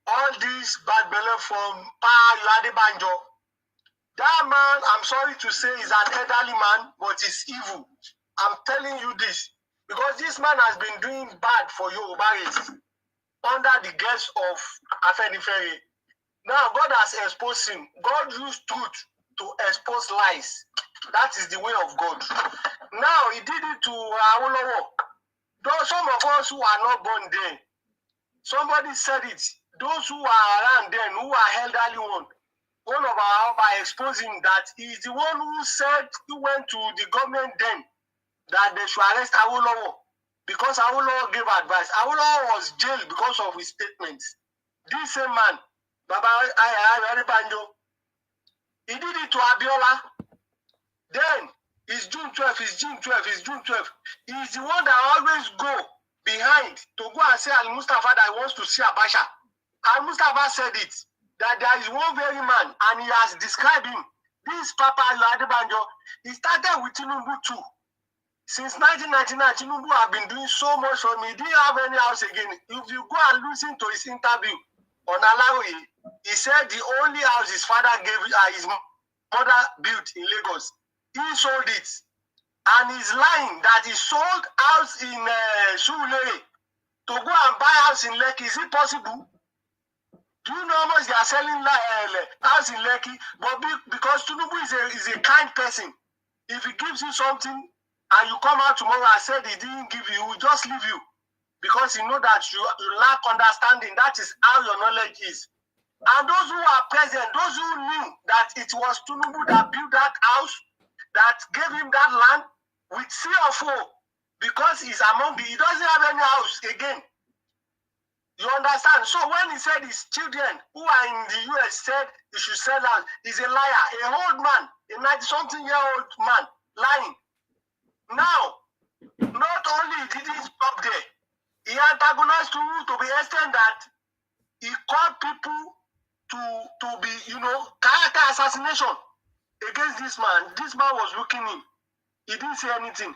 All these bad belly from Banjo. That man, I'm sorry to say, is an elderly man, but he's evil. I'm telling you this because this man has been doing bad for Yoruba race under the guise of Afenifere. Now God has exposed him. God used truth to expose lies. That is the way of God. Now he did it to Awolowo. Though some of us who are not born then, somebody said it. Those who are around then, who are elderly one of our by exposing that he is the one who said, he went to the government then that they should arrest Awolowo because Awolowo gave advice. Awolowo was jailed because of his statements. This same man, Baba Banjo, he did it to Abiola. Then it's June 12th, it's June 12th, it's June 12th. He's the one that always go behind to go and say Al Mustafa that he wants to see Abacha. Al Mustafa said it, that there is one very man, and he has described him. This Papa Banjo, he started with Tinubu too. Since 1999, Tinubu have been doing so much for me. He didn't have any house again. If you go and listen to his interview on Alawi, he said the only house his father gave his mother built in Lagos. He sold it. And he's lying that he sold house in Surulere to go and buy house in Lekki. Is it possible? Do you know how much they are selling house in Lekki? But because Tinubu is a kind person, if he gives you something and you come out tomorrow and said he didn't give you, he will just leave you. Because he know that you lack understanding. That is how your knowledge is. And those who are present, those who knew that it was Tinubu that built that house, that gave him that land with CFO, because he's among he doesn't have any house again. You understand? So when he said his children who are in the US said he should sell out, he's a liar, a old man, a 90-something-year-old man lying. Now, not only did he stop there, he antagonized to the extent that he called people to be, character assassination against this man. This man was looking in. He didn't say anything.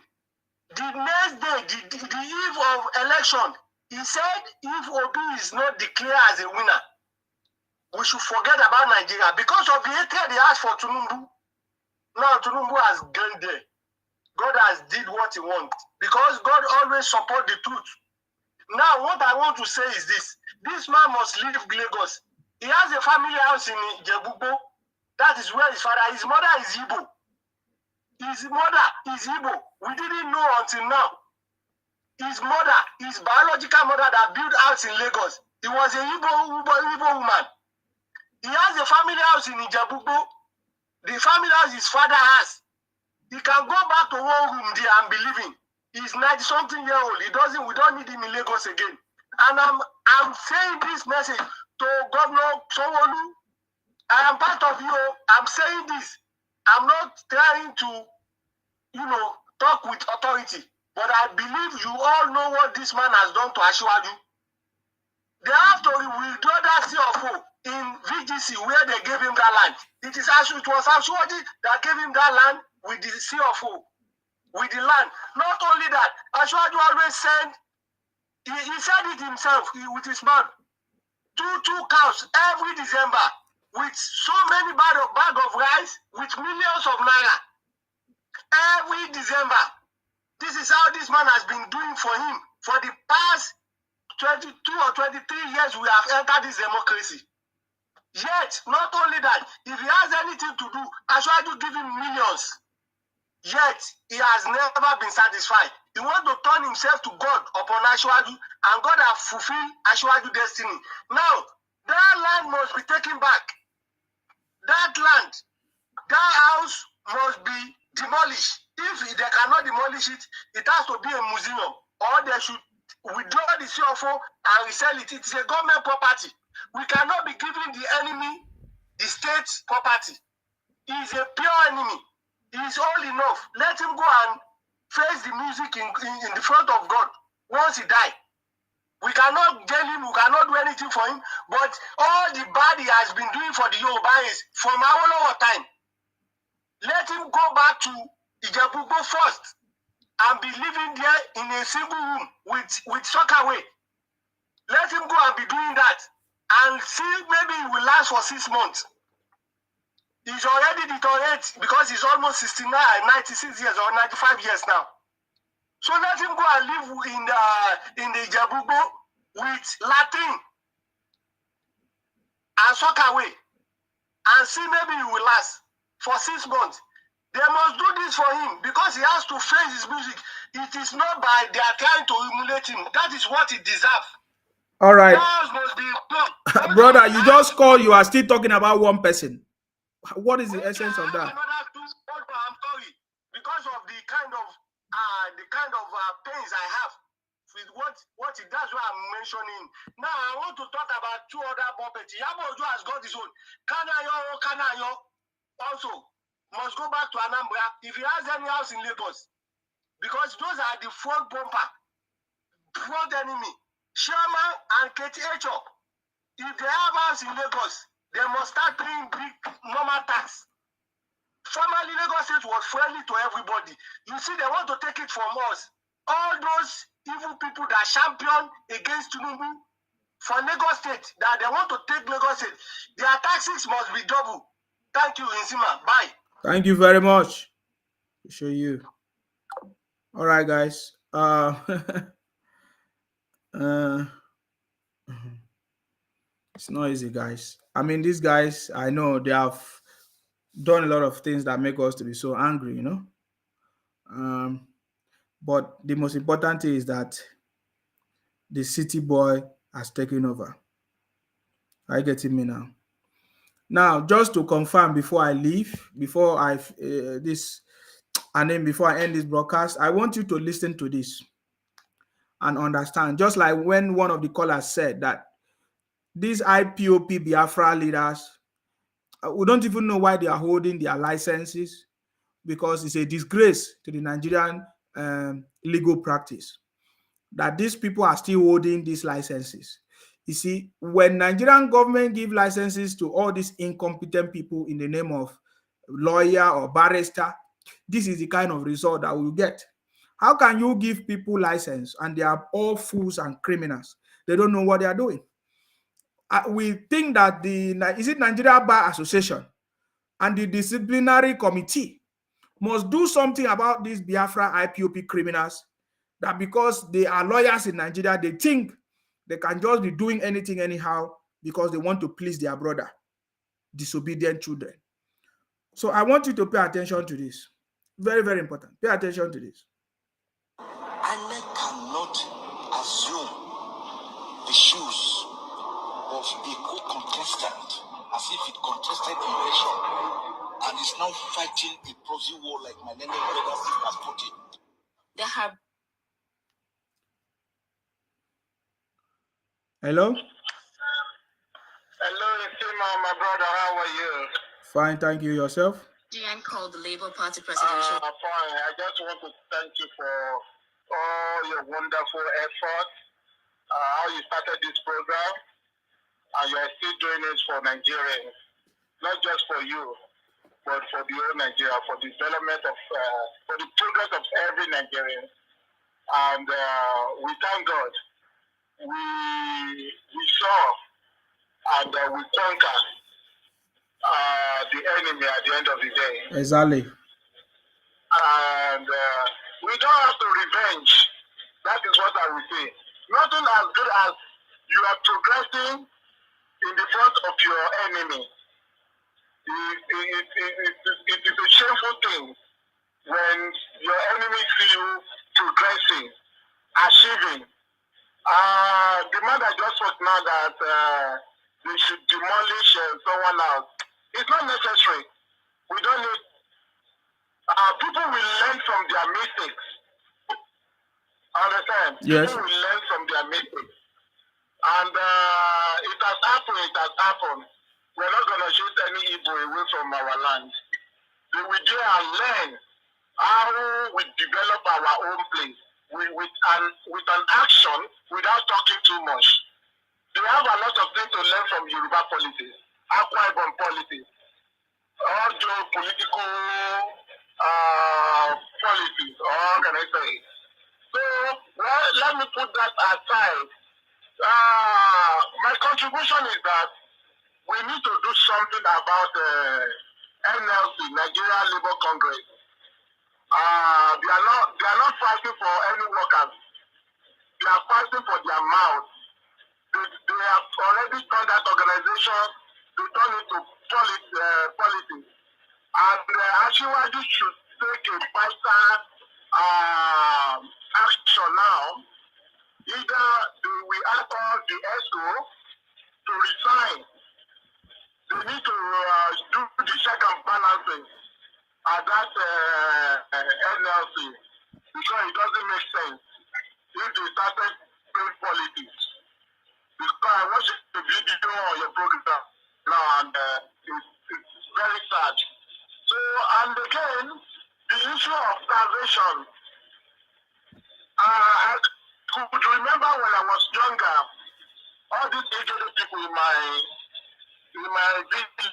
The next day, the eve of election, He said if Obi is not declared as a winner, we should forget about Nigeria because of the hatred they asked for Tinubu. Now Tinubu has gone there. God has did what he wants because God always support the truth. Now what I want to say is this. This man must leave Lagos. He has a family house in Jebubo. That is where his father, his mother is Igbo. His mother is Igbo. We didn't know until now. His mother, his biological mother that built house in Lagos, he was a Igbo woman. He has a family house in Ijebubo. The family house his father has. He can go back to one room there and be living. He's 90-something year old. We don't need him in Lagos again. And I'm saying this message to Governor Sanwo-Olu. I am part of you. I'm saying this. I'm not trying to, talk with authority. But I believe you all know what this man has done to Asiwaju. They have to withdraw that CFO in VGC where they gave him that land. It was Asiwaju that gave him that land with the CFO, with the land. Not only that, Asiwaju always said, he said it himself with his mouth, two cows every December with so many bag of rice with millions of naira. Every December. This is how this man has been doing for him for the past 22 or 23 years we have entered this democracy. Yet, not only that, if he has anything to do, Asiwaju give him millions. Yet, he has never been satisfied. He wants to turn himself to God upon Asiwaju, and God has fulfilled Asiwaju's destiny. Now, that land must be taken back. That land, that house must be demolished. If they cannot demolish it, it has to be a museum, or they should withdraw the CFO and resell it. It's a government property. We cannot be giving the enemy the state property. He is a pure enemy. He is old enough. Let him go and face the music in the front of God once he dies. We cannot jail him, we cannot do anything for him, but all the bad he has been doing for the Yorubas from our time, let him go back to Ijebubo first and be living there in a single room with Sockaway. Let him go and be doing that and see maybe it will last for 6 months. He's already deteriorated because he's almost 69, 96 years or 95 years now. So let him go and live in the Ijebubo with Latin and Sockaway and see maybe it will last for 6 months. They must do this for him because he has to face his music. It is not by they are trying to emulate him. That is what he deserves. All right. Must be brother, you just call, you are still talking about one person. What is the essence of that? I'm sorry. Because of the kind of pains I have with what he does, what I'm mentioning. Now I want to talk about 2 other puppets. Yaboju has got his own. Kanayo also must go back to Anambra if he has any house in Lagos. Because those are the front enemy. Shama and Katie Echo. If they have house in Lagos, they must start paying big normal tax. Formerly, Lagos State was friendly to everybody. You see, they want to take it from us. All those evil people that champion against Tinubu for Lagos State, that they want to take Lagos State, their taxes must be double. Thank you, Insima. Bye. Thank you very much. Show you. All right, guys. It's not easy, guys. I mean, these guys, I know they have done a lot of things that make us to be so angry, but the most important thing is that the city boy has taken over. Are you getting me now? Now, just to confirm before I leave, before I end this broadcast, I want you to listen to this and understand. Just like when one of the callers said that these IPOP Biafra leaders, we don't even know why they are holding their licenses, because it's a disgrace to the Nigerian legal practice that these people are still holding these licenses. You see, when Nigerian government give licenses to all these incompetent people in the name of lawyer or barrister, this is the kind of result that we'll get. How can you give people license and they are all fools and criminals? They don't know what they are doing. We think that is it Nigeria Bar Association and the disciplinary committee must do something about these Biafra IPOP criminals, that because they are lawyers in Nigeria, they think they can just be doing anything anyhow because they want to please their brother, disobedient children. So I want you to pay attention to this. Very, very important. Pay attention to this. INEC cannot assume the shoes of a co-contestant as if it contested the election and is now fighting a proxy war like my neighbor brothers has put it. They have. Hello? Hello, Isima, my brother. How are you? Fine, thank you. Yourself? GN called the Labour Party presidential. Fine. I just want to thank you for all your wonderful efforts. How you started this program, and you are still doing it for Nigerians, not just for you, but for the whole Nigeria, for the development of, for the progress of every Nigerian. And we thank God. We saw and we conquer the enemy at the end of the day. Exactly. And we don't have to revenge. That is what I will say. Nothing as good as you are progressing in the front of your enemy. It is a shameful thing when your enemy see you progressing, achieving. The man that just spoke now that they should demolish someone else. It's not necessary. We don't need. People will learn from their mistakes. Understand? Yes. People will learn from their mistakes. And it has happened. We're not going to shoot any evil away from our land. They will do and learn how we develop our own place with an action without talking too much. They have a lot of things to learn from Yoruba politics, Akwa Ibom politics, all the political policies, or how can I say? So, well, let me put that aside. My contribution is that we need to do something about NLC, Nigeria Labour Congress. They are not fighting for any workers. They are fighting for their mouth. They have already turned that organization to turn into politics. And Asiwaju should take a vital action now. Either we ask all the ESCO to resign. They need to do the check and balancing at that NLC, because it doesn't make sense if they started doing politics. Because I watched the video on your program now, and it's very sad. So, and again, the issue of starvation. I could remember when I was younger, all these aged people in my village.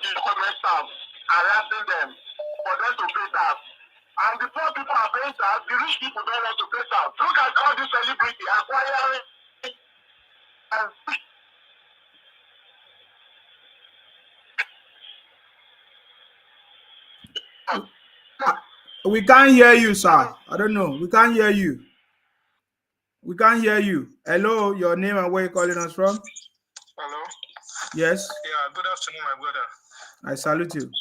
The government staff harassing them for them to pay tax. And the poor people are paying tax, the rich people don't want to pay tax. Look at all these celebrities acquiring and we can't hear you, sir. I don't know. We can't hear you. We can't hear you. Hello, your name and where you're calling us from? Hello? Yes. Yeah, good afternoon, my brother. I salute you.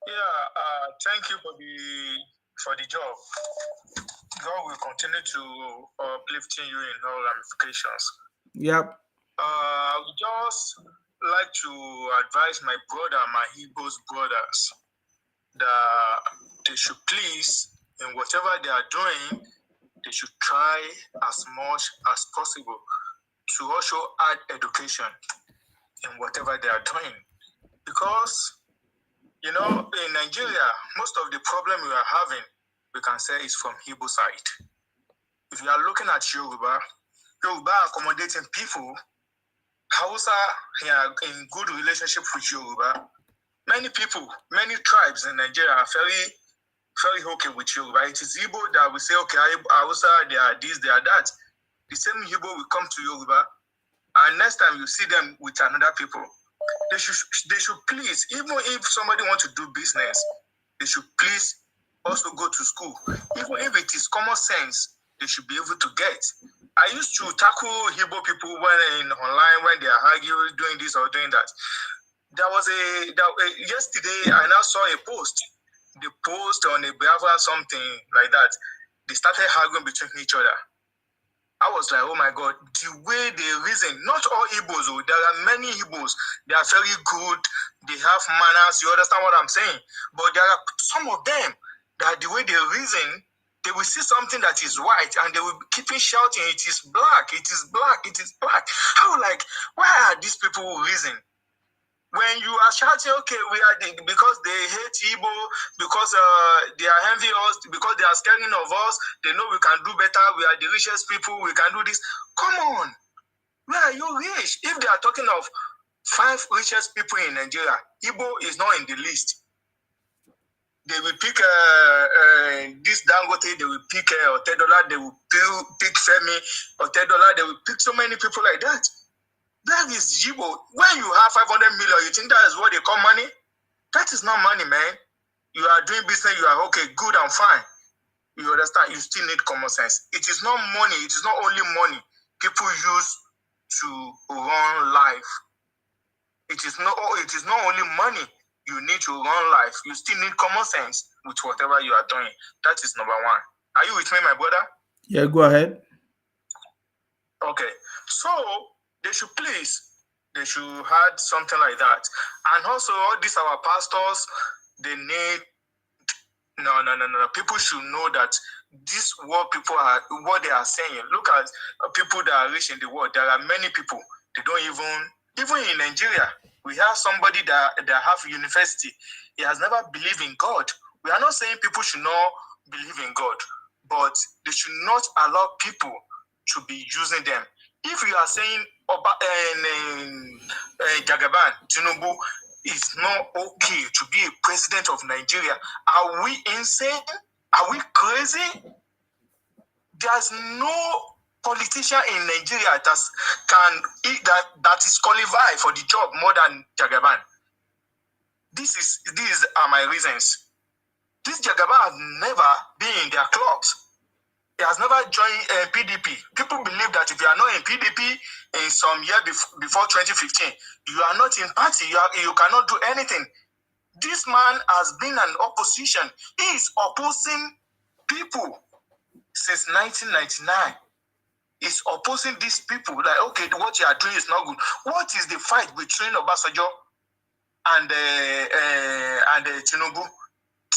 Yeah, thank you for the job. God will continue to uplifting you in all ramifications. Yep. I would just like to advise my brother, my Igbo's brothers, that they should please, in whatever they are doing, they should try as much as possible to also add education in whatever they are doing. Because, you know, in Nigeria, most of the problem we are having, we can say, is from Igbo side. If you are looking at Yoruba accommodating people Hausa in good relationship with Yoruba. Many people, many tribes in Nigeria are very okay with Yoruba. It is Igbo that we say, okay, Hausa, they are this, they are that. The same Igbo will come to Yoruba, and next time you see them with another people, they should please, even if somebody wants to do business, they should please also go to school. Even if it is common sense, they should be able to get. I used to tackle Igbo people when online, when they are arguing, doing this or doing that. There was yesterday I now saw a post. The post on a Biafra something like that. They started arguing between each other. I was like, oh my God, the way they reason, not all Igbos, there are many Igbos, they are very good, they have manners, you understand what I'm saying? But there are some of them that the way they reason, they will see something that is white and they will keep shouting, it is black, it is black, it is black. How, like, why are these people reason? When you are shouting, okay, because they hate Igbo, because they are envy us, because they are scared of us, they know we can do better, we are the richest people, we can do this. Come on, where are you rich? If they are talking of 5 richest people in Nigeria, Igbo is not in the list. They will pick this Dangote, they will pick Otedola, they will pick Femi, Otedola, they will pick so many people like that. That is Igbo. When you have 500 million, you think that is what they call money? That is not money, man. You are doing business, you are okay, good and fine. You understand? You still need common sense. It is not money. It is not only money people use to run life. It is not only money you need to run life. You still need common sense with whatever you are doing. That is number 1. Are you with me, my brother? Yeah, go ahead. Okay. So they should add something like that. And also, all these our pastors, they need no. People should know that this what they are saying. Look at people that are rich in the world. There are many people, they don't even in Nigeria, we have somebody that have university. He has never believed in God. We are not saying people should not believe in God, but they should not allow people to be using them. If you are saying Jagaban, Tinubu is not okay to be a president of Nigeria, are we insane? Are we crazy? There's no politician in Nigeria that is qualified for the job more than Jagaban. These are my reasons. This Jagaban has never been in their clubs. He has never joined PDP. People believe that if you are not in PDP in some year before 2015, you are not in party. You cannot do anything. This man has been an opposition. He is opposing people since 1999. He's opposing these people. Like, okay, what you are doing is not good. What is the fight between Obasanjo and Tinubu?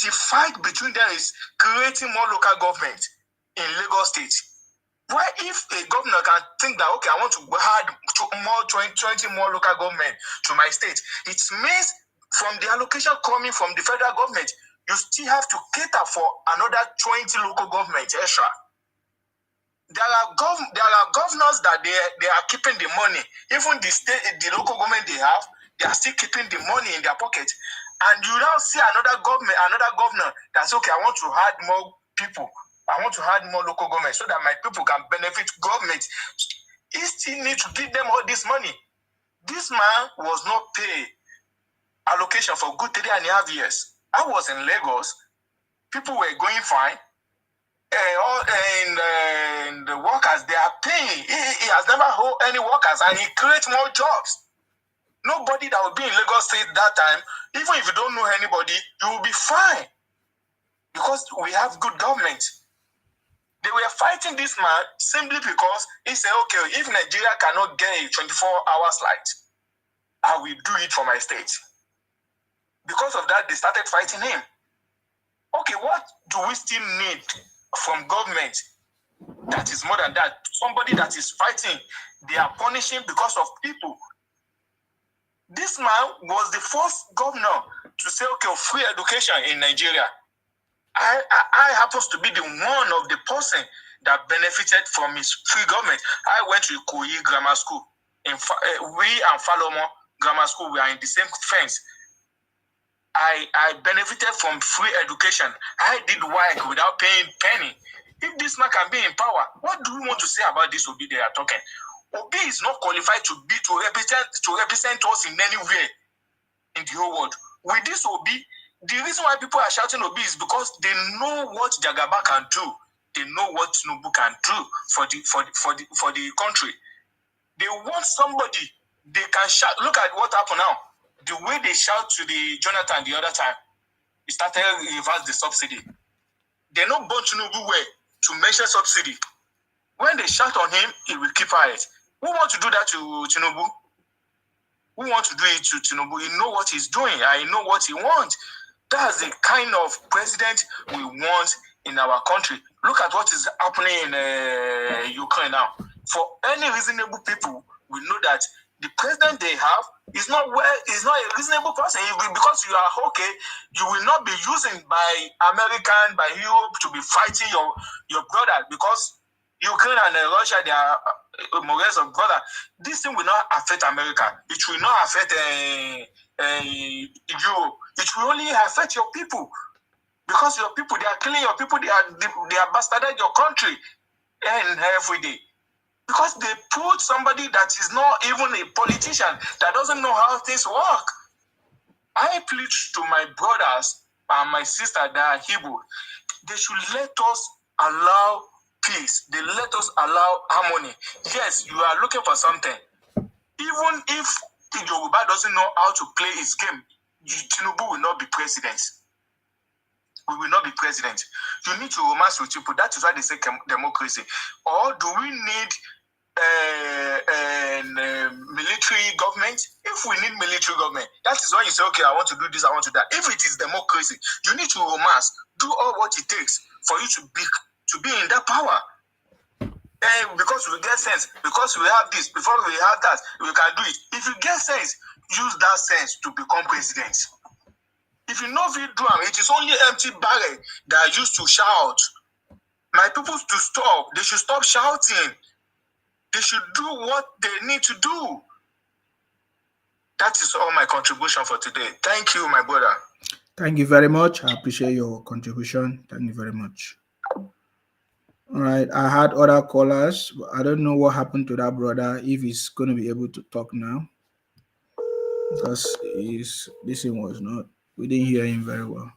The fight between them is creating more local government in Lagos State. Why, if a governor can think that, okay, I want to add 20 more local government to my state, it means from the allocation coming from the federal government, you still have to cater for another 20 local government extra. There are governors that they are keeping the money. Even the local government they are still keeping the money in their pocket. And you now see another governor that's okay, I want to add more people. I want to add more local government so that my people can benefit government. He still needs to give them all this money. This man was not paid allocation for good 3.5 years. I was in Lagos. People were going fine. And the workers, they are paying. He has never hold any workers, and he creates more jobs. Nobody that will be in Lagos State that time, even if you don't know anybody, you will be fine. Because we have good government. They were fighting this man simply because he said, okay, if Nigeria cannot get a 24-hour light, I will do it for my state. Because of that, they started fighting him. Okay, what do we still need from government that is more than that? Somebody that is fighting, they are punishing because of people. This man was the first governor to say, okay, free education in Nigeria. I happens to be the one of the person that benefited from his free government. I went to Ikoyi Grammar School. we and Falomo Grammar School, we are in the same fence. I benefited from free education. I did Wike without paying penny. If this man can be in power, what do we want to say about this Obi they are talking? Obi is not qualified to represent us in anywhere in the whole world. With this Obi, the reason why people are shouting Obi is because they know what Jagaba can do. They know what Tinubu can do for the country. They want somebody they can shout. Look at what happened now. The way they shout to the Jonathan the other time, it started reverse the subsidy. They know born Tinubu way to mention subsidy. When they shout on him, he will keep quiet. Who want to do that to Tinubu? Who want to do it to Tinubu? He know what he's doing. I know what he wants. That's the kind of president we want in our country. Look at what is happening in Ukraine now. For any reasonable people, we know that the president they have is not a reasonable person. Because you are okay, you will not be using by American, by Europe to be fighting your brother, because Ukraine and Russia, they are more or less of brother. This thing will not affect America. It will not affect Europe. It will only affect your people, because your people, they are killing your people. They are bastardizing your country and every day. Because they put somebody that is not even a politician, that doesn't know how things work. I plead to my brothers and my sister that are Hebrew. They should let us allow peace. They let us allow harmony. Yes, you are looking for something. Even if the Yoruba doesn't know how to play his game, Tinubu will not be president. We will not be president. You need to romance with people. That is why they say democracy. Or do we need military government? If we need military government, that is why you say, okay, I want to do this, I want to do that. If it is democracy, you need to romance, do all what it takes for you to be in that power. And because we get sense, because we have this, before we have that, we can do it. If you get sense, use that sense to become president. If you know you do it is only empty barrel that used to shout. My people to stop. They should stop shouting. They should do what they need to do. That is all my contribution for today. Thank you, my brother. Thank you very much. I appreciate your contribution. Thank you very much. All right. I had other callers, but I don't know what happened to that brother, if he's going to be able to talk now. Because this thing was not, we didn't hear him very well.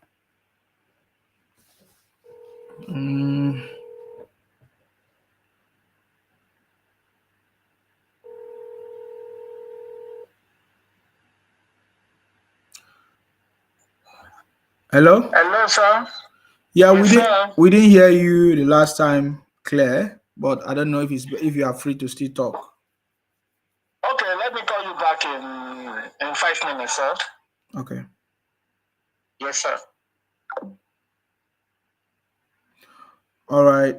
Hello? Hello, sir. Yeah, Yes, we didn't hear you the last time clear, but I don't know if you are free to still talk. Okay, let me call you back in 5 minutes, sir. Okay. Yes, sir. All right.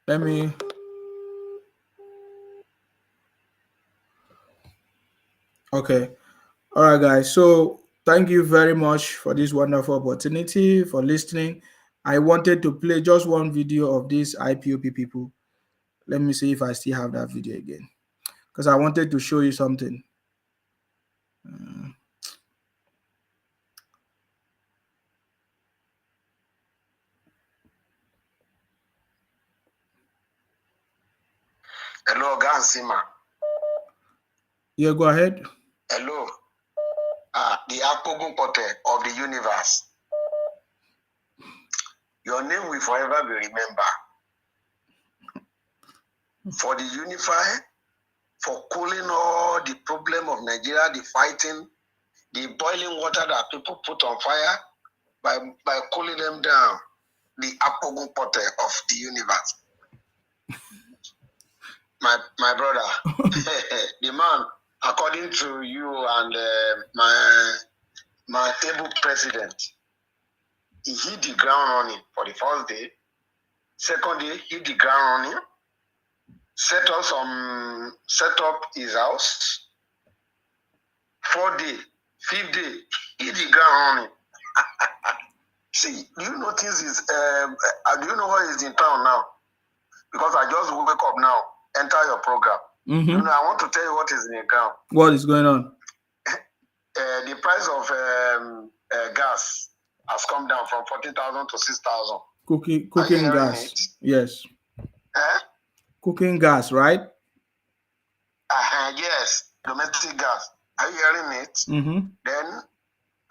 Let me. Okay. All right, guys. So thank you very much for this wonderful opportunity, for listening. I wanted to play just one video of these IPOP people. Let me see if I still have that video again, because I wanted to show you something. Hello, Gansima. Yeah, go ahead. Hello. The Apogun Pote of the universe. Your name will forever be remembered. For the unified, for cooling all the problem of Nigeria, the fighting, the boiling water that people put on fire, by cooling them down, the Apogun Pote of the universe. My brother, the man, according to you and my table president, he hit the ground running for the first day. Second day, hit the ground running. Set up his house. 4th day, 5th day, hit the ground running. See, do you know what is in town now? because I just wake up now, enter your program. Mm-hmm. You know, I want to tell you what is in the ground. What is going on? The price of gas has come down from 40,000 to 6,000. Cooking gas. It? Yes. Cooking gas, right? Yes, domestic gas. Are you hearing it? Mm-hmm. Then,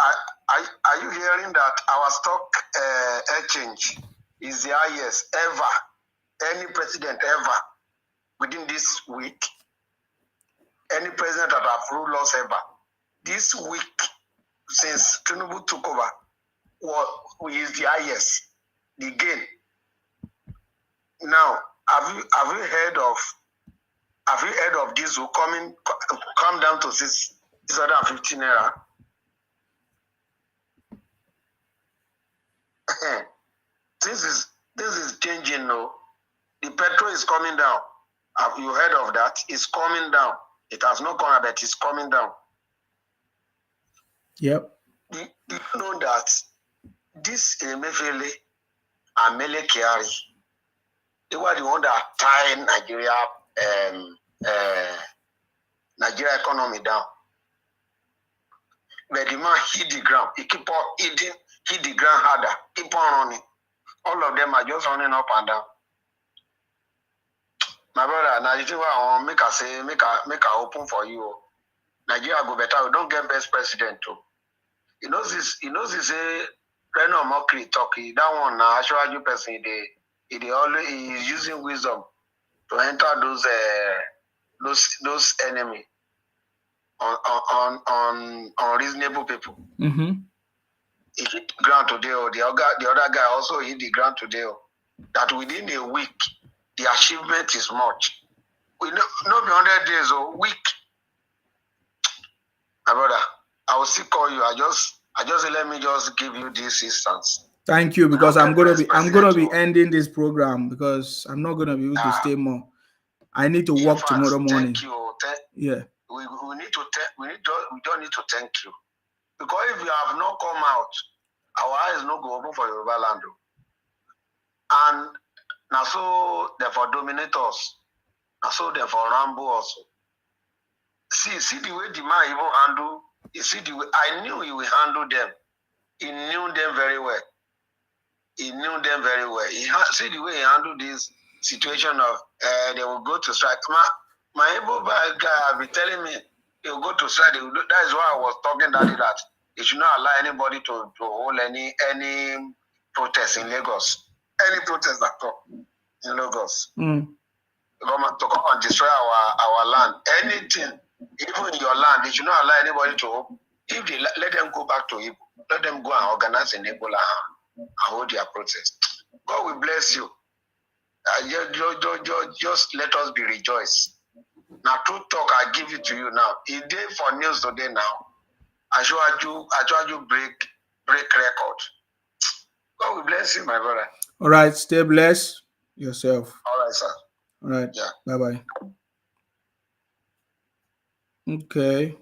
are you hearing that our stock exchange is the highest ever? Any president ever within this week? Any president that have ruled us ever? This week, since Tinubu took over, is the highest. The gain. Now, have you heard of diesel come down to 650 naira? This is changing now. The petrol is coming down. Have you heard of that? It's coming down. It has not come, but it's coming down. Yep. Do you know that this Emefiele and Mele Kyari, they were the one that tied Nigeria economy down. But the man hit the ground. He keep on hit the ground harder. Keep on running. All of them are just running up and down. My brother, now you think I make a open for you. Nigeria go better. We don't get best president too. You know this. Reno Mokri talk. That one now, Asiwaju person, he is using wisdom to enter those enemy on reasonable people. Mm-hmm. He hit the ground today, or the other guy also hit the ground today. That within a week, the achievement is much. We not be 100 days or week. My brother, I will still call you. I just let me just give you this instance. Thank you, because I'm gonna be ending this program because I'm not gonna be able to stay more. I need to work tomorrow morning. Thank you. Yeah. We don't need to thank you, because if you have not come out, our eyes no go open for Yoruba land. And now so therefore dominate us. Now so therefore ramble also. See the way the man even handle. You see the way I knew he will handle them. He knew them very well. See the way he handled this situation of they will go to strike. My able guy have been telling me they will go to strike. That is why I was talking that they should not allow anybody to hold any protest in Lagos. Any protest at all in Lagos. Mm. Government to come and destroy our land. Anything, even in your land, they should not allow anybody to hold. If they let them go back to Igbo, let them go and organize in Igbo and hold their protest. God will bless you. Just let us be rejoiced. Now, true talk, I give it to you now. It's day for news today now. Asiwaju break record. God will bless you, my brother. All right, stay blessed yourself. All right, sir. All right. Yeah. Bye-bye. Okay.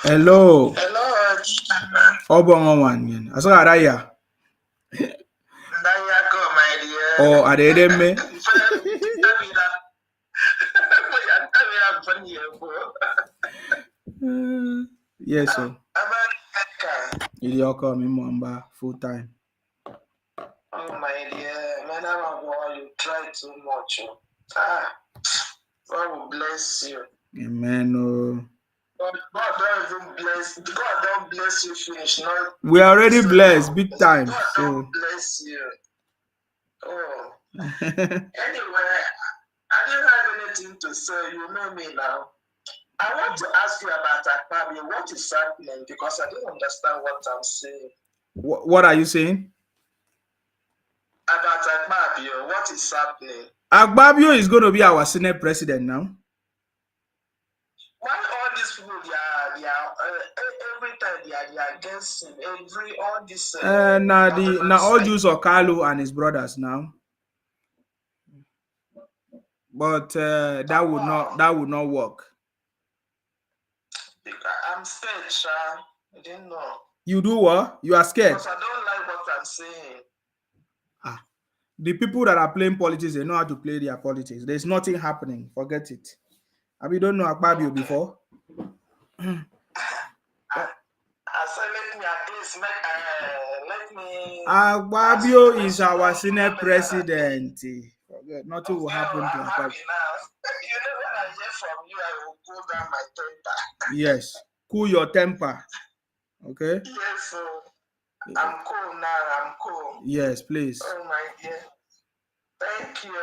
Hello. Obongan. Asaraya. Oh, are they me? Yes, sir. You call me Mwamba full time. Oh my dear, Madam, you try too much. God will bless you. Amen. God don't bless you finish. Not we are already blessed big time. God so don't bless you. Oh. Anyway, I didn't have anything to say. You know me now. I want to ask you about Akpabio. What is happening? Because I don't understand what I'm saying. What are you saying? About Akpabio, what is happening? Akpabio is going to be our Senate president now. Why all these people, they are every time they are against him, all this. Now all Jews are Kalu and his brothers now. but that would not work. I'm scared, Sha. I didn't know. You do what? You are scared? Because I don't like what I'm saying. The people that are playing politics, they know how to play their politics. There's nothing happening. Forget it. Have you don't know Akpabio before? I said, let me at least let me. Akpabio is our Senate president. Forget, nothing will happen to Akpabio. You know, when I hear from you, I will cool down my temper. Yes, cool your temper. Okay? Yes, so I'm cool now. I'm cool. Yes, please. Oh, my dear. Thank you.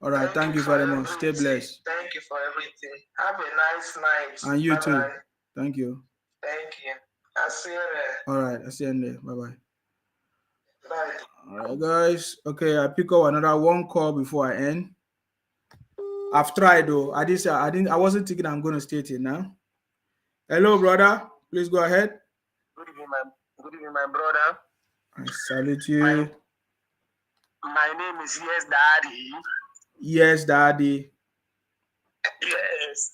All right, thank you very much. Stay blessed. Thank you for everything. Have a nice night. And you too. Bye-bye. Thank you. Thank you. I'll see you there. All right, I'll see you there. Bye-bye. Bye. All right, guys. Okay, I pick up another one call before I end. I've tried though. I wasn't thinking I'm gonna state it now. Hello, brother. Please go ahead. Good evening, my brother. I salute you. My name is Yes Daddy. Yes, Daddy. Yes.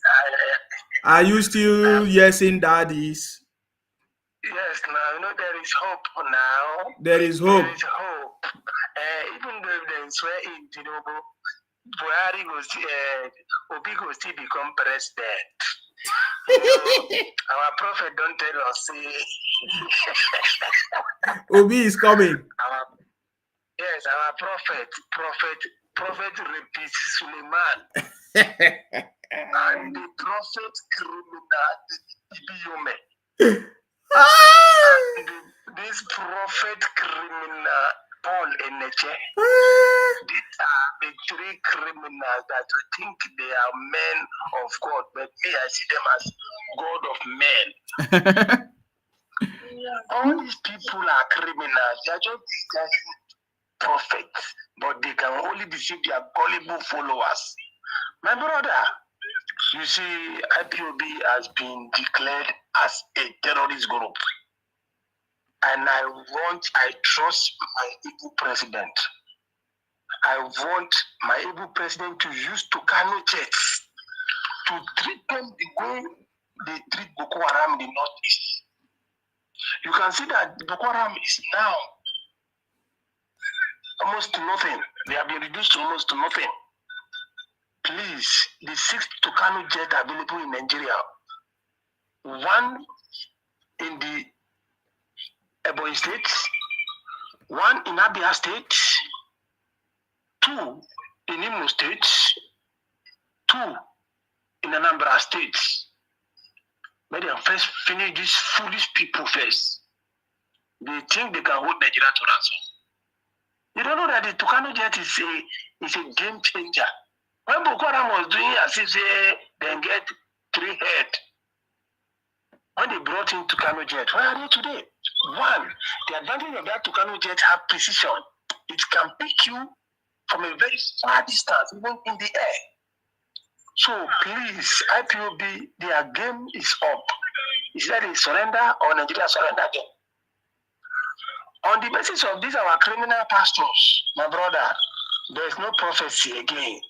Are you still yesing daddies? Yes, now you know there is hope now. There is hope. There is hope. Even though they swear in Tinubu, Buhari will Obi will still become president. You know, our prophet don't tell us. Obi is coming. Yes, our prophet repeats Suleiman. And the prophet criminal, this prophet criminal, Paul Eneche, these are the three criminals that we think they are men of God, but me, I see them as God of men. All these people are criminals. They are just prophets, but they can only deceive their gullible followers. My brother, you see, IPOB has been declared as a terrorist group. And I trust my evil president. I want my evil president to use Tucano jets to treat them the way they treat Boko Haram in the Northeast. You can see that Boko Haram is now almost to nothing. They have been reduced to almost to nothing. Please, the 6th Tucano jet available in Nigeria, one in the Ebonyi State, one in Abia State, 2 in Imo State, 2 in Anambra State. Let them first finish these foolish people first. They think they can hold Nigeria to ransom. You don't know that the Tucano jet is a game changer. When Boko Haram was doing as if they get 3 heads, when they brought in Tucano jet, where are they today? One, the advantage of that Tucano jet have precision. It can pick you from a very far distance, even in the air. So please, IPOB, their game is up. Is that they surrender or Nigeria surrender again? On the basis of these, our criminal pastors, my brother, there is no prophecy again.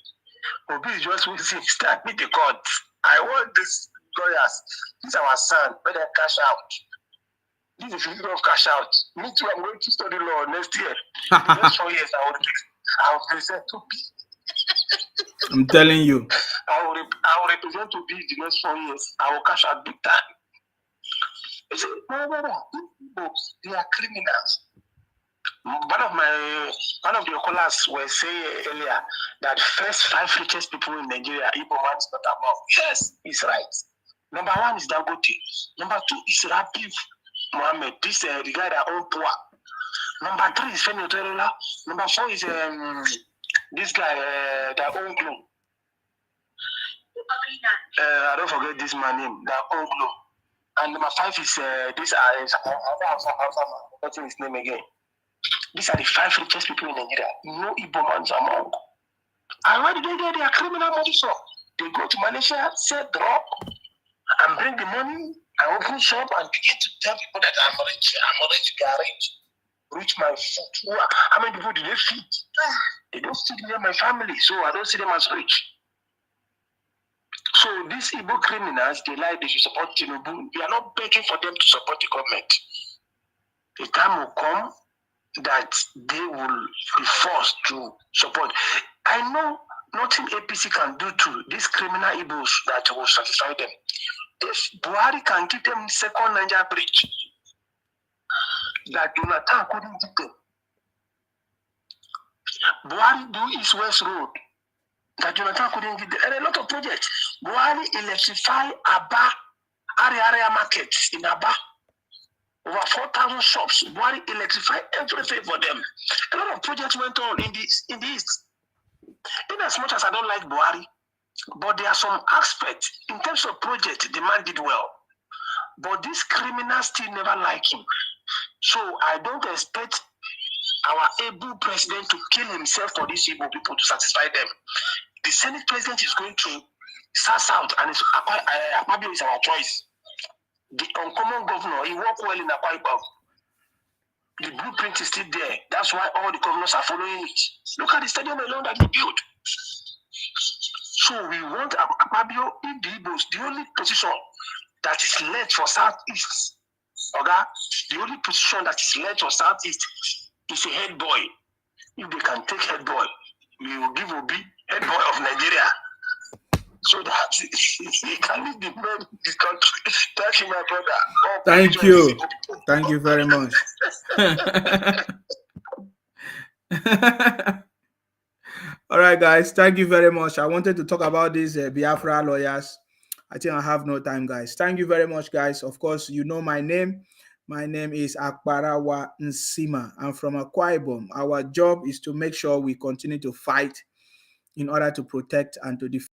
Obi is just waiting to start with the court. I want these lawyers, this is our son, let them cash out. This is the figure of cash out. Me too, I'm going to study law next year. The next 4 years, I will present to be. I'm telling you. I will represent to be the next 4 years. I will cash out big time. You see, my brother, they are criminals. One of the callers were saying earlier that first 5 richest people in Nigeria, Igbo man is not among. Yes, he's right. Number 1 is Dangote. Number 2 is Rapif Mohammed. This the guy that owns Pua. Number 3 is Femi Oterola. Number 4 is this guy that owns Glow. I don't forget this man name. That owns Glow. And number 5 is this. What's his name again? These are the 5 richest people in Nigeria. No Igbo mans among. And where do they get their criminal money from? They go to Malaysia, sell drug, and bring the money and open shop and begin to tell people that I'm rich garage. Reach my foot. How many people do they feed? They don't feed them my family, so I don't see them as rich. So these Igbo criminals, they should support Tinubu. We are not begging for them to support the government. The time will come that they will be forced to support. I know nothing APC can do to these criminal Igbos that will satisfy them. If Buhari can give them second Niger bridge that Jonathan couldn't give them, Buhari do East-West Road that Jonathan couldn't give them, and a lot of projects. Buhari electrify Aba, area markets in Aba. Over 4,000 shops. Buhari electrify everything for them. A lot of projects went on in the East. In as much as I don't like Buhari, but there are some aspects in terms of project the man did well. But these criminals still never like him. So I don't expect our able president to kill himself for these Igbo people to satisfy them. The Senate president is going to sass out, and Akpabio is our choice. The uncommon governor, he worked well in Akwa Ibom. The blueprint is still there. That's why all the governors are following it. Look at the stadium alone that he built. So we want Akpabio in the Igbos. The only position that is left for Southeast, okay? The only position that is left for Southeast is a head boy. If they can take head boy, we will give Obi head boy of Nigeria. So that he can lead the men of this country. Thank you, my brother. Thank you. Thank you very much. All right, guys. Thank you very much. I wanted to talk about these Biafra lawyers. I think I have no time, guys. Thank you very much, guys. Of course, you know my name. My name is Akbarawa Nsima. I'm from Akwa Ibom. Our job is to make sure we continue to fight in order to protect and to defend